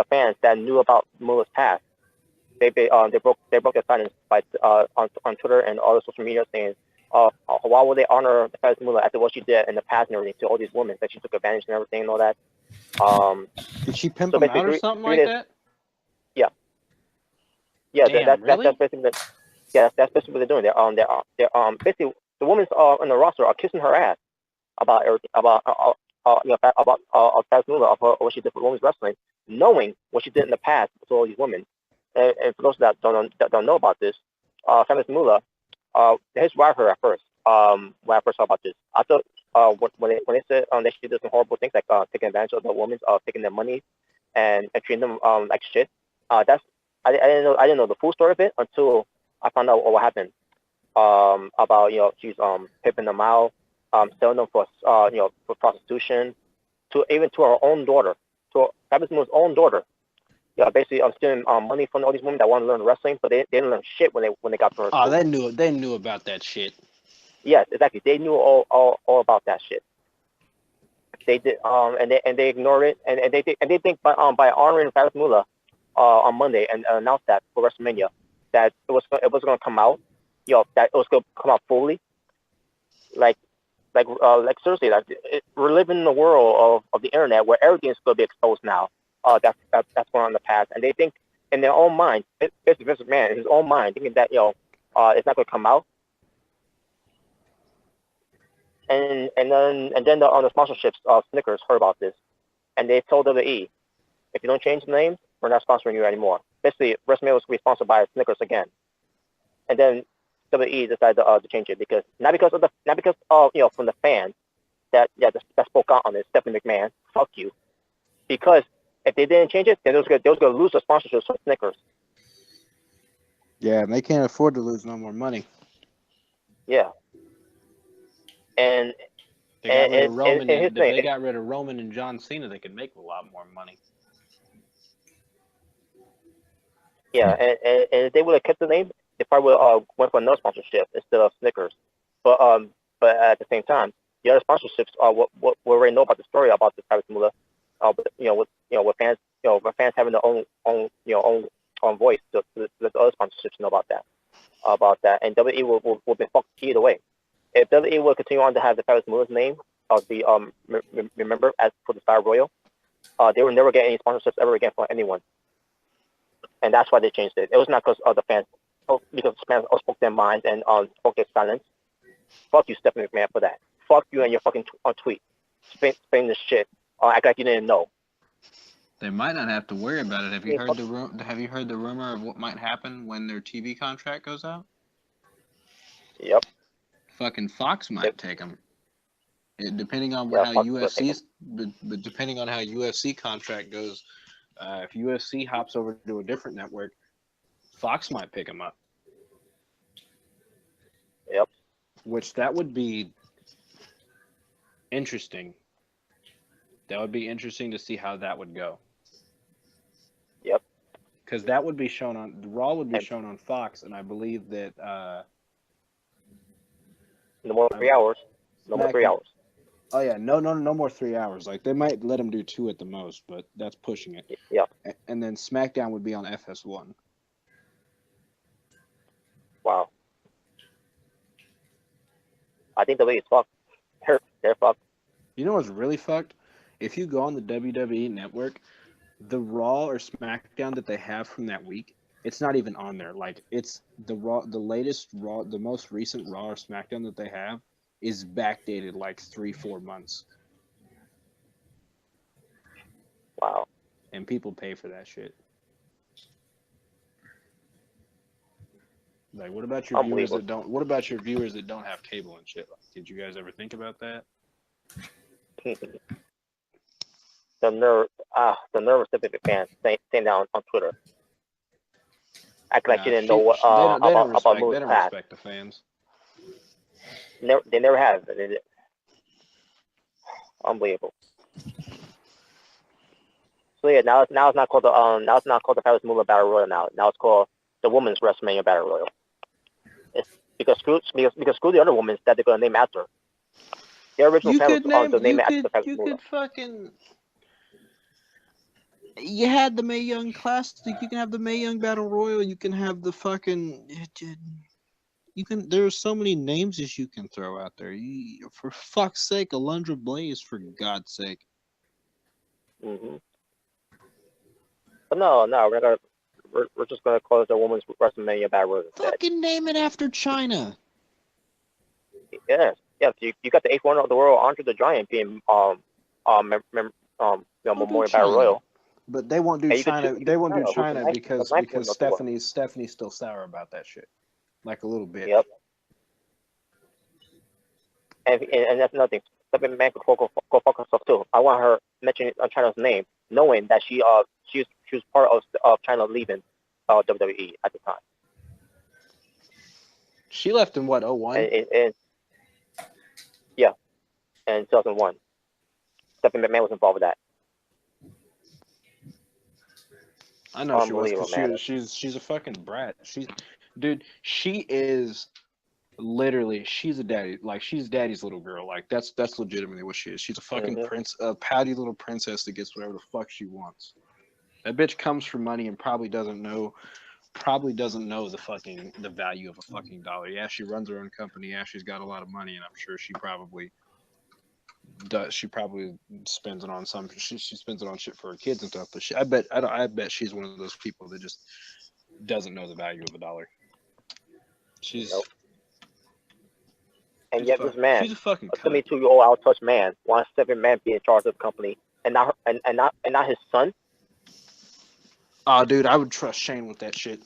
fans that knew about Moolah's past, they broke their silence by on Twitter and all the social media, saying, why would they honor the Fabulous Moolah after what she did in the past and everything to all these women that she took advantage and everything and all that. Did she pimp them out or something like that? Yeah. Damn, really? That's basically that's basically what they're doing. They're basically the women in the roster are kissing her ass about everything, about Fabulous Moolah, of what she did for women's wrestling, knowing what she did in the past to all these women. And for those that don't know about this, Fabulous Moolah, here's why I heard at first. When I first saw about this, I thought when they said that she did some horrible things like taking advantage of the women, taking their money and treating them like shit. That's I didn't know the full story of it until I found out what happened. About she's pimping them out, selling them for for prostitution, to even to her own daughter, to Fabulous Moon's own daughter. Yeah, basically stealing money from all these women that want to learn wrestling, but they didn't learn shit when they got to her. Oh, they knew about that shit. Yes, exactly. They knew all about that shit. They did and they ignored it, and they think by honoring Fabulous Moolah on Monday and announced that for WrestleMania that it was going to come out, that it was going to come out fully, like seriously, we're living in a world of the internet where everything's going to be exposed now. That's going on in the past, and they think in their own mind, it's Vince McMahon in his own mind thinking that it's not going to come out, and then on the sponsorships, Snickers heard about this, and they told WWE, if you don't change the name, we're not sponsoring you anymore. Basically, WrestleMania was going to be sponsored by Snickers again, and then WWE decided to change it because not because from the fans that spoke out on it, Stephanie McMahon, fuck you, because if they didn't change it, then they was going to lose the sponsorships from Snickers. Yeah, and they can't afford to lose no more money. Yeah, and they got rid of Roman. If they got rid of Roman and John Cena, they could make a lot more money. Yeah, and if they would have kept the name, they probably would went for another sponsorship instead of Snickers. But at the same time, the other sponsorships are what we already know about the story about the Fabulous Moolah. With fans, with fans having their own voice, to let the other sponsorships know about that. And WWE will be fucked either way. If WWE will continue on to have the Fabulous Moolah's name, remember as for the Star Royal, they will never get any sponsorships ever again from anyone. And that's why they changed it. It was not because of the fans, because the fans spoke their minds and spoke their silence. Fuck you, Stephanie McMahon, for that. Fuck you and your fucking tweet. Spin this shit. Act like you didn't know. They might not have to worry about it. Have you heard the rumor of what might happen when their TV contract goes out? Yep. Fucking Fox might take them. Depending on how UFC's, but depending on how UFC contract goes, if UFC hops over to a different network, Fox might pick them up. Yep. Which that would be interesting. That would be interesting to see how that would go. Yep. Because that would be shown on Raw would be shown on Fox, and I believe that no more 3 hours. No more 3 hours. Oh yeah, no more 3 hours. Like they might let them do 2 at the most, but that's pushing it. Yeah. And then SmackDown would be on FS1. Wow. I think the way it's fucked. They're fucked. You know what's really fucked? If you go on the WWE network, the Raw or SmackDown that they have from that week, it's not even on there. Like it's the latest Raw, the most recent Raw or SmackDown that they have is backdated like 3-4 months. Wow. And people pay for that shit. Like, what about your viewers that don't? What about your viewers that don't have cable and shit? Like, did you guys ever think about that? The nerve of Stephanie McMahon saying down on Twitter. Act like she didn't know what about Moolah. They don't respect the fans. They never have. Unbelievable. So yeah, now it's not called the Fabulous Moolah Battle Royal. Now it's called the Women's WrestleMania Battle Royal. It's because screw the other women that they're gonna name after. The original plan was to name it after the Fabulous Moolah. You could fucking. You had the Mae Young Classic. You can have the Mae Young Battle Royal. You can have the fucking. You can. There's so many names as you can throw out there. For fuck's sake, Alundra Blaze. For God's sake. Mm-hmm. But no, we're just gonna call it the Women's WrestleMania Battle Royal. Fucking name it after China. Yes. You got the 8th one of the world, Andre the Giant, being Memorial Battle Royal. But they won't do China. They won't do China because Stephanie's still sour about that shit, like a little bit. Yep. And that's another thing. Stephanie McMahon could go fuck herself too. I want her mentioning China's name, knowing that she was part of China leaving WWE at the time. She left in what, 01? And yeah, in 2001. Stephanie McMahon was involved with that. I know she was, Unbelievable, because man. she's a fucking brat. Dude, she is literally, she's a daddy. Like, she's daddy's little girl. Like, that's legitimately what she is. She's a fucking a pouty little princess that gets whatever the fuck she wants. That bitch comes for money and probably doesn't know the value of a fucking dollar. Yeah, she runs her own company. Yeah, she's got a lot of money, and I'm sure she probably does. She probably spends it on she spends it on shit for her kids and stuff. But I bet she's one of those people that just doesn't know the value of a dollar. She's Nope. And yet this man, she's a fucking a 72-year-old out-touched man, wants Stephanie McMahon be in charge of the company, and not his son. Oh, dude, I would trust Shane with that shit.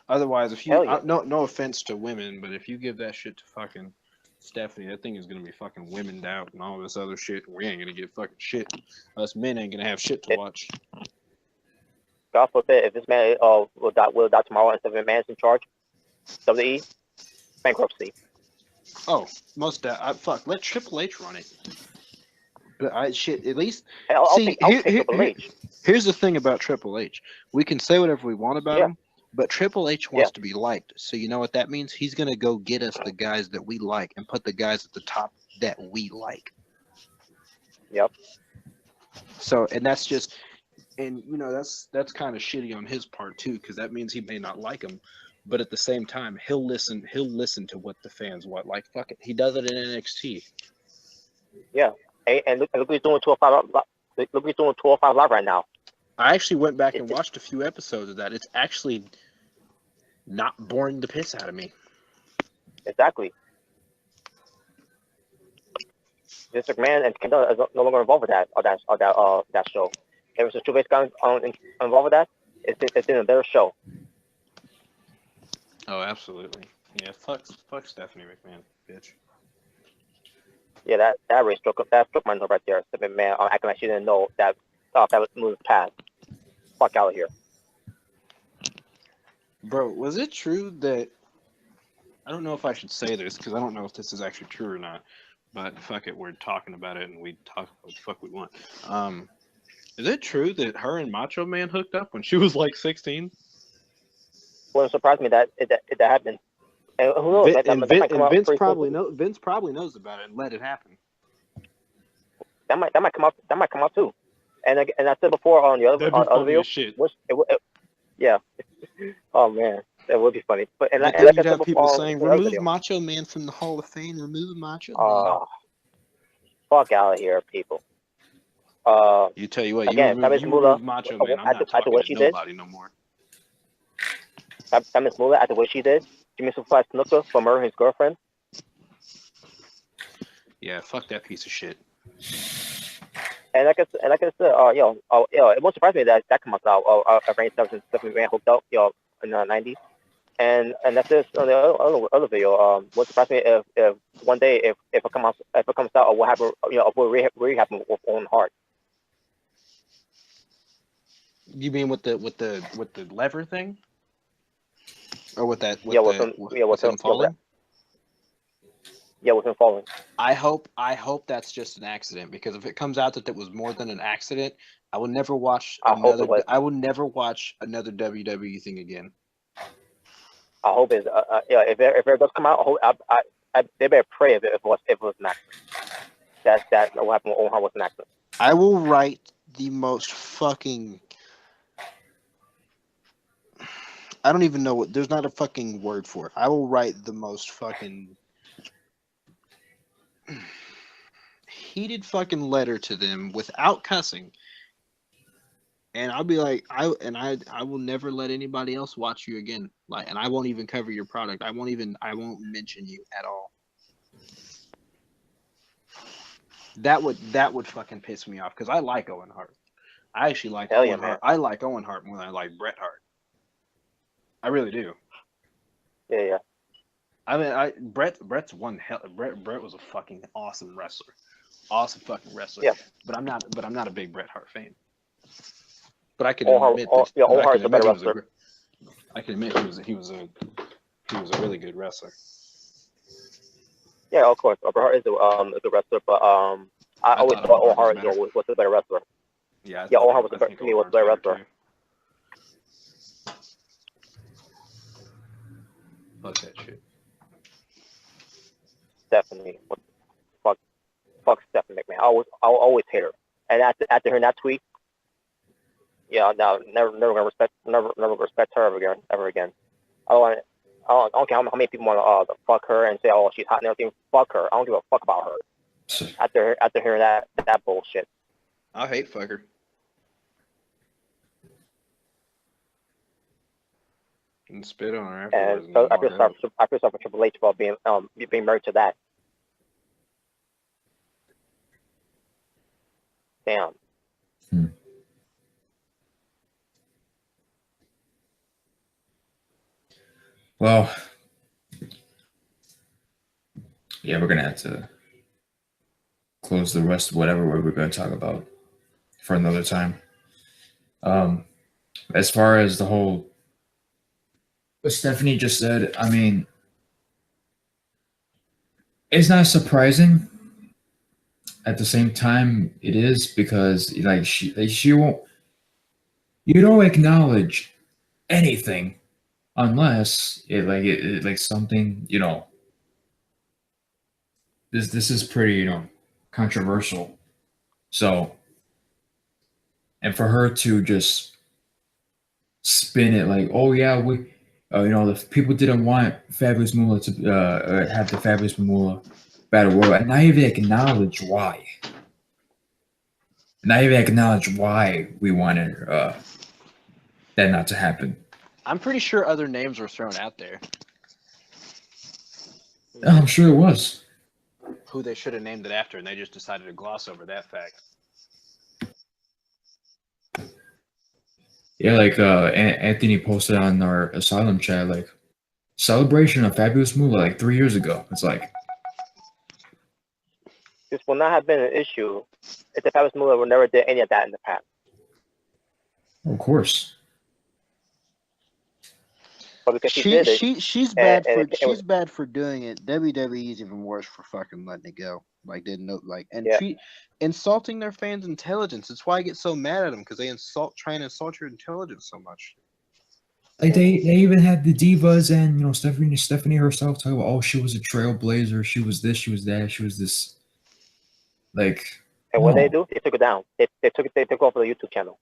Otherwise, if you no offense to women, but if you give that shit to fucking Stephanie, that thing is gonna be fucking womened out and all this other shit. We ain't gonna get fucking shit. Us men ain't gonna have shit to watch. God forbid, if this man will die tomorrow and Stephanie McMahon's in charge, WWE, bankruptcy. Oh, most fuck. Let Triple H run it. But at least I'll take Triple H. Here's the thing about Triple H. We can say whatever we want about him, but Triple H wants to be liked. So you know what that means? He's gonna go get us the guys that we like and put the guys at the top that we like. Yep. So, and that's just, and you know, that's kind of shitty on his part too, because that means he may not like him, but at the same time, he'll listen to what the fans want. Like, fuck it, he does it in NXT. Yeah, and look what he's doing 205. Look what he's doing 205 Live right now. I actually went back and watched a few episodes of that. It's actually not boring the piss out of me. Exactly. Vince McMahon and Kendall is no longer involved with that show. Ever since Triple H got involved with that, it's been a better show. Oh, absolutely. Yeah, fuck Stephanie McMahon, bitch. Yeah, that really struck my nerve right there. Stephanie McMahon acting like she didn't know that was moving past. Fuck out of here. Bro, was it true that, I don't know if I should say this because I don't know if this is actually true or not, but fuck it, we're talking about it and we talk what the fuck we want. Is it true that her and Macho Man hooked up when she was like 16? Wouldn't surprise me that happened. And who knows? Vince probably knows about it and let it happen. That might come out. That might come out too. And I said before on the other video, shit. Yeah. Oh man, that would be funny. But and like I have people saying, "Remove Macho Man from the Hall of Fame. Remove Macho Man." Fuck out of here, people. You tell you what, again, you remove Macho Man. I'm not talking to nobody no more. Miss Moolah, after what she did, Jimmy Superfly Snuka for murdering his girlfriend. Yeah, fuck that piece of shit. And like I said, it won't surprise me that comes out. Randy Savage and Stephanie McMahon hooked up, in the '90s, and that's this on the other video. Won't surprise me if one day if it comes out, or what happened, what really happened with Owen Hart. You mean with the lever thing? Or with that? With him falling? Yeah, with him falling. I hope that's just an accident, because if it comes out that was more than an accident, I will never watch another WWE thing again. I hope it's if it does come out, they better pray if it was an accident. That's what happened with Owen Hart was an accident. I will write the most fucking, I don't even know what, there's not a fucking word for it. I will write the most fucking heated fucking letter to them without cussing. And I'll be like, I will never let anybody else watch you again. Like, and I won't even cover your product. I won't mention you at all. That would fucking piss me off, because I like Owen Hart. I actually like Owen Hart. I like Owen Hart more than I like Bret Hart. I really do. Yeah. I mean, Bret's one hell. Bret was a fucking awesome wrestler. Awesome fucking wrestler. Yeah. But I'm not a big Bret Hart fan. But I can Owen admit that. Owen Hart's a better wrestler. I can admit he was a really good wrestler. Yeah, of course. Bret Hart is a good wrestler, but I always thought Owen Hart was a better wrestler. Yeah, Owen Hart was a better wrestler. Fuck that shit. Stephanie, fuck Stephanie McMahon. I always hate her. And after hearing that tweet, yeah, no, never gonna respect her ever again. I don't care how many people want to fuck her and say, oh, she's hot and everything. Fuck her. I don't give a fuck about her. After hearing that bullshit. I hate fuck her. And spit on her afterwards. And so I feel sorry for Triple H about being married to that. Damn. Well, yeah, we're gonna have to close the rest of whatever we're going to talk about for another time. As far as the whole what Stephanie just said, I mean, it's not surprising. At the same time, it is because like she won't. You don't acknowledge anything unless it like something, you know. This is pretty, you know, controversial. So, and for her to just spin it like, oh yeah, we, you know, the people didn't want Fabulous Moolah to have the Fabulous Moolah Battle Royal, and not even acknowledge why. Not even acknowledge why we wanted that not to happen. I'm pretty sure other names were thrown out there. I'm sure it was. Who they should have named it after, and they just decided to gloss over that fact. Yeah, like Anthony posted on our Asylum chat, like celebration of Fabulous Moolah like 3 years ago. It's like this will not have been an issue if the Fabulous Moolah never did any of that in the past. of course. But because She's bad for doing it. WWE's even worse for fucking letting it go. Like didn't know insulting their fans' intelligence. That's why I get so mad at them, because they try and insult your intelligence so much. Like they even had the divas and, you know, Stephanie herself talk about, oh, she was a trailblazer, she was this, she was that, she was this. Like, and what they do, they took it down. They took off the YouTube channel.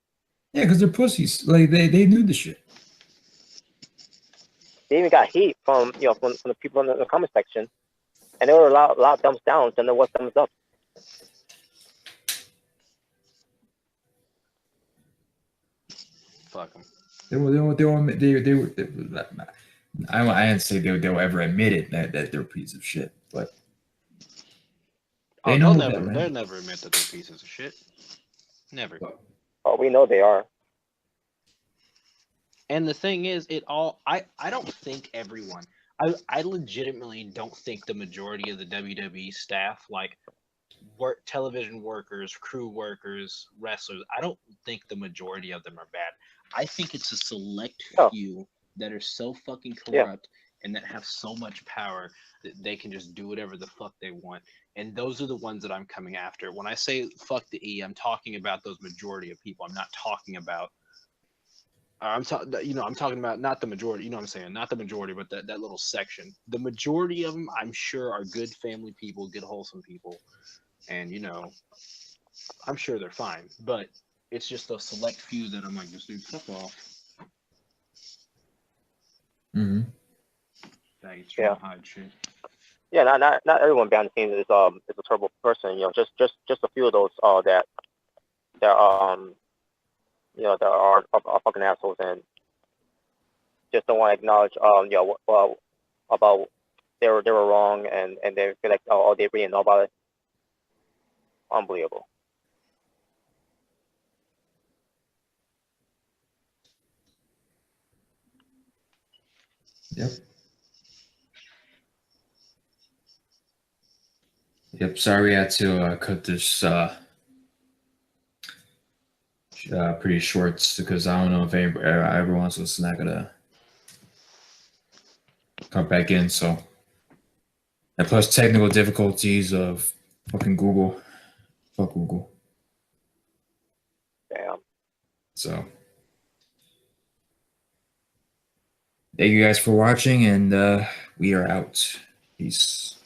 Yeah, because they're pussies. Like they knew the shit. They even got heat from the people in the comment section, and there were a lot of thumbs downs than there was thumbs up. Fuck them. They were. I didn't say they will ever admit it that they're a piece of shit, but they'll never admit that they're pieces of shit. Never. Oh, we know they are. And the thing is, I don't think everyone. I legitimately don't think the majority of the WWE staff, like television workers, crew workers, wrestlers, I don't think the majority of them are bad. I think it's a select few that are so fucking corrupt and that have so much power that they can just do whatever the fuck they want. And those are the ones that I'm coming after. When I say fuck the E, I'm talking about those majority of people. I'm not talking about I'm talking about not the majority, you know what I'm saying? Not the majority, but that little section. The majority of them, I'm sure, are good family people, good wholesome people. And, you know, I'm sure they're fine. But it's just those select few that I'm like, just dude, fuck off. Mm-hmm. Yeah. Hide shit. Yeah, not everyone behind the scenes is a terrible person. You know, just a few of those that that are fucking assholes and just don't want to acknowledge about they were wrong and they feel like they really know about it. Unbelievable. Yep. Sorry we had to cut this pretty short because I don't know if everyone's not gonna come back in. So, and plus technical difficulties of fucking Google. Fuck Google. Damn. So, thank you guys for watching, and we are out. Peace.